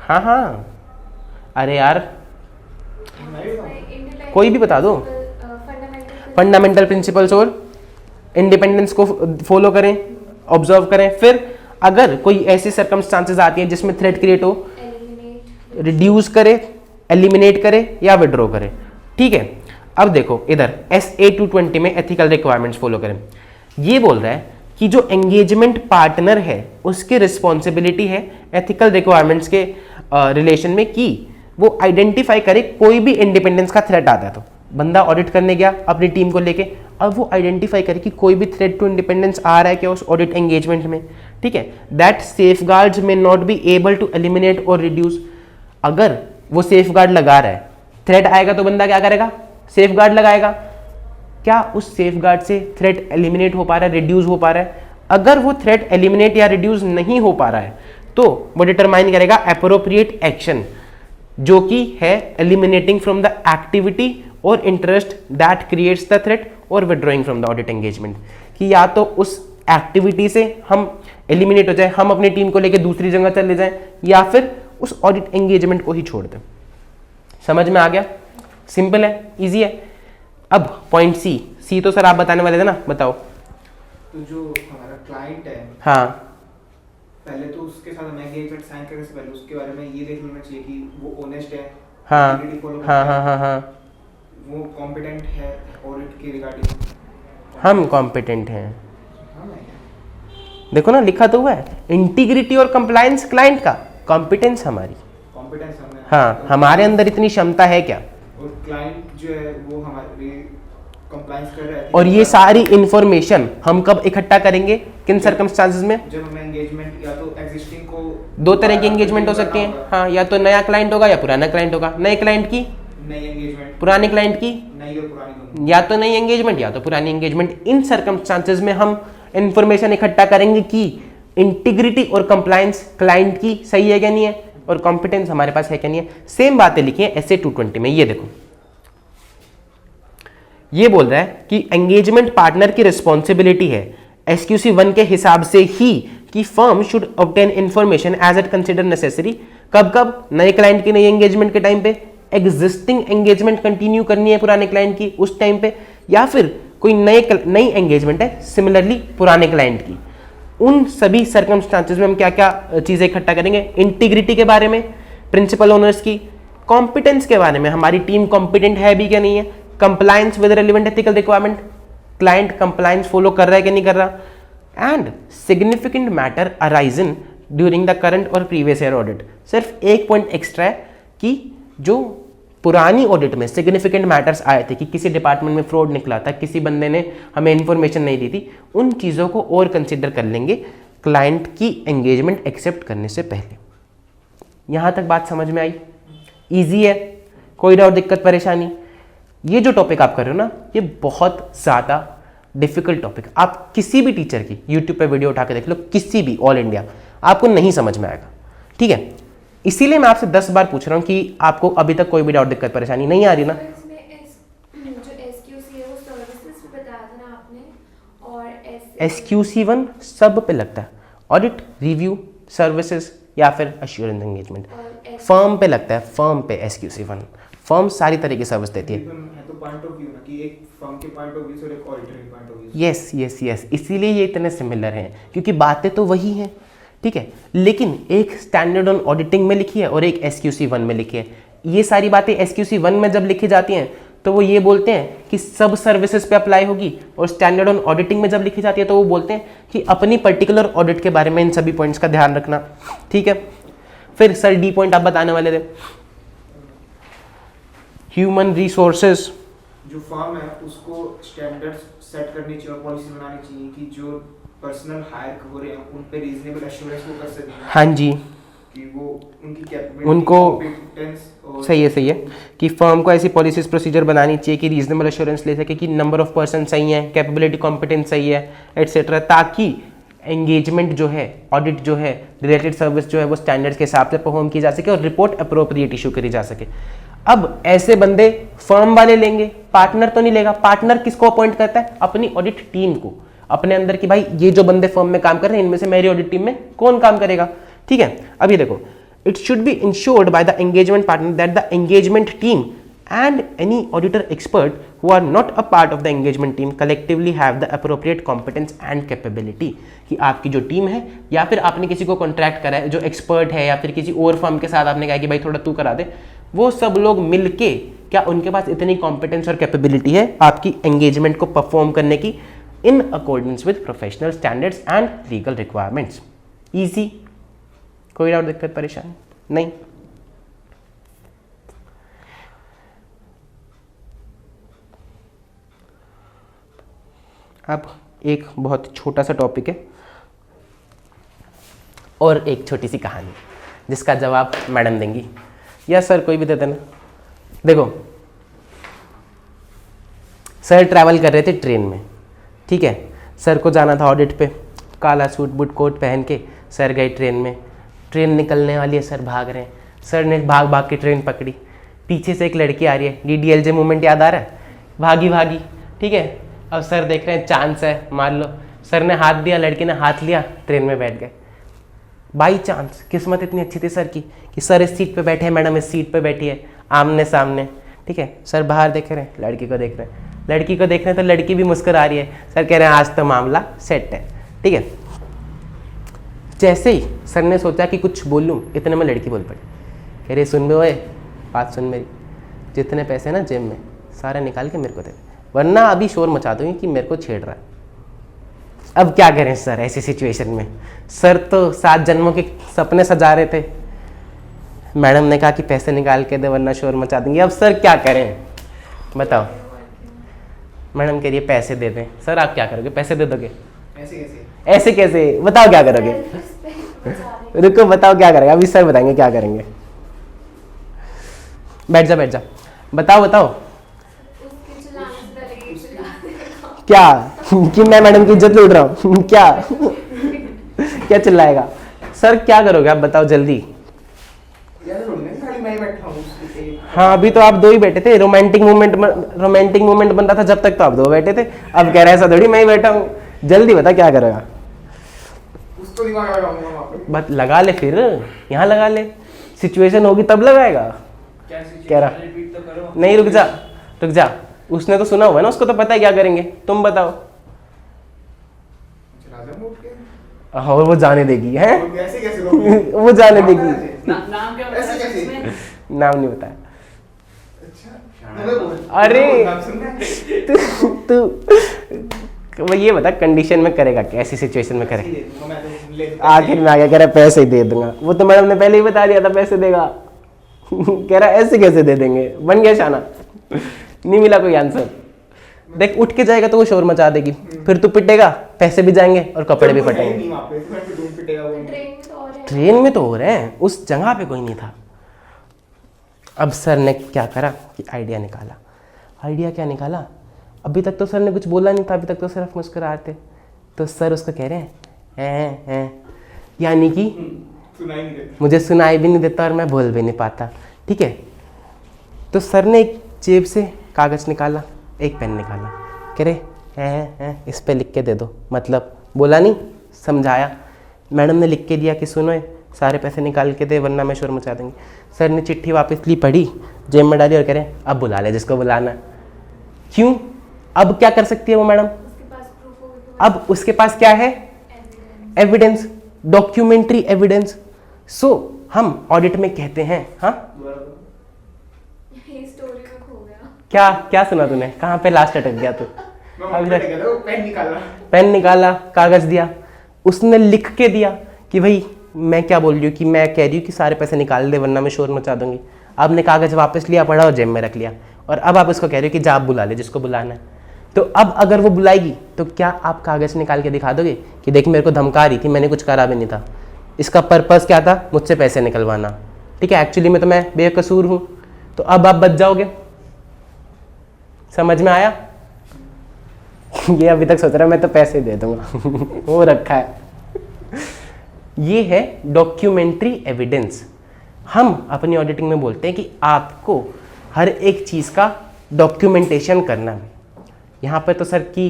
हाँ हाँ, अरे यार कोई भी बता दो। फंडामेंटल प्रिंसिपल्स और इंडिपेंडेंस को फॉलो करें, ऑब्जर्व करें। फिर अगर कोई ऐसी सर्कमस्टांसेस आती हैं जिसमें थ्रेट क्रिएट हो, रिड्यूस करे, एलिमिनेट करे या विड्रॉ करे, ठीक है। अब देखो इधर SA 220 में एथिकल रिक्वायरमेंट्स फॉलो करें। ये बोल रहा है कि जो एंगेजमेंट पार्टनर है उसकी रिस्पॉन्सिबिलिटी है एथिकल रिक्वायरमेंट्स के रिलेशन में कि वो आइडेंटिफाई करे कोई भी इंडिपेंडेंस का थ्रेट आता है। तो बंदा ऑडिट करने गया अपनी टीम को लेके, अब वो आइडेंटिफाई करे कि कोई भी थ्रेट टू इंडिपेंडेंस आ रहा है क्या उस ऑडिट एंगेजमेंट में, ठीक है। That safeguards may not be able to eliminate और रिड्यूस, अगर वो सेफगार्ड लगा रहा है, थ्रेट आएगा तो बंदा क्या करेगा, सेफगार्ड लगाएगा। क्या उस सेफगार्ड से थ्रेट एलिमिनेट हो पा रहा है, रिड्यूस हो पा रहा है? अगर वो थ्रेट एलिमिनेट या रिड्यूस नहीं हो पा रहा है तो वो डिटरमाइन करेगा एप्रोप्रिएट एक्शन, जो कि है एलिमिनेटिंग फ्रॉम द एक्टिविटी और interest that creates the threat और withdrawing from the audit engagement, कि या तो उस एक्टिविटी से हम एलिमिनेट हो जाए, हम अपनी टीम को लेकर दूसरी जगह चले जाएं, या फिर उस ऑडिट एंगेजमेंट को ही छोड़ दें। समझ में आ गया? सिंपल है, इजी है। अब पॉइंट सी तो सर आप बताने वाले थे ना, बताओ। तो जो हमारा क्लाइंट है, हाँ, पहले तो उसके साथ हमें एंगेजमेंट साइन करने से पहले उसके बारे में ये देख लेना चाहिए कि वो ऑनेस्ट है, हाँ integrity follow हाँ करता हाँ है, हाँ हाँ, वो कॉम्पिटेंट है ऑडिट के रिगार्डिंग। हम कॉम्पिटेंट हैं। हाँ मैं क्या, देखो ना लिखा तो हुआ है, इंटीग्रिटी और कंप्लायंस क्लाइंट का, कॉम्पिटेंस हमारी। कॉम्पिटेंस हमें, हाँ, हमारे अंदर इतनी क्षमता है क्या, और क्लाइंट जो है वो हमारे कंप्लायंस कर रहा है। और ये सारी इंफॉर्मेशन हम कब इकट्ठा करेंगे, किन सर्कमस्टांसेस में? जब हमें एंगेजमेंट या तो एग्जिस्टिंग को, दो तरह की एंगेजमेंट हो सकती है, हाँ, या तो नया क्लाइंट होगा या पुराना क्लाइंट होगा। नए क्लाइंट की नई एंगेजमेंट, पुराने क्लाइंट की नई और पुरानी दोनों, या तो नई एंगेजमेंट या तो पुरानी एंगेजमेंट। इन सर्कमस्टांसेस में हम इंफॉर्मेशन इकट्ठा करेंगे कि इंटीग्रिटी और कंप्लायंस क्लाइंट की सही है क्या नहीं है, और कॉम्पिटेंस हमारे पास है क्या नहीं है। सेम बातें लिखी है SA 220 में। ये देखो, ये बोल रहा है कि एंगेजमेंट पार्टनर की रिस्पॉन्सिबिलिटी है SQC 1 के हिसाब से ही कि firm should obtain information as it consider necessary. कब कब? नए क्लाइंट की नई एंगेजमेंट के टाइम पे, एग्जिस्टिंग एंगेजमेंट कंटिन्यू करनी है पुराने क्लाइंट की उस टाइम पे, या फिर कोई नई एंगेजमेंट है सिमिलरली पुराने क्लाइंट की। उन सभी सर्कमस्टांसेस में हम क्या क्या चीजें इकट्ठा करेंगे? इंटीग्रिटी के बारे में, प्रिंसिपल ओनर्स की, कॉम्पिटेंस के बारे में, हमारी टीम कॉम्पिटेंट है भी क्या नहीं है, compliance with relevant ethical requirement, client compliance follow कर रहा है कि नहीं कर रहा, and significant matter arisen during the current और प्रीवियस ईयर ऑडिट। सिर्फ एक पॉइंट एक्स्ट्रा है कि जो पुरानी ऑडिट में सिग्निफिकेंट मैटर्स आए थे कि किसी डिपार्टमेंट में फ्रॉड निकला था, किसी बंदे ने हमें इन्फॉर्मेशन नहीं दी थी, उन चीज़ों को और कंसिडर कर लेंगे क्लाइंट की एंगेजमेंट एक्सेप्ट करने से पहले। यहाँ तक बात समझ में आई? ईजी है, कोई डाउट दिक्कत परेशानी? ये जो टॉपिक आप कर रहे हो ना, ये बहुत ज़्यादा डिफिकल्ट टॉपिक। आप किसी भी टीचर की यूट्यूब पे वीडियो उठा के देख लो, किसी भी, ऑल इंडिया, आपको नहीं समझ में आएगा। ठीक है, इसीलिए मैं आपसे 10 बार पूछ रहा हूँ कि आपको अभी तक कोई भी डाउट दिक्कत परेशानी नहीं आ रही ना? SQC1 सब पे लगता है, ऑडिट, रिव्यू, सर्विसेज या फिर अश्योरेंस एंगेजमेंट, फर्म पे लगता है, फर्म पे SQC1। फर्म सारी तरह की सर्विस देती है। तो पॉइंट ऑफ व्यू ना कि एक फर्म के पॉइंट ऑफ व्यू से और एक ऑडिटर के पॉइंट ऑफ व्यू से। यस यस यस, इसीलिए ये इतने सिमिलर हैं क्योंकि बातें तो वही हैं। ठीक है, लेकिन एक स्टैंडर्ड ऑन ऑडिटिंग में लिखी है और एक SQC1 में लिखी है। ये सारी बातें SQC1 में जब लिखी जाती हैं तो वो ये बोलते हैं कि सब सर्विसेज पे अप्लाई होगी, और स्टैंडर्ड ऑन ऑडिटिंग में जब लिखी जाती है तो वो बोलते हैं कि अपनी पर्टिकुलर ऑडिट के बारे में इन सभी पॉइंट्स का ध्यान रखना। ठीक है, फिर सर डी पॉइंट आप बताने वाले थे, ह्यूमन रिसोर्सेज। जो फर्म है उसको स्टैंडर्ड्स सेट करनी चाहिए और पॉलिसी बनानी चाहिए कि जो पर्सनल हायर हो रहे हैं उन पे रीजनेबल एश्योरेंस को कर सकें। हाँ जी, कि वो उनकी कैपेबिलिटी, उनको कॉम्पिटेंस और सही है कि फर्म को ऐसी पॉलिसीज प्रोसीजर बनानी चाहिए कि रीजनेबल एश्योरेंस ले सके कि नंबर ऑफ पर्सन सही है, कैपेबिलिटी कॉम्पिटेंस सही है, एटसेट्रा, ताकि एंगेजमेंट जो है, ऑडिट जो है, रिलेटेड सर्विस जो है वो स्टैंडर्ड्स के हिसाब से परफॉर्म की जा सके और रिपोर्ट अप्रोप्रिएट इशू करी जा सके। अब ऐसे बंदे फर्म वाले लेंगे, पार्टनर तो नहीं लेगा। पार्टनर किसको अपॉइंट करता है? अपनी ऑडिट टीम को, अपने अंदर की भाई ये जो बंदे फर्म में काम कर रहे हैं इनमें से मेरी ऑडिट टीम में कौन काम करेगा। ठीक है, अब ये देखो, it should be insured by the engagement partner that the engagement team and any auditor expert who are not a part of the engagement team collectively have the appropriate competence and capability। कि आपकी जो team है या फिर आपने किसी को contract करा है जो एक्सपर्ट है या फिर किसी और फर्म के साथ आपने कहा कि भाई थोड़ा तू करा दे, वो सब लोग मिलके क्या उनके पास इतनी कॉम्पिटेंस और कैपेबिलिटी है आपकी एंगेजमेंट को परफॉर्म करने की in accordance with professional standards and legal requirements. Easy, कोई डाउट दिक्कत परेशानी नहीं? अब एक बहुत छोटा सा टॉपिक है और एक छोटी सी कहानी जिसका जवाब मैडम देंगी या सर कोई भी दे देना। देखो, सर ट्रैवल कर रहे थे ट्रेन में। ठीक है, सर को जाना था ऑडिट पे, काला सूट बूट कोट पहन के सर गए ट्रेन में। ट्रेन निकलने वाली है, सर भाग रहे हैं। सर ने भाग भाग के ट्रेन पकड़ी, पीछे से एक लड़की आ रही है, DDLJ मूवमेंट याद आ रहा है, भागी भागी। ठीक है, अब सर देख रहे हैं चांस है, मान लो सर ने हाथ दिया, लड़की ने हाथ लिया, ट्रेन में बैठ गए। बाई चांस किस्मत इतनी अच्छी थी सर की कि सर इस सीट पे बैठे हैं, मैडम इस सीट पे बैठी है, आमने सामने। ठीक है, सर बाहर देख रहे हैं, लड़की को देख रहे हैं, लड़की को देख रहे हैं तो लड़की भी मुस्कुरा रही है। सर कह रहे हैं आज तो मामला सेट है। ठीक है, जैसे ही सर ने सोचा कि कुछ बोलूं, इतने में लड़की बोल पड़ी, कह रही सुन बे, बात सुन मेरी, जितने पैसे ना जेब में सारे निकाल के मेरे को दे, वरना अभी शोर मचा दूंगी कि मेरे को छेड़ रहा है। अब क्या करें सर ऐसी सिचुएशन में? सर तो 7 जन्मों के सपने सजा रहे थे, मैडम ने कहा कि पैसे निकाल के दे वरना शोर मचा देंगे। अब सर क्या करें बताओ? मैडम कह रही है पैसे दे दें। सर आप क्या करोगे? पैसे दे दोगे? ऐसे कैसे बताओ क्या करोगे? रुको बताओ क्या करेंगे, अभी सर बताएंगे क्या करेंगे। बैठ जा बैठ जा, बताओ बताओ क्या कि मैं मैडम की इज्जत लूट रहा हूँ क्या? क्या चिल्लाएगा? सर क्या करोगे आप बताओ जल्दी। हाँ अभी तो आप 2 ही बैठे थे, रोमांटिक मूवमेंट बन रहा था जब तक तो आप 2 बैठे थे, अब कह रहे ऐसा थोड़ी मैं ही बैठा हूँ। जल्दी बता क्या करेगा? बस लगा ले, फिर यहाँ लगा ले, सिचुएशन होगी तब लगाएगा। कह रहा नहीं, रुक जा, उसने तो सुना हुआ है ना, उसको तो पता है क्या करेंगे। तुम बताओ। हाँ वो जाने देगी है वो जाने देगी। नाम नहीं बताया। अरे वो ये बता कंडीशन में करेगा क्या, ऐसी सिचुएशन में करे? दे दूंगा मैं तो ले आखिर में आ गया कह रहा पैसे ही दे दूंगा। वो तो मैडम ने पहले ही बता दिया था पैसे देगा। कह रहा ऐसे कैसे दे देंगे, बन गया शाना। नहीं मिला कोई आंसर। देख उठ के जाएगा तो वो शोर मचा देगी, फिर तू पिटेगा, पैसे भी जाएंगे और कपड़े भी फटेंगे। नहीं वहाँ पे तो मैं ढूंढ पिटेगा वो। ट्रेन में तो और है। ट्रेन में तो हो रहे हैं, उस जगह पे कोई नहीं था। अब सर ने क्या करा कि आइडिया निकाला। आइडिया क्या निकाला? अभी तक तो सर ने कुछ बोला नहीं था, अभी तक तो सिर्फ मुस्कुरा रहे थे। तो सर उसको कह रहे हैं यानी कि सुनाई नहीं देता। मुझे सुनाई भी नहीं देता और मैं बोल भी नहीं पाता, ठीक है। तो सर ने एक जेब से कागज़ निकाला, एक पेन निकाला, कह रहे इस पे लिख के दे दो। मतलब बोला नहीं, समझाया। मैडम ने लिख के दिया कि सुनो सारे पैसे निकाल के दे वरना मैं शोर मचा देंगे। सर ने चिट्ठी वापस ली, पढ़ी, जेब में डाली और कह रहे अब बुला ले जिसको बुलाना। क्यों? अब क्या कर सकती है वो मैडम? उसके पास प्रूफ होगा तो अब उसके पास क्या है? Evidence, documentary evidence. सो हम ऑडिट में कहते हैं, हाँ ये स्टोरी में खो गया। क्या क्या सुना तूने? कहाँ पे लास्ट अटक गया तू? मैं पिट गया था, पेन निकाला। पेन निकाला, कागज दिया, उसने लिख के दिया कि भाई मैं क्या बोल रही हूँ कि मैं कह रही हूँ कि सारे पैसे निकाल दे वरना मैं शोर मचा दूंगी। आपने कागज वापस लिया, पढ़ा और जेब में रख लिया, और अब आप उसको कह रहे हो कि जा आप बुला ले जिसको बुलाना है। तो अब अगर वो बुलाएगी तो क्या आप कागज निकाल के दिखा दोगे कि देख मेरे को धमका रही थी, मैंने कुछ करा भी नहीं था, इसका पर्पस क्या था? मुझसे पैसे निकलवाना, ठीक है, एक्चुअली में तो मैं बेकसूर हूँ। तो अब आप बच जाओगे। समझ में आया? ये अभी तक सोच रहा है मैं तो पैसे दे दूंगा। वो रखा है। ये है डॉक्यूमेंट्री एविडेंस। हम अपनी ऑडिटिंग में बोलते हैं कि आपको हर एक चीज़ का डॉक्यूमेंटेशन करना है। यहाँ पर तो सर की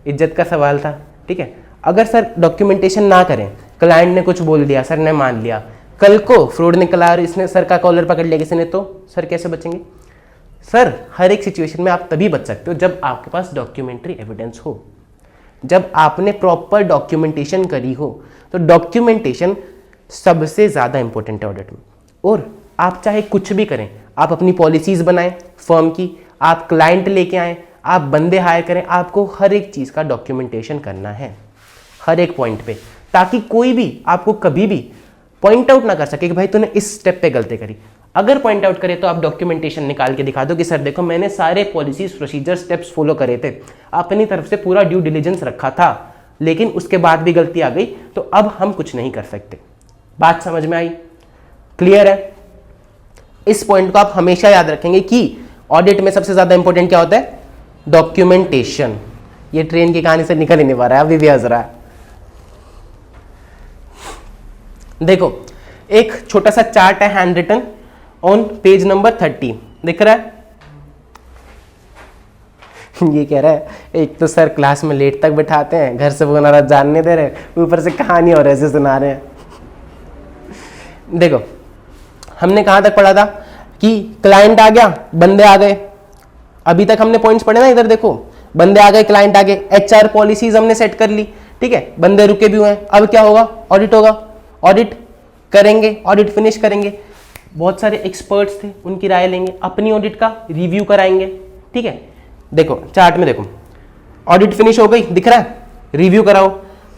इज्जत का सवाल था, ठीक है। अगर सर डॉक्यूमेंटेशन ना करें, क्लाइंट ने कुछ बोल दिया, सर ने मान लिया, कल को फ्रॉड निकला और इसने सर का कॉलर पकड़ लिया किसी ने, तो सर कैसे बचेंगे? सर हर एक सिचुएशन में आप तभी बच सकते हो जब आपके पास डॉक्यूमेंट्री एविडेंस हो, जब आपने प्रॉपर डॉक्यूमेंटेशन करी हो। तो डॉक्यूमेंटेशन सबसे ज़्यादा इंपॉर्टेंट है ऑडिट में। और आप चाहे कुछ भी करें, आप अपनी पॉलिसीज़ बनाएं फर्म की, आप क्लाइंट लेके आएँ, आप बंदे हायर करें, आपको हर एक चीज़ का डॉक्यूमेंटेशन करना है हर एक पॉइंट पे, ताकि कोई भी आपको कभी भी पॉइंट आउट ना कर सके कि भाई तूने इस स्टेप पे गलती करी। अगर पॉइंट आउट करे तो आप डॉक्यूमेंटेशन निकाल के दिखा दो कि सर देखो मैंने सारे पॉलिसीज प्रोसीजर स्टेप्स फॉलो करे थे, अपनी तरफ से पूरा ड्यू डिलीजेंस रखा था, लेकिन उसके बाद भी गलती आ गई, तो अब हम कुछ नहीं कर सकते। बात समझ में आई? क्लियर है? इस पॉइंट को आप हमेशा याद रखेंगे कि ऑडिट में सबसे ज्यादा इंपॉर्टेंट क्या होता है? डॉक्यूमेंटेशन। ये ट्रेन की कहानी से निकल ही नहीं पा रहा है, अभी भी हंस रहा है। देखो एक छोटा सा चार्ट है hand written on page number 30, दिख रहा है? ये कह रहा है एक तो सर क्लास में लेट तक बिठाते हैं, घर से वो ना जानने दे रहे, ऊपर से कहानी और ऐसे सुना रहे हैं। देखो हमने कहां तक पढ़ा था कि क्लाइंट आ गया, बंदे आ गए। अभी तक हमने पॉइंट्स पढ़े ना, इधर देखो, बंदे आ गए, क्लाइंट आ गए, एचआर पॉलिसीज हमने सेट कर ली, ठीक है, बंदे रुके भी हुए हैं। अब क्या होगा? ऑडिट होगा, ऑडिट करेंगे, ऑडिट फिनिश करेंगे। बहुत सारे एक्सपर्ट्स थे, उनकी राय लेंगे, अपनी ऑडिट का रिव्यू कराएंगे, ठीक है। देखो चार्ट में देखो, ऑडिट फिनिश हो गई, दिख रहा है, रिव्यू कराओ।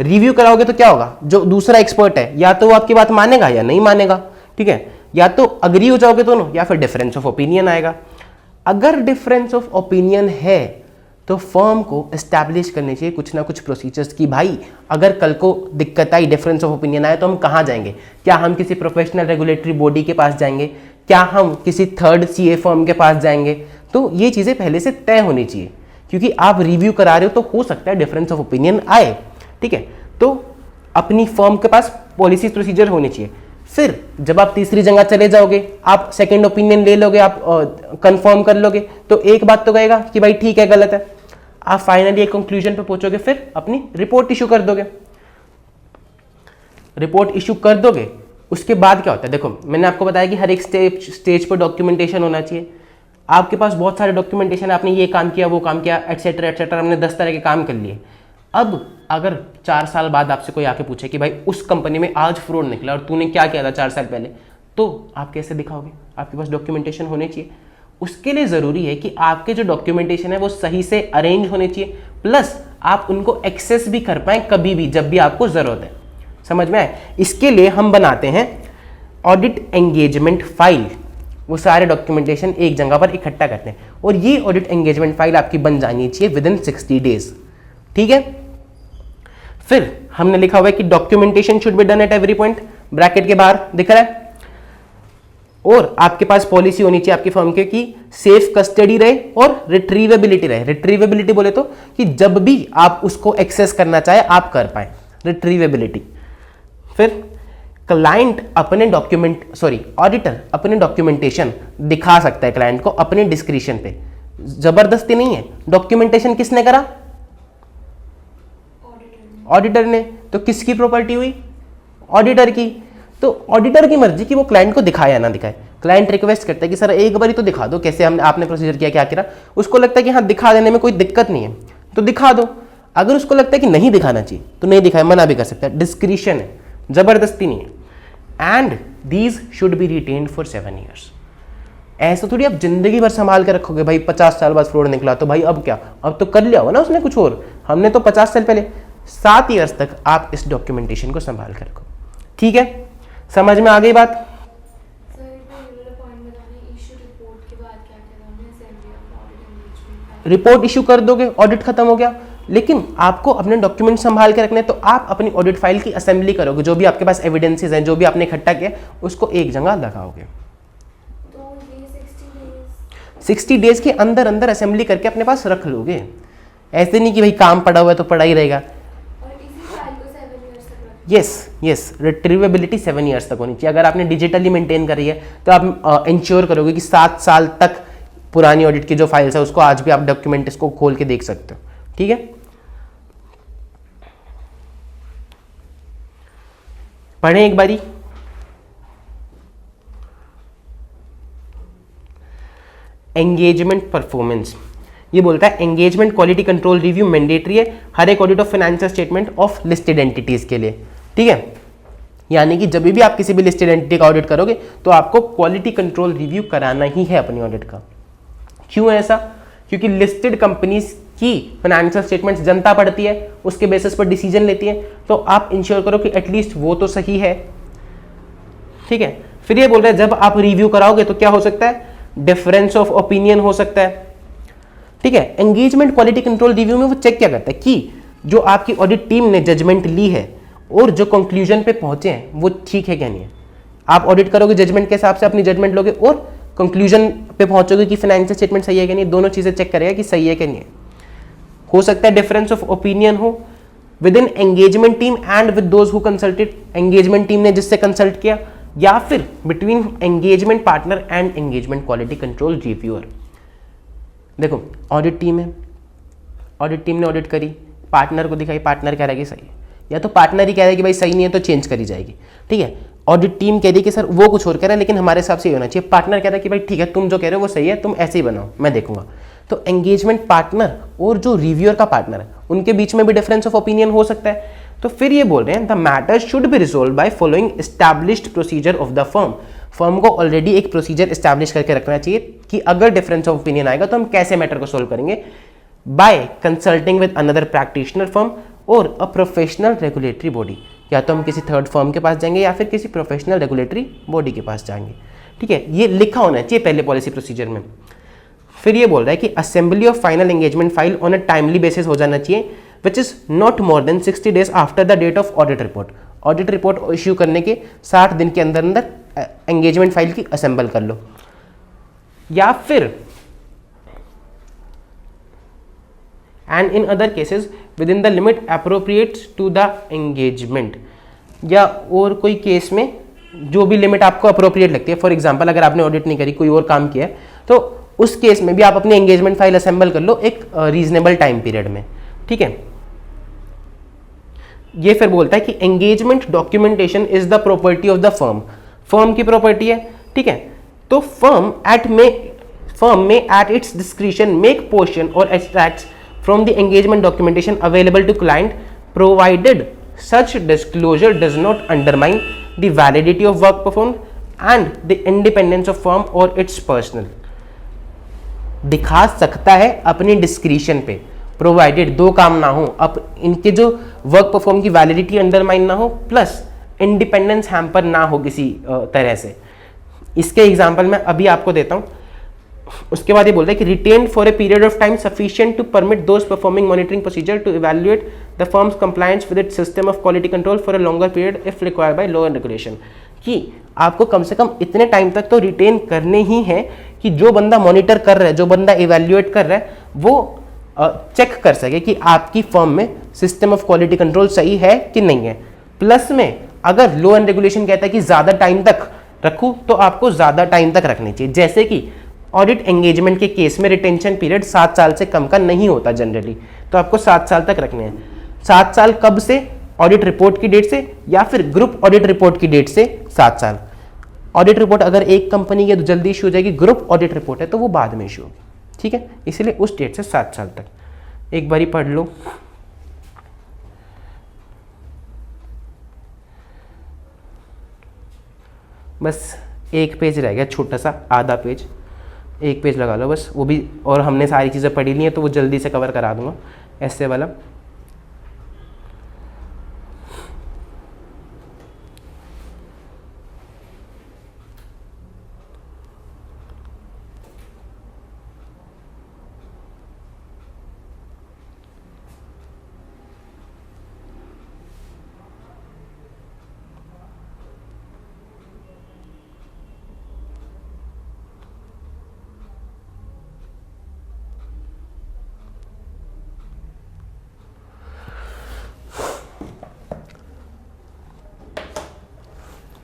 रिव्यू कराओगे तो क्या होगा? जो दूसरा एक्सपर्ट है या तो वो आपकी बात मानेगा या नहीं मानेगा, ठीक है, या तो अग्री हो जाओगे दोनों या फिर डिफरेंस ऑफ ओपिनियन आएगा। अगर डिफरेंस ऑफ ओपिनियन है तो फर्म को एस्टैब्लिश करने चाहिए कुछ ना कुछ प्रोसीजर्स की भाई अगर कल को दिक्कत आई, डिफरेंस ऑफ ओपिनियन आए तो हम कहाँ जाएंगे? क्या हम किसी प्रोफेशनल रेगुलेटरी बॉडी के पास जाएंगे? क्या हम किसी थर्ड सीए फर्म के पास जाएंगे? तो ये चीज़ें पहले से तय होनी चाहिए, क्योंकि आप रिव्यू करा रहे हो तो हो सकता है डिफरेंस ऑफ ओपिनियन आए, ठीक है। तो अपनी फर्म के पास पॉलिसी प्रोसीजर होनी चाहिए। फिर जब आप तीसरी जगह चले जाओगे, आप सेकंड ओपिनियन ले लोगे, आप कंफर्म कर लोगे, तो एक बात तो कहेगा कि भाई ठीक है, गलत है। आप फाइनली एक कंक्लूजन पे पहुंचोगे, फिर अपनी रिपोर्ट इशू कर दोगे। रिपोर्ट इशू कर दोगे, उसके बाद क्या होता है? देखो मैंने आपको बताया कि हर एक स्टेज पर डॉक्यूमेंटेशन होना चाहिए। आपके पास बहुत सारे डॉक्यूमेंटेशन, आपने ये काम किया, वो काम किया, एटसेट्रा एटसेट्रा, हमने 10 तरह के काम कर लिए। अब अगर 4 साल बाद आपसे कोई आके पूछे कि भाई उस कंपनी में आज फ्रॉड निकला और तूने क्या किया था 4 साल पहले, तो आप कैसे दिखाओगे? आपके पास डॉक्यूमेंटेशन होने चाहिए। उसके लिए ज़रूरी है कि आपके जो डॉक्यूमेंटेशन है वो सही से अरेंज होने चाहिए, प्लस आप उनको एक्सेस भी कर पाएं कभी भी जब भी आपको ज़रूरत है। समझ में आए? इसके लिए हम बनाते हैं ऑडिट एंगेजमेंट फाइल। वो सारे डॉक्यूमेंटेशन एक जगह पर इकट्ठा करते हैं और ये ऑडिट एंगेजमेंट फाइल आपकी बन जानी चाहिए विद इन 60 डेज। ठीक है, फिर हमने लिखा हुआ है कि documentation should be done at every point, bracket के बाहर दिख रहा है, और आपके पास पॉलिसी होनी चाहिए आपकी फर्म के कि सेफ कस्टडी रहे और रिट्रीवेबिलिटी रहे। रिट्रीवेबिलिटी बोले तो कि जब भी आप उसको एक्सेस करना चाहे आप कर पाए, रिट्रीवेबिलिटी। फिर क्लाइंट अपने ऑडिटर अपने डॉक्यूमेंटेशन दिखा सकता है क्लाइंट को अपने डिस्क्रिप्शन पे, जबरदस्ती नहीं है। डॉक्यूमेंटेशन किसने करा? ऑडिटर ने। तो किसकी प्रॉपर्टी हुई? ऑडिटर की। तो ऑडिटर की मर्जी कि वो क्लाइंट को दिखाए या ना दिखाए। क्लाइंट रिक्वेस्ट करता है कि सर एक बार ही तो दिखा दो कैसे आपने प्रोसीजर किया, क्या किया। उसको लगता है कि हाँ दिखा देने में कोई दिक्कत नहीं है तो दिखा दो। अगर उसको लगता है कि नहीं दिखाना चाहिए तो नहीं दिखाए, मना भी कर सकता है, डिस्क्रिशन है, जबरदस्ती नहीं है। And these should be retained for 7 years। ऐसा थोड़ी आप जिंदगी भर संभाल के रखोगे, भाई 50 साल बाद फ्रॉड निकला तो भाई अब क्या, अब तो कर लिया हो ना उसने कुछ और, हमने तो 50 साल पहले। 7 years तक आप इस डॉक्यूमेंटेशन को संभाल कर रखो। ठीक है, समझ में आ गई बात? रिपोर्ट इशू कर दोगे, ऑडिट खत्म हो गया। लेकिन आपको अपने डॉक्यूमेंट संभाल के रखने, तो आप अपनी ऑडिट फाइल की असेंबली करोगे, जो भी आपके पास एविडेंसेस हैं, जो भी आपने इकट्ठा किया उसको एक जगह लगाओगे। तो ये 60 डेज के अंदर अंदर असेंबली करके अपने पास रख लोगे। ऐसे नहीं कि भाई काम पड़ा हुआ है तो पड़ा ही रहेगा। यस, रिट्रीवेबिलिटी 7 years तक होनी चाहिए। अगर आपने डिजिटली मेंटेन करी है तो आप इंश्योर करोगे कि 7 साल तक पुरानी ऑडिट की जो फाइल्स है उसको आज भी आप डॉक्यूमेंट इसको खोल के देख सकते हो। ठीक है, पढ़ें एक बारी। एंगेजमेंट परफॉर्मेंस, ये बोलता है engagement quality control review mandatory है हर एक audit of financial statement of listed entities के लिए। ठीक है, यानी कि जब भी आप किसी भी लिस्टेड एंटिटी का ऑडिट करोगे तो आपको क्वालिटी कंट्रोल रिव्यू कराना ही है अपनी ऑडिट का। क्यों ऐसा? क्योंकि लिस्टेड कंपनीज की फाइनेंशियल स्टेटमेंट्स जनता पढ़ती है, उसके बेसिस पर डिसीजन लेती है, तो आप इंश्योर करो कि एटलीस्ट वो तो सही है। ठीक है, फिर ये बोल रहे हैं जब आप रिव्यू कराओगे तो क्या हो सकता है? डिफरेंस ऑफ ओपिनियन हो सकता है। ठीक है, एंगेजमेंट क्वालिटी कंट्रोल रिव्यू में वो चेक क्या करता है कि जो आपकी ऑडिट टीम ने जजमेंट ली है और जो कंक्लूजन पे पहुंचे हैं वो ठीक है क्या नहीं है। आप ऑडिट करोगे जजमेंट के हिसाब से अपनी जजमेंट लोगे और कंक्लूजन पे पहुंचोगे कि फाइनेंशियल स्टेटमेंट सही है कि नहीं, दोनों चीजें चेक करेगा कि सही है कि नहीं है। हो सकता है डिफरेंस ऑफ ओपिनियन हो with in engagement team and with those who consulted, engagement team ने जिससे कंसल्ट किया, या फिर between engagement partner and engagement quality control reviewer. देखो ऑडिट टीम है, ऑडिट टीम ने ऑडिट करी, पार्टनर को दिखाई, पार्टनर कह रहा है कि सही है, या तो पार्टनर ही कह रहा है कि भाई सही नहीं है तो चेंज करी जाएगी। ठीक है, ऑडिट टीम कह रही है कि सर वो कुछ और कह रहा है लेकिन हमारे हिसाब से ये होना चाहिए। पार्टनर कह रहा है कि भाई ठीक है तुम जो कह रहे हो वो सही है, तुम ऐसे ही बनाओ, मैं देखूंगा। तो एंगेजमेंट पार्टनर और जो रिव्यूअर का पार्टनर है उनके बीच में भी डिफरेंस ऑफ ओपिनियन हो सकता है। तो फिर ये बोल रहे हैं the matter should be resolve by following established procedure of the firm. Firm को ऑलरेडी एक प्रोसीजर एस्टैब्लिश करके रखना चाहिए कि अगर डिफरेंस ऑफ ओपिनियन आएगा तो हम कैसे मैटर को सोल्व करेंगे, by consulting with another practitioner firm और अ प्रोफेशनल रेगुलेटरी बॉडी। या तो हम किसी थर्ड फर्म के पास जाएंगे या फिर किसी प्रोफेशनल रेगुलेटरी बॉडी के पास जाएंगे। ठीक है, ये लिखा होना चाहिए पहले पॉलिसी प्रोसीजर में। फिर ये बोल रहा है कि assembly of final engagement file on a timely basis हो जाना चाहिए which is not more than 60 days after the date of audit report. Audit report issue करने के 60 दिन के अंदर अंदर एंगेजमेंट फाइल की असेंबल कर लो। या फिर and in other cases within the limit appropriate to the engagement, या और कोई केस में जो भी लिमिट आपको अप्रोप्रिएट लगती है। फॉर एग्जांपल अगर आपने ऑडिट नहीं करी, कोई और काम किया है, तो उस केस में भी आप अपनी एंगेजमेंट फाइल असेंबल कर लो एक रीजनेबल टाइम पीरियड में। ठीक है, ये फिर बोलता है कि engagement documentation is the property of the firm. Firm की प्रॉपर्टी है। ठीक है, तो फर्म में at its discretion make portion और extracts from the engagement documentation available to client provided such disclosure does not undermine the validity of work perform and the independence of firm और its personnel. दिखा सकता है अपनी discretion पे, provided दो काम ना हो, अब इनके जो वर्क परफॉर्म की वैलिडिटी अंडरमाइन ना हो, प्लस इंडिपेंडेंस हैम्पर ना हो किसी तरह से। इसके एग्जाम्पल मैं अभी आपको देता हूँ। उसके बाद ये बोलता है कि retain for a period of time sufficient to permit those performing monitoring procedure to evaluate the firm's compliance with its system of quality control for a longer period if required by law and regulation, कि आपको कम से कम इतने time तक तो retain करने ही है कि जो बंदा मॉनिटर कर रहा है, जो बंदा इवैल्यूएट कर रहा है, वो चेक कर सके कि आपकी फर्म में सिस्टम ऑफ क्वालिटी कंट्रोल सही है कि नहीं है। प्लस में अगर लॉ एंड रेगुलेशन कहता है कि ज़्यादा टाइम तक रखूँ तो आपको ज़्यादा टाइम तक रखनी चाहिए। जैसे कि ऑडिट एंगेजमेंट के केस में रिटेंशन पीरियड 7 साल से कम का नहीं होता जनरली, तो आपको 7 साल तक रखने हैं। 7 साल कब से? ऑडिट रिपोर्ट की डेट से, या फिर ग्रुप ऑडिट रिपोर्ट की डेट से 7 साल। ऑडिट रिपोर्ट अगर एक कंपनी की तो जल्दी इशू हो जाएगी, ग्रुप ऑडिट रिपोर्ट है तो वो बाद में इशू होगी, ठीक है। इसलिए उस डेट से 7 साल तक। एक बारी पढ़ लो। बस एक पेज रह गया, छोटा सा आधा पेज, एक पेज लगा लो बस, वो भी, और हमने सारी चीज़ें पढ़ी ली हैं तो वो जल्दी से कवर करा दूंगा ऐसे वाला।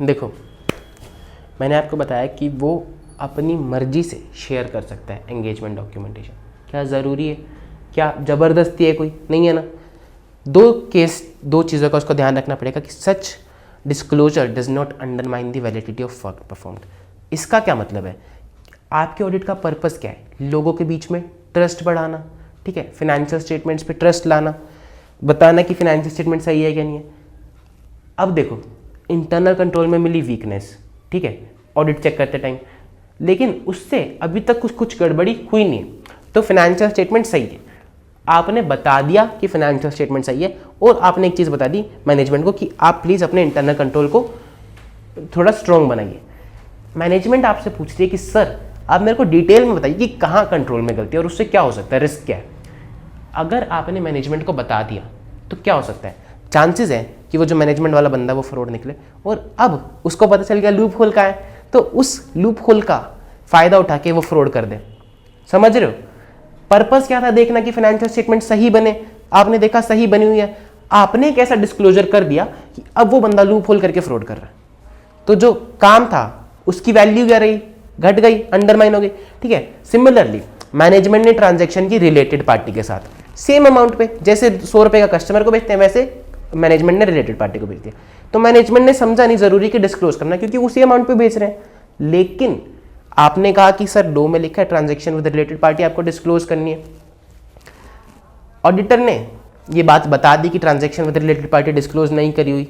देखो, मैंने आपको बताया कि वो अपनी मर्जी से शेयर कर सकता है एंगेजमेंट डॉक्यूमेंटेशन। क्या ज़रूरी है? क्या ज़बरदस्ती है? कोई नहीं है ना। दो चीज़ों का उसको ध्यान रखना पड़ेगा कि such disclosure does not undermine the validity of work performed. इसका क्या मतलब है? आपके ऑडिट का पर्पस क्या है? लोगों के बीच में ट्रस्ट बढ़ाना, ठीक है, फिनेंशियल स्टेटमेंट्स पे ट्रस्ट लाना, बताना कि फिनेंशियल स्टेटमेंट सही है क्या नहीं है। अब देखो, इंटरनल कंट्रोल में मिली वीकनेस, ठीक है, ऑडिट चेक करते टाइम, लेकिन उससे अभी तक कुछ गड़बड़ी हुई नहीं है, तो फिनेंशियल स्टेटमेंट सही है। आपने बता दिया कि फिनेंशियल स्टेटमेंट सही है, और आपने एक चीज़ बता दी मैनेजमेंट को कि आप प्लीज़ अपने इंटरनल कंट्रोल को थोड़ा स्ट्रॉन्ग बनाइए। मैनेजमेंट आपसे पूछ रही है कि सर आप मेरे को डिटेल में बताइए कि कहाँ कंट्रोल में गलती है और उससे क्या हो सकता है, रिस्क क्या है। अगर आपने मैनेजमेंट को बता दिया तो क्या हो सकता है? चांसेस है कि वो जो मैनेजमेंट वाला बंदा वो फ्रॉड निकले, और अब उसको पता चल गया लूप होल का है, तो उस लूप होल का फ़ायदा उठा के वो फ्रॉड कर दे। समझ रहे हो? पर्पस क्या था? देखना कि फाइनेंशियल स्टेटमेंट सही बने। आपने देखा सही बनी हुई है, आपने एक ऐसा डिस्क्लोजर कर दिया कि अब वो बंदा लूप होल करके फ्रॉड कर रहा है, तो जो काम था उसकी वैल्यू क्या रही? घट गई, अंडरमाइन हो गई, ठीक है। सिमिलरली मैनेजमेंट ने ट्रांजैक्शन की रिलेटेड पार्टी के साथ सेम अमाउंट पे, जैसे 100 रुपये का कस्टमर को बेचते हैं, वैसे मैनेजमेंट ने रिलेटेड पार्टी को बेच दिया। तो मैनेजमेंट ने समझा नहीं जरूरी कि डिस्क्लोज करना, क्योंकि उसी अमाउंट पे बेच रहे हैं। लेकिन आपने कहा कि सर लॉ में लिखा है ट्रांजैक्शन विद रिलेटेड पार्टी आपको डिस्क्लोज करनी है। ऑडिटर ने ये बात बता दी कि transaction with related party disclose नहीं करी हुई।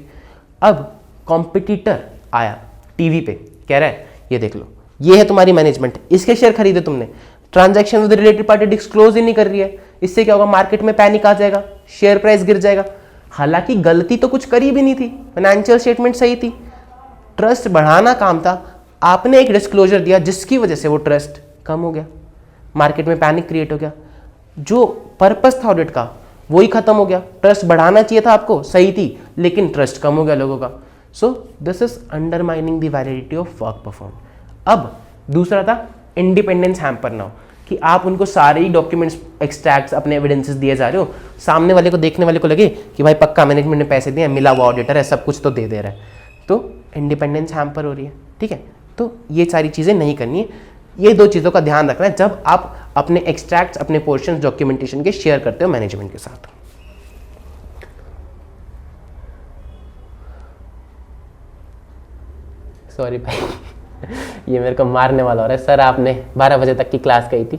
अब कॉम्पिटिटर आया टीवी पे, कह रहा है ये देख लो, ये है तुम्हारी मैनेजमेंट, इसके शेयर खरीदे तुमने, transaction with related party disclose ही नहीं कर रही है, इससे क्या होगा? मार्केट में पैनिक आ जाएगा, शेयर प्राइस गिर जाएगा। हालांकि गलती तो कुछ करी भी नहीं थी, फाइनेंशियल स्टेटमेंट सही थी, ट्रस्ट बढ़ाना काम था। आपने एक डिस्क्लोजर दिया जिसकी वजह से वो ट्रस्ट कम हो गया, मार्केट में पैनिक क्रिएट हो गया, जो पर्पस था ऑडिट का वही खत्म हो गया। ट्रस्ट बढ़ाना चाहिए था आपको, सही थी, लेकिन ट्रस्ट कम हो गया लोगों का। So this is undermining the validity of work perform. अब दूसरा था इंडिपेंडेंस हैम्पर ना हो, कि आप उनको सारे ही डॉक्यूमेंट्स, एक्सट्रैक्ट्स, अपने एविडेंसेस दिए जा रहे हो, सामने वाले को, देखने वाले को लगे कि भाई पक्का मैनेजमेंट ने पैसे दिए, मिला हुआ ऑडिटर है, सब कुछ तो दे रहा है, तो इंडिपेंडेंस हैम्पर हो रही है, ठीक है। तो ये सारी चीज़ें नहीं करनी है। ये दो चीज़ों का ध्यान रखना है जब आप अपने एक्सट्रैक्ट्स, अपने पोर्शन डॉक्यूमेंटेशन के शेयर करते हो मैनेजमेंट के साथ। सॉरी भाई, ये मेरे को मारने वाला हो रहा है। सर आपने 12 बजे तक की क्लास कही थी,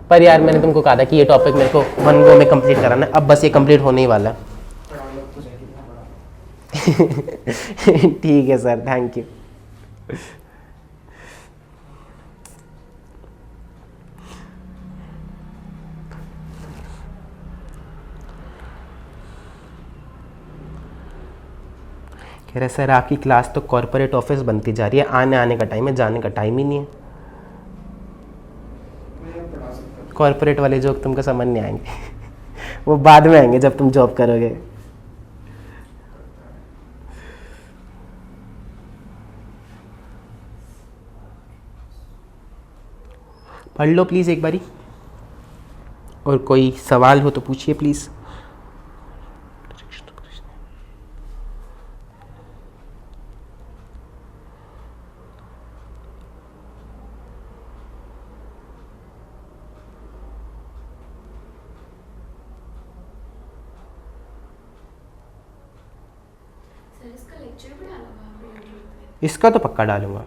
पर यार मैंने तुमको कहा था कि ये टॉपिक मेरे को 1 गो में कंप्लीट कराना है, अब बस ये कंप्लीट होने ही वाला है। ठीक है सर, थैंक यू। कह रहे सर आपकी क्लास तो कॉर्पोरेट ऑफिस बनती जा रही है, आने का टाइम है, जाने का टाइम ही नहीं है। मैं पढ़ा सकता हूँ। कॉर्पोरेट वाले जोक तुमको समझ नहीं आएंगे वो बाद में आएंगे जब तुम जॉब करोगे। पढ़ लो प्लीज़ एक बारी, और कोई सवाल हो तो पूछिए प्लीज़। सर इसका लेक्चर भी डाला हुआ है आपने YouTube पे? इसका तो पक्का डालूंगा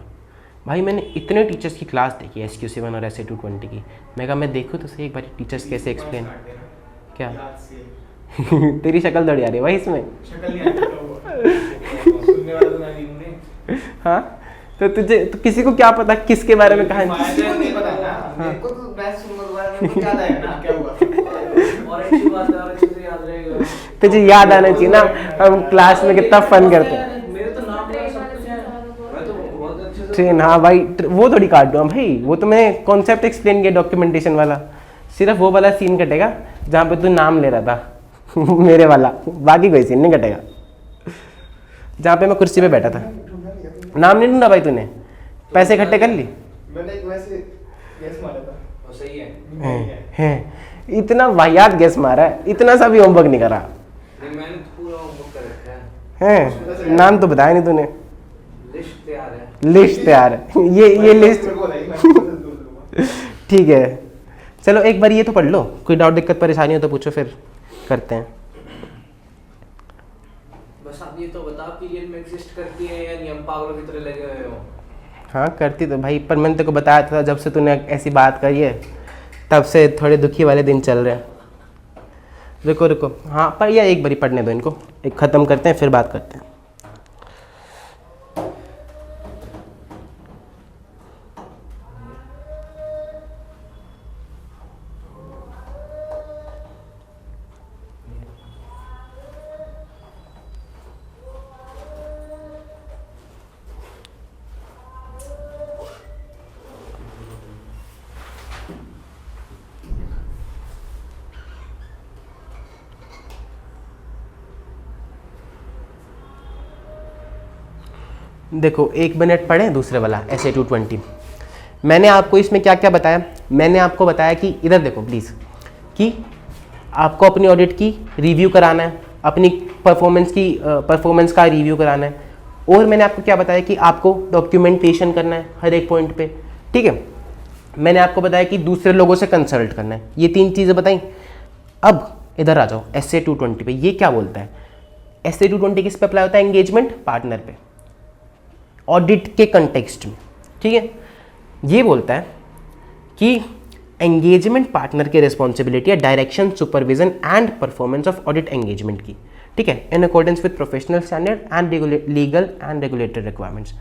भाई। मैंने इतने टीचर्स की क्लास देखी है SQ7 और SA220 की। मैं कहा मैं देखूँ तो सही एक बार टीचर्स कैसे एक्सप्लेन। क्या याद से तेरी शक्ल दौड़ी आ रही है भाई इसमें। शक्ल नहीं आती तो सुनने वाला तो नहीं हूँ। हाँ तो तुझे तो किसी को क्या पता किसके बारे में कहानी। किसी को नहीं पता ना, मेरे को तो मैं सुनने के बारे में याद आया ना क्या हुआ। और अच्छी बात है, और अच्छे से याद रहेगा। तुझे याद आना चाहिए ना, हम क्लास में कितना फन करते हैं। मेरे तो नाम का सब कुछ है, मैं तो बहुत अच्छे से ट्रेन, हाँ भाई वो थोड़ी काट दूँ भाई, वो तो मैंने कॉन्सेप्ट एक्सप्लेन किया डॉक्यूमेंटेशन वाला। सिर्फ वो वाला सीन कटेगा जहाँ पे तू नाम ले रहा था मेरे वाला, बाकी कोई सीन नहीं कटेगा। जहाँ पे मैं कुर्सी पे बैठा था, नाम नहीं ढूंढा भाई तूने, पैसे इकट्ठे कर ली। मैंने एक वैसे गैस मारा था, वो सही है। हैं इतना वाहियात गैस मारा है, इतना सा भी होमवर्क नहीं करा नहीं मैंने तो पूरा होमवर्क कर रखा है। है। नाम तो बताया नहीं तूने। लिस्ट तैयार है, लिस्ट तैयार है, ये लिस्ट ठीक है। चलो एक बार ये तो पढ़ लो, कोई डाउट दिक्कत परेशानी हो तो पूछो, फिर करते हैं। बस आप ये तो बताओ कि रियल में एग्जिस्ट करती है या नहीं, हम पागलों की तरह लगे हुए हो। हाँ करती तो भाई, पर मैंने तेरे को बताया था जब से तूने ऐसी बात करी है तब से थोड़े दुखी वाले दिन चल रहे हैं। रुको रुको, हाँ पर या एक बारी पढ़ने दो इनको, एक ख़त्म करते हैं फिर बात करते हैं। देखो 1 मिनट पढ़े दूसरे वाला SA220। मैंने आपको इसमें क्या क्या बताया, मैंने आपको बताया कि इधर देखो प्लीज़, कि आपको अपनी ऑडिट की रिव्यू कराना है, अपनी परफॉर्मेंस का रिव्यू कराना है, और मैंने आपको क्या बताया कि आपको डॉक्यूमेंटेशन करना है हर एक पॉइंट पे, ठीक है। मैंने आपको बताया कि दूसरे लोगों से कंसल्ट करना है, ये 3 चीज़ें बताई। अब इधर आ जाओ SA220 पे, ये क्या बोलता है। SA220 किस पे अप्लाई होता है, एंगेजमेंट पार्टनर पे, ऑडिट के कंटेक्स्ट में, ठीक है। ये बोलता है कि एंगेजमेंट पार्टनर की रिस्पॉन्सिबिलिटी है direction, supervision and performance of audit engagement की, ठीक है, in accordance with professional standard and legal and regulatory requirements.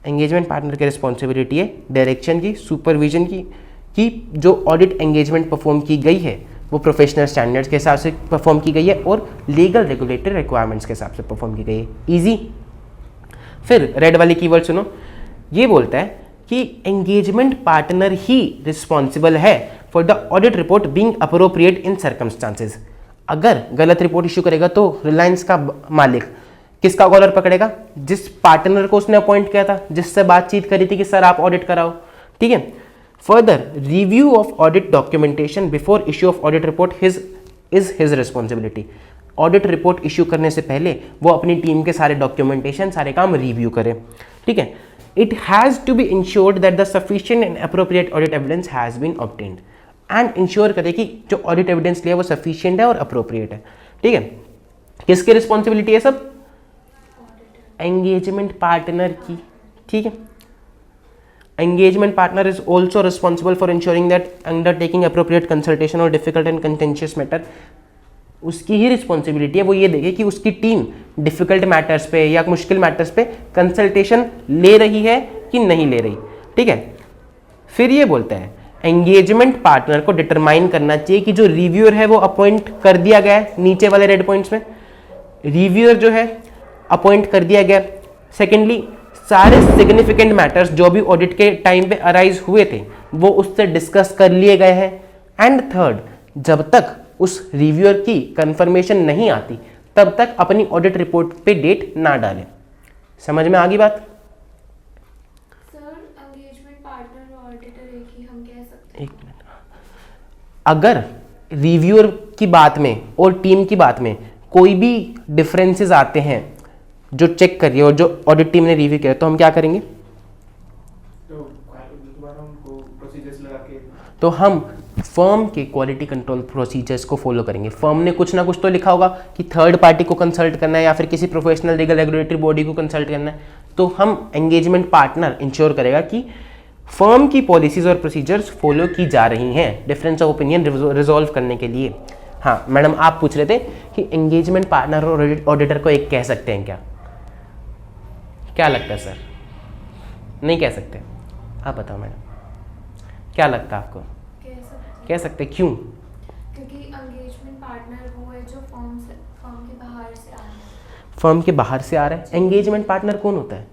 Engagement partner की रिस्पॉन्सिबिलिटी है डायरेक्शन की, सुपरविजन की, कि जो ऑडिट एंगेजमेंट परफॉर्म की गई है वो प्रोफेशनल स्टैंडर्ड्स के हिसाब से परफॉर्म की गई है और लीगल रेगुलेटरी रिक्वायरमेंट्स के हिसाब से परफॉर्म की गई है। ईजी। फिर रेड वाली कीवर्ड सुनो, ये बोलता है कि एंगेजमेंट पार्टनर ही रिस्पॉन्सिबल है for the audit report being appropriate in circumstances. अगर गलत रिपोर्ट इशू करेगा तो रिलायंस का मालिक किसका कॉलर पकड़ेगा, जिस पार्टनर को उसने अपॉइंट किया था, जिससे बातचीत करी थी कि सर आप ऑडिट कराओ, ठीक है। Further review of audit documentation before issue of audit report is his responsibility. Audit report issue करने से पहले वो अपनी टीम के सारे डॉक्यूमेंटेशन, सारे काम रिव्यू करे, ठीक है। It has to be ensured that the sufficient and appropriate audit evidence has been obtained, and ensure करे कि जो ऑडिट एविडेंस लिया वो सफिशिएंट है और अप्रोप्रिएट है, ठीक है। किसकी रिस्पॉन्सिबिलिटी है सब, एंगेजमेंट पार्टनर की, ठीक है। Engagement partner is also responsible for ensuring that undertaking appropriate consultation or difficult and contentious matter, उसकी ही रिस्पॉन्सिबिलिटी है, वो ये देखे कि उसकी टीम डिफिकल्ट मैटर्स पे या मुश्किल मैटर्स पे कंसल्टेशन ले रही है कि नहीं ले रही, ठीक है। फिर ये बोलता है एंगेजमेंट पार्टनर को डिटरमाइन करना चाहिए कि जो रिव्यूअर है वो अपॉइंट कर दिया गया है, नीचे वाले रेड पॉइंट्स में रिव्यूअर जो है अपॉइंट कर दिया गया। सेकेंडली, सारे सिग्निफिकेंट मैटर्स जो भी ऑडिट के टाइम पे अराइज हुए थे वो उससे डिस्कस कर लिए गए हैं। एंड थर्ड, जब तक उस रिव्यूअर की कंफर्मेशन नहीं आती तब तक अपनी ऑडिट रिपोर्ट पे डेट ना डालें। समझ में आ गई बात? सर एंगेजमेंट पार्टनर और ऑडिटर एक ही हम कह सकते हैं? एक मिनट, अगर रिव्यूअर की बात में और टीम की बात में कोई भी डिफरेंसेस आते हैं जो चेक करिए और जो ऑडिट टीम ने रिव्यू किया, तो हम क्या करेंगे? तो दोबारा उनको प्रोसीजर्स लगा के तो हम फर्म के क्वालिटी कंट्रोल प्रोसीजर्स को फॉलो करेंगे। फर्म ने कुछ ना कुछ तो लिखा होगा कि थर्ड पार्टी को कंसल्ट करना है या फिर किसी प्रोफेशनल लीगल रेगुलेटरी बॉडी को कंसल्ट करना है, तो हम एंगेजमेंट पार्टनर इंश्योर करेगा कि फर्म की पॉलिसीज और प्रोसीजर्स फॉलो की जा रही हैं डिफरेंस ऑफ ओपिनियन रिजॉल्व करने के लिए। हाँ मैडम, आप पूछ रहे थे कि एंगेजमेंट पार्टनर और ऑडिटर को एक कह सकते हैं क्या? क्या लगता है सर? नहीं कह सकते? आप बताओ मैडम, क्या लगता है आपको? कह सकते, क्यों? क्योंकि एंगेजमेंट पार्टनर वो है जो फर्म के बाहर से आ रहा है। फर्म के बाहर से आ रहा है। एंगेजमेंट पार्टनर कौन होता है?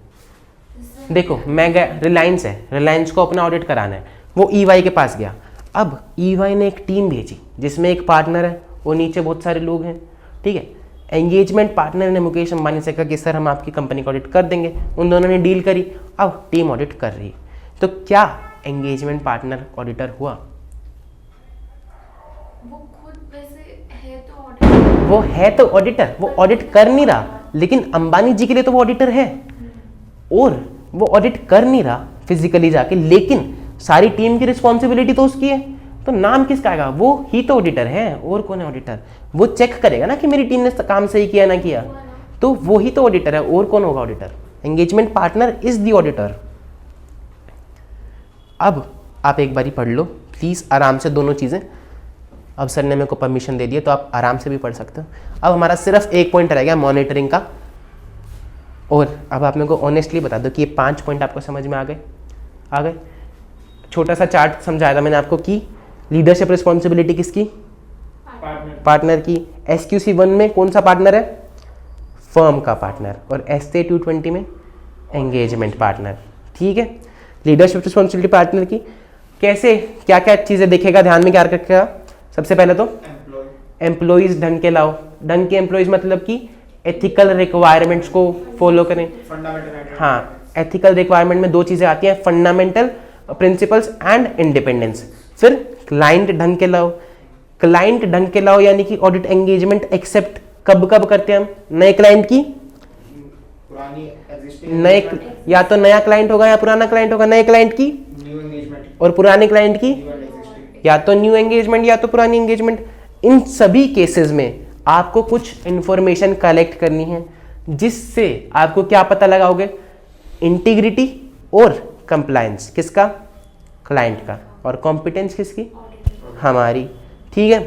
देखो, मैं गया, रिलायंस है, रिलायंस को अपना ऑडिट कराना है, वो EY के पास गया। अब EY ने एक टीम भेजी जिसमें एक पार्टनर है और नीचे बहुत सारे लोग हैं, ठीक है। एंगेजमेंट पार्टनर ने मुकेश अंबानी से कहा कि सर हम आपकी कंपनी का ऑडिट कर देंगे, उन दोनों ने डील करी, अब टीम ऑडिट कर रही है। तो क्या एंगेजमेंट पार्टनर ऑडिटर हुआ? वो खुद वैसे है तो ऑडिटर। वो है तो ऑडिटर, वो ऑडिट कर नहीं रहा, लेकिन अंबानी जी के लिए तो वो ऑडिटर है और वो ऑडिट कर नहीं रहा फिजिकली जाके, लेकिन सारी टीम की रिस्पॉन्सिबिलिटी तो उसकी है, तो नाम किसका आएगा? वो ही तो ऑडिटर है, और कौन है ऑडिटर? वो चेक करेगा ना कि मेरी टीम ने काम सही किया ना किया, तो वो ही तो ऑडिटर है, और कौन होगा auditor? Engagement partner is the auditor. अब आप एक बारी पढ़ लो प्लीज आराम से दोनों चीजें। अब सर ने मेरे को परमिशन दे दिया तो आप आराम से भी पढ़ सकते हो। अब हमारा सिर्फ एक पॉइंट रह गया मॉनिटरिंग का, और अब आप मेरे को ऑनेस्टली बता दो कि ये 5 पॉइंट आपको समझ में आ गए? छोटा सा चार्ट समझाया था मैंने आपको कि लीडरशिप रिस्पॉन्सिबिलिटी किसकी? पार्टनर की। SQC 1 में कौन सा पार्टनर है? फर्म का पार्टनर। और SA 220 में एंगेजमेंट पार्टनर, ठीक है। लीडरशिप रिस्पॉन्सिबिलिटी पार्टनर की कैसे, क्या क्या चीज़ें देखेगा, ध्यान में क्या रखेगा? सबसे पहले तो एम्प्लॉइज ढंग के लाओ। ढंग के एम्प्लॉइज मतलब कि एथिकल रिक्वायरमेंट्स को फॉलो करें। हाँ, एथिकल रिक्वायरमेंट में 2 चीज़ें आती हैं, फंडामेंटल प्रिंसिपल्स एंड इंडिपेंडेंस। फिर क्लाइंट ढंग के लाओ। क्लाइंट ढंग के लाओ यानी कि ऑडिट एंगेजमेंट एक्सेप्ट कब कब करते हैं हम? नए क्लाइंट की, नए या तो नया क्लाइंट होगा या पुराना क्लाइंट होगा। नए क्लाइंट की न्यू एंगेजमेंट और पुराने क्लाइंट की या तो न्यू एंगेजमेंट या तो पुरानी एंगेजमेंट। इन सभी केसेस में आपको कुछ इंफॉर्मेशन कलेक्ट करनी है जिससे आपको क्या पता लगाओगे? इंटीग्रिटी और कंप्लायंस किसका? क्लाइंट का। और कॉम्पिटेंस किसकी? हमारी, ठीक है।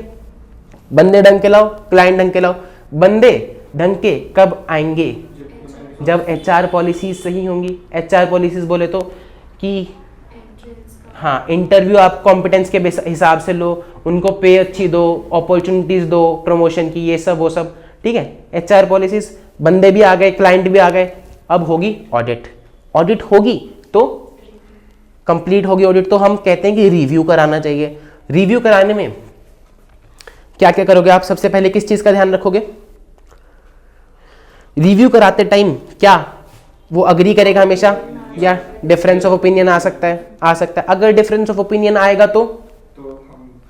बंदे ढंग के लाओ, क्लाइंट ढंग के लाओ। बंदे ढंग के कब आएंगे? जब HR पॉलिसीज सही होंगी। HR पॉलिसीज बोले तो कि हाँ, इंटरव्यू आप कॉम्पिटेंस के हिसाब से लो, उनको पे अच्छी दो, अपॉर्चुनिटीज दो प्रमोशन की, ये सब वो सब, ठीक है। HR पॉलिसीज, बंदे भी आ गए, क्लाइंट भी आ गए। अब होगी ऑडिट। ऑडिट होगी तो कंप्लीट होगी ऑडिट, तो हम कहते हैं कि रिव्यू कराना चाहिए। रिव्यू कराने में क्या क्या करोगे आप? सबसे पहले किस चीज का ध्यान रखोगे? रिव्यू कराते टाइम क्या वो अग्री करेगा हमेशा या डिफरेंस ऑफ ओपिनियन आ सकता है? आ सकता है। अगर डिफरेंस ऑफ ओपिनियन आएगा तो हम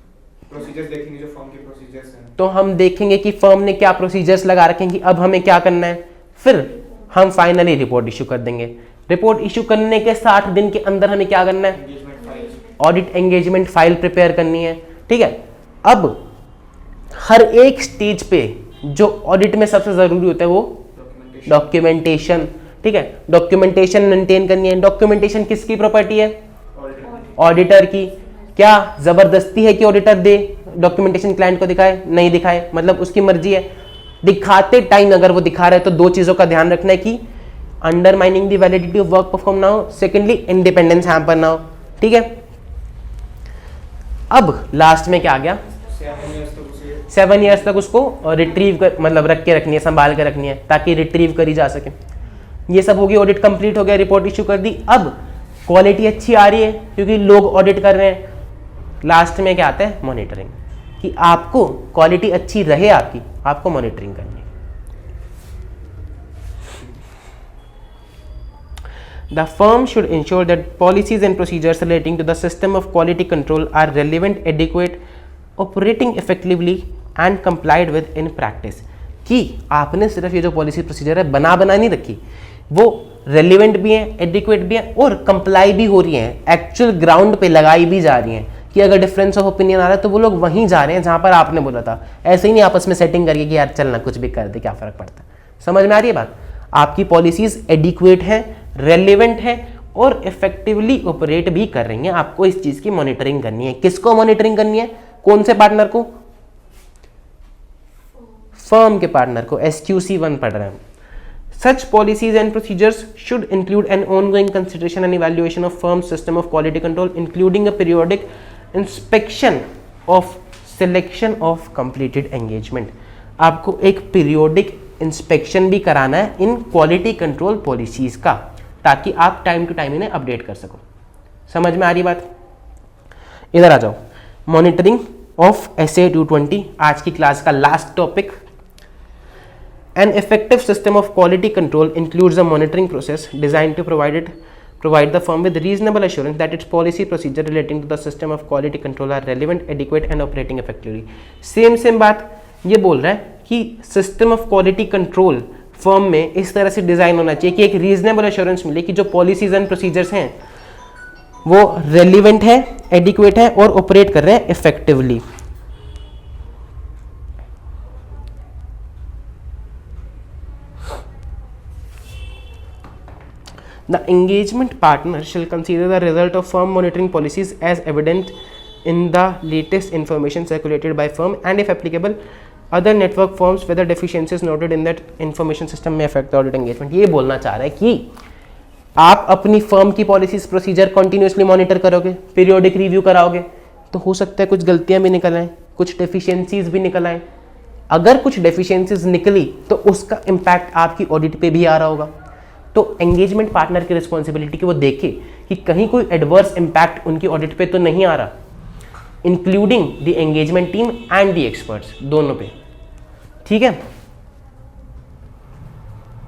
प्रोसीजर्स देखेंगे, जो फर्म के प्रोसीजर्स हैं, तो हम देखेंगे कि फर्म ने क्या प्रोसीजर्स लगा रखेंगे, अब हमें क्या करना है। फिर हम फाइनली रिपोर्ट इशू कर देंगे। रिपोर्ट इशू करने के 60 दिन के अंदर हमें क्या करना है? Engagement file, audit engagement file prepare करनी है, ठीक है। अब हर एक स्टेज पे जो ऑडिट में सबसे जरूरी होता है वो डॉक्यूमेंटेशन, ठीक है। डॉक्यूमेंटेशन मेंटेन करनी है। डॉक्यूमेंटेशन किसकी प्रॉपर्टी है? ऑडिटर की। क्या जबरदस्ती है कि ऑडिटर दे डॉक्यूमेंटेशन क्लाइंट को दिखाए? नहीं दिखाए, मतलब उसकी मर्जी है। दिखाते टाइम अगर वो दिखा रहा है तो 2 चीजों का ध्यान रखना है कि undermining the validity of work perform ना हो, सेकेंडली इंडिपेंडेंस हैम्पर ना हो, ठीक है। अब लास्ट में क्या आ गया? 7 ईयर्स तक उसको रिट्रीव कर मतलब रख के रखनी है, संभाल के रखनी है ताकि रिट्रीव करी जा सके। ये सब हो गया, ऑडिट कंप्लीट हो गया, रिपोर्ट इशू कर दी। अब क्वालिटी अच्छी आ रही है क्योंकि लोग ऑडिट कर रहे हैं। लास्ट में क्या आता है? मॉनिटरिंग, कि आपको क्वालिटी अच्छी रहे आपकी, आपको मॉनिटरिंग करनी है। The firm should ensure that policies and procedures relating to the system of quality control are relevant, adequate, operating effectively and complied with in practice। कि आपने सिर्फ ये जो पॉलिसी प्रोसीजर है बना नहीं रखी, वो रेलिवेंट भी हैं, एडिक्वेट भी हैं और कंप्लाई भी हो रही हैं, एक्चुअल ग्राउंड पे लगाई भी जा रही हैं। कि अगर डिफरेंस ऑफ ओपिनियन आ रहा है तो वो लोग वहीं जा रहे हैं जहां पर आपने बोला था। ऐसे ही नहीं आपस में सेटिंग करके कि यार चलना कुछ भी कर दे, क्या फर्क पड़ता है। समझ में आ रही है बात? आपकी पॉलिसीज एडिक्वेट हैं, रेलिवेंट है और इफेक्टिवली ऑपरेट भी कर रही हैं। आपको इस चीज की मॉनिटरिंग करनी है। किसको मॉनिटरिंग करनी है? कौन से पार्टनर को? फर्म के पार्टनर को। SQC1 पढ़ रहे हैं। Such policies and procedures should include an ongoing consideration and evaluation of firm's system of quality control, including a periodic inspection of selection of completed engagement। आपको एक periodic inspection भी कराना है इन क्वालिटी कंट्रोल पॉलिसीज का, ताकि आप time to time इन्हें update कर सको। समझ में आ रही बात? इधर आ जाओ। मॉनिटरिंग ऑफ SA 220 आज की क्लास का last topic. An effective system of quality control includes a monitoring process designed to provide the firm with reasonable assurance that its policy procedure relating to the system of quality control are relevant, adequate and operating effectively। Same बात ये बोल रहा है कि system of quality control firm में इस तरह से डिजाइन होना चाहिए कि एक रीजनेबल एश्योरेंस मिले कि जो पॉलिसीज एंड प्रोसीजर्स हैं वो रेलिवेंट है, एडिक्वेट है और ऑपरेट कर रहे हैं effectively. The engagement partner shall consider the result of firm monitoring policies as evident in the latest information circulated by firm and if applicable other network firms whether deficiencies noted in that information system may affect the audit engagement। ये बोलना चाह रहा है कि आप अपनी firm की policies procedure continuously monitor करोगे, पीरियोडिक रिव्यू कराओगे, तो हो सकता है कुछ गलतियां भी निकल आए, कुछ डेफिशिएंसीज भी निकल आए। अगर कुछ डेफिशिएंसीज निकली तो उसका इम्पैक्ट आपकी ऑडिट पे भी आ रहा होगा। तो एंगेजमेंट पार्टनर की रिस्पॉन्सिबिलिटी कि वो देखे कि कहीं कोई एडवर्स इंपैक्ट उनकी ऑडिट पे तो नहीं आ रहा, including the engagement team and the experts, दोनों पे। ठीक है,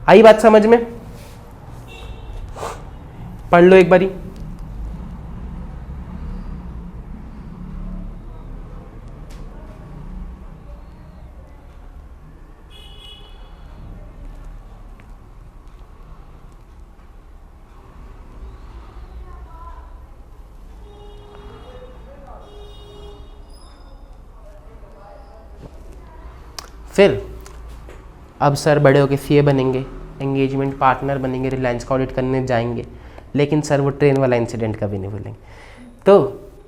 आई बात समझ में? पढ़ लो एक बारी। फिर अब सर बड़े होकर CA बनेंगे, एंगेजमेंट पार्टनर बनेंगे, रिलायंस का ऑडिट करने जाएंगे, लेकिन सर वो ट्रेन वाला इंसिडेंट कभी नहीं भूलेंगे। तो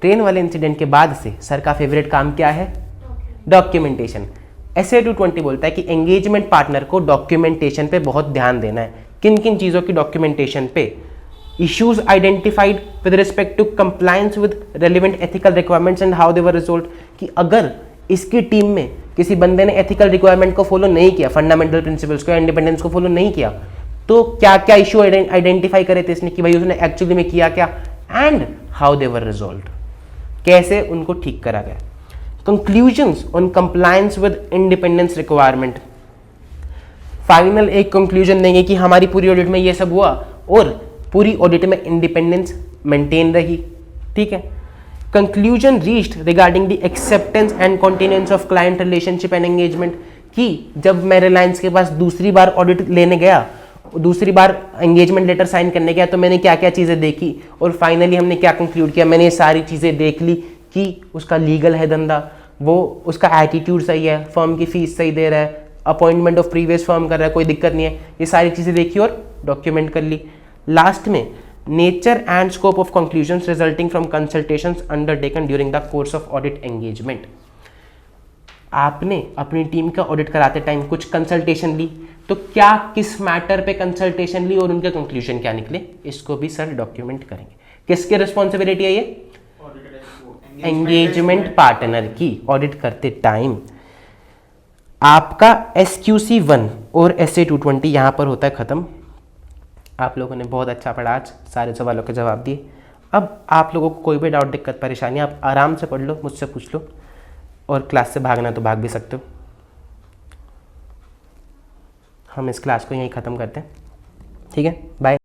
ट्रेन वाले इंसिडेंट के बाद से सर का फेवरेट काम क्या है? डॉक्यूमेंटेशन। SA 220 बोलता है कि एंगेजमेंट पार्टनर को डॉक्यूमेंटेशन पे बहुत ध्यान देना है। किन किन चीज़ों की डॉक्यूमेंटेशन पे? Issues identified with respect to compliance with relevant ethical requirements and how they were resolved. कि अगर इसकी टीम में किसी बंदे ने एथिकल रिक्वायरमेंट को फॉलो नहीं किया, फंडामेंटल प्रिंसिपल्स को, इंडिपेंडेंस को फॉलो नहीं किया, तो क्या क्या इश्यू आइडेंटिफाई करे थे इसने कि भाई उसने एक्चुअली में किया क्या, and how they were resolved, कैसे उनको ठीक करा गया। Conclusions on compliance with independence requirement. Final एक कंक्लूजन देंगे कि हमारी पूरी ऑडिट में ये सब हुआ और पूरी ऑडिट में इंडिपेंडेंस मेंटेन रही। ठीक है। Conclusion reached regarding the acceptance and continuance of client relationship and engagement. कि जब मैं रिलायंस के पास दूसरी बार ऑडिट लेने गया, दूसरी बार एंगेजमेंट लेटर साइन करने गया, तो मैंने क्या क्या चीज़ें देखी और फाइनली हमने क्या कंक्लूड किया। मैंने ये सारी चीज़ें देख ली कि उसका लीगल है धंधा, वो उसका एटीट्यूड सही है, फर्म की फीस सही दे रहा है, अपॉइंटमेंट ऑफ प्रीवियस फर्म कर रहा है, कोई दिक्कत नहीं है, ये सारी चीज़ें देखी और डॉक्यूमेंट कर ली। लास्ट में nature and scope of conclusions resulting from consultations undertaken during the course of audit engagement. आपने अपनी टीम का ऑडिट कराते टाइम कुछ कंसल्टेशन ली, तो क्या किस मैटर पे कंसल्टेशन ली और उनके कंक्लूजन क्या निकले, इसको भी सर डॉक्यूमेंट करेंगे। किसकी रिस्पॉन्सिबिलिटी है ये? एंगेजमेंट पार्टनर की। ऑडिट करते टाइम आपका SQC1 और SA220 यहाँ पर होता है ख़त्म। आप लोगों ने बहुत अच्छा पढ़ा, आज सारे सवालों के जवाब दिए। अब आप लोगों को कोई भी डाउट, दिक्कत, परेशानी, आप आराम से पढ़ लो, मुझसे पूछ लो, और क्लास से भागना तो भाग भी सकते हो। हम इस क्लास को यहीं ख़त्म करते हैं, ठीक है, बाय।